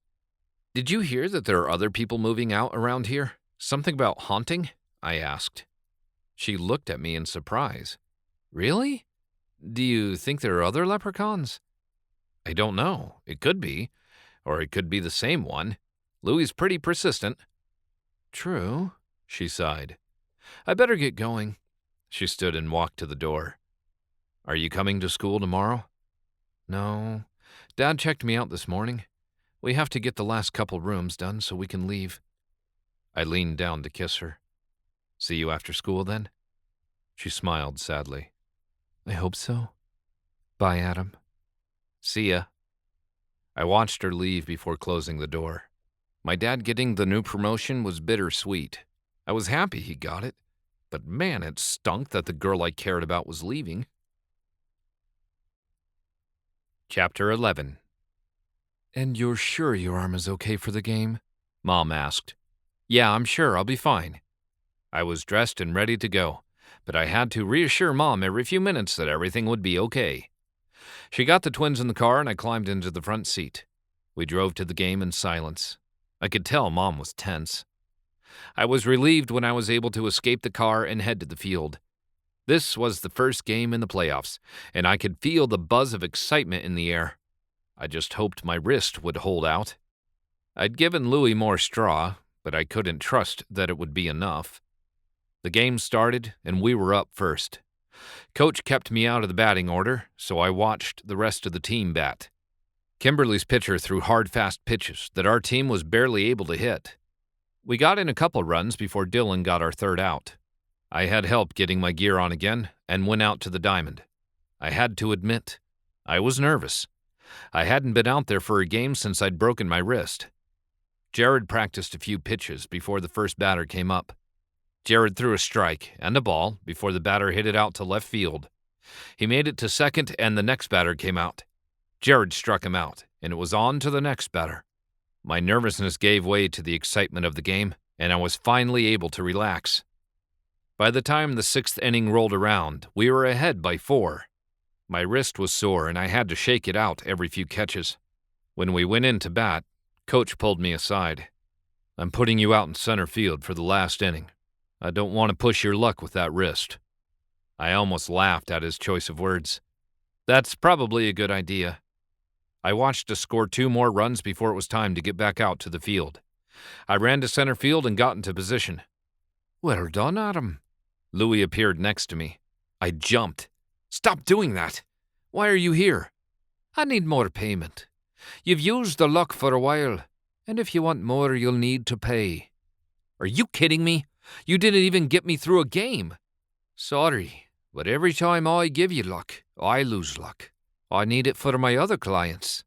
Did you hear that there are other people moving out around here? Something about haunting? I asked. She looked at me in surprise. Really? Do you think there are other leprechauns? I don't know. It could be. Or it could be the same one. Louie's pretty persistent. True, she sighed. I better get going. She stood and walked to the door. Are you coming to school tomorrow? No. Dad checked me out this morning. We have to get the last couple rooms done so we can leave. I leaned down to kiss her. See you after school, then? She smiled sadly. I hope so. Bye, Adam. See ya. I watched her leave before closing the door. My dad getting the new promotion was bittersweet. I was happy he got it, but man, it stunk that the girl I cared about was leaving. Chapter 11. And you're sure your arm is okay for the game? Mom asked. Yeah, I'm sure I'll be fine. I was dressed and ready to go, but I had to reassure Mom every few minutes that everything would be okay. She got the twins in the car and I climbed into the front seat. We drove to the game in silence. I could tell Mom was tense. I was relieved when I was able to escape the car and head to the field. This was the first game in the playoffs, and I could feel the buzz of excitement in the air. I just hoped my wrist would hold out. I'd given Louie more straw, but I couldn't trust that it would be enough. The game started, and we were up first. Coach kept me out of the batting order, so I watched the rest of the team bat. Kimberly's pitcher threw hard, fast pitches that our team was barely able to hit. We got in a couple runs before Dylan got our third out. I had help getting my gear on again and went out to the diamond. I had to admit, I was nervous. I hadn't been out there for a game since I'd broken my wrist. Jared practiced a few pitches before the first batter came up. Jared threw a strike and a ball before the batter hit it out to left field. He made it to second and the next batter came out. Jared struck him out, and it was on to the next batter. My nervousness gave way to the excitement of the game, and I was finally able to relax. By the time the sixth inning rolled around, we were ahead by 4. My wrist was sore, and I had to shake it out every few catches. When we went in to bat, Coach pulled me aside. I'm putting you out in center field for the last inning. I don't want to push your luck with that wrist. I almost laughed at his choice of words. That's probably a good idea. I watched us score 2 more runs before it was time to get back out to the field. I ran to center field and got into position. "Well done, Adam." Louie appeared next to me. I jumped. "Stop doing that! Why are you here?" "I need more payment. You've used the luck for a while, and if you want more, you'll need to pay." "Are you kidding me? You didn't even get me through a game." "Sorry, but every time I give you luck, I lose luck. I need it for my other clients."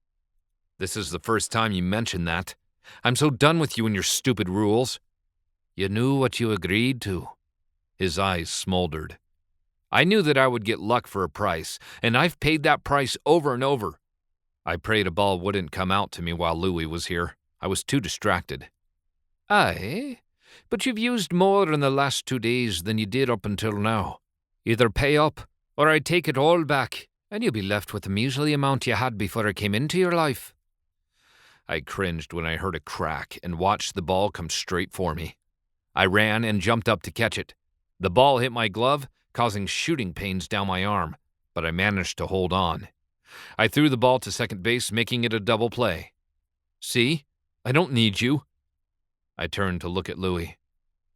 "This is the first time you mentioned that. I'm so done with you and your stupid rules." "You knew what you agreed to." His eyes smoldered. "I knew that I would get luck for a price, and I've paid that price over and over." I prayed a ball wouldn't come out to me while Louie was here. I was too distracted. "Aye, but you've used more in the last 2 days than you did up until now. Either pay up, or I take it all back, and you'll be left with the measly amount you had before I came into your life." I cringed when I heard a crack and watched the ball come straight for me. I ran and jumped up to catch it. The ball hit my glove, causing shooting pains down my arm, but I managed to hold on. I threw the ball to second base, making it a double play. "See? I don't need you." I turned to look at Louie.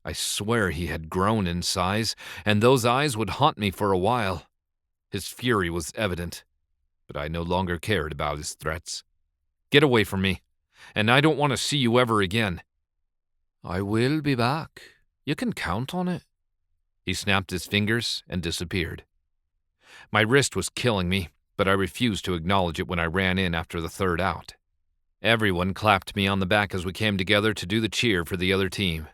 I swear he had grown in size, and those eyes would haunt me for a while. His fury was evident, but I no longer cared about his threats. "Get away from me, and I don't want to see you ever again." "I will be back. You can count on it." He snapped his fingers and disappeared. My wrist was killing me, but I refused to acknowledge it when I ran in after the third out. Everyone clapped me on the back as we came together to do the cheer for the other team.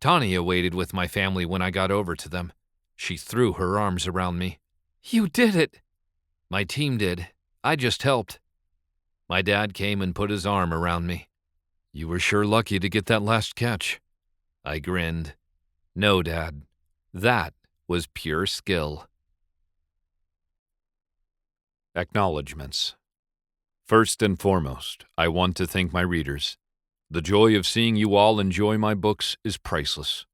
Tanya waited with my family when I got over to them. She threw her arms around me. "You did it!" "My team did. I just helped." My dad came and put his arm around me. "You were sure lucky to get that last catch." I grinned. "No, Dad. That was pure skill." Acknowledgements. First and foremost, I want to thank my readers. The joy of seeing you all enjoy my books is priceless.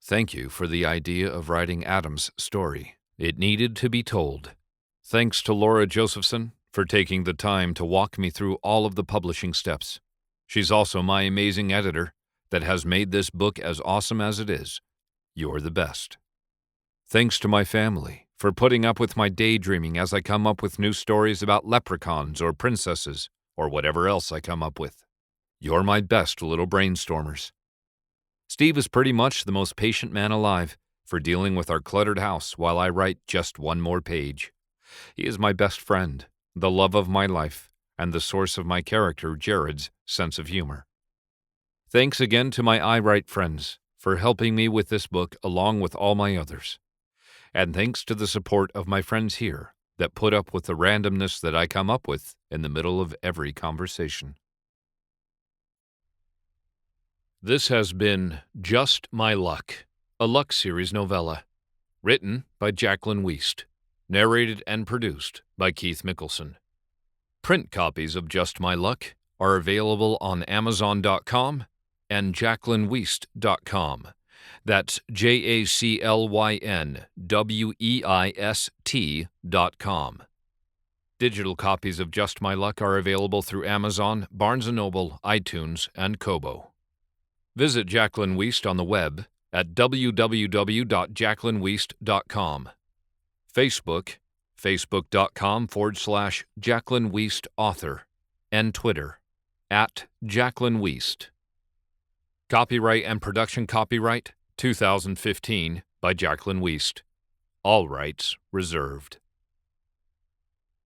Thank you for the idea of writing Adam's story. It needed to be told. Thanks to Laura Josephson for taking the time to walk me through all of the publishing steps. She's also my amazing editor that has made this book as awesome as it is. You're the best. Thanks to my family for putting up with my daydreaming as I come up with new stories about leprechauns or princesses or whatever else I come up with. You're my best little brainstormers. Steve is pretty much the most patient man alive for dealing with our cluttered house while I write just one more page. He is my best friend, the love of my life, and the source of my character, Jared's, sense of humor. Thanks again to my I Write friends for helping me with this book along with all my others. And thanks to the support of my friends here that put up with the randomness that I come up with in the middle of every conversation. This has been Just My Luck, a Luck Series novella, written by Jaclyn Weist, narrated and produced by Keith Mickelson. Print copies of Just My Luck are available on Amazon.com and jaclynweist.com. That's JACLYNWEIST.com. Digital copies of Just My Luck are available through Amazon, Barnes & Noble, iTunes, and Kobo. Visit Jaclyn Weist on the web at www.jaclynweist.com. Facebook, facebook.com/Jaclyn Weist author, and Twitter, @Jaclyn Weist. Copyright and production copyright 2015 by Jaclyn Weist. All rights reserved.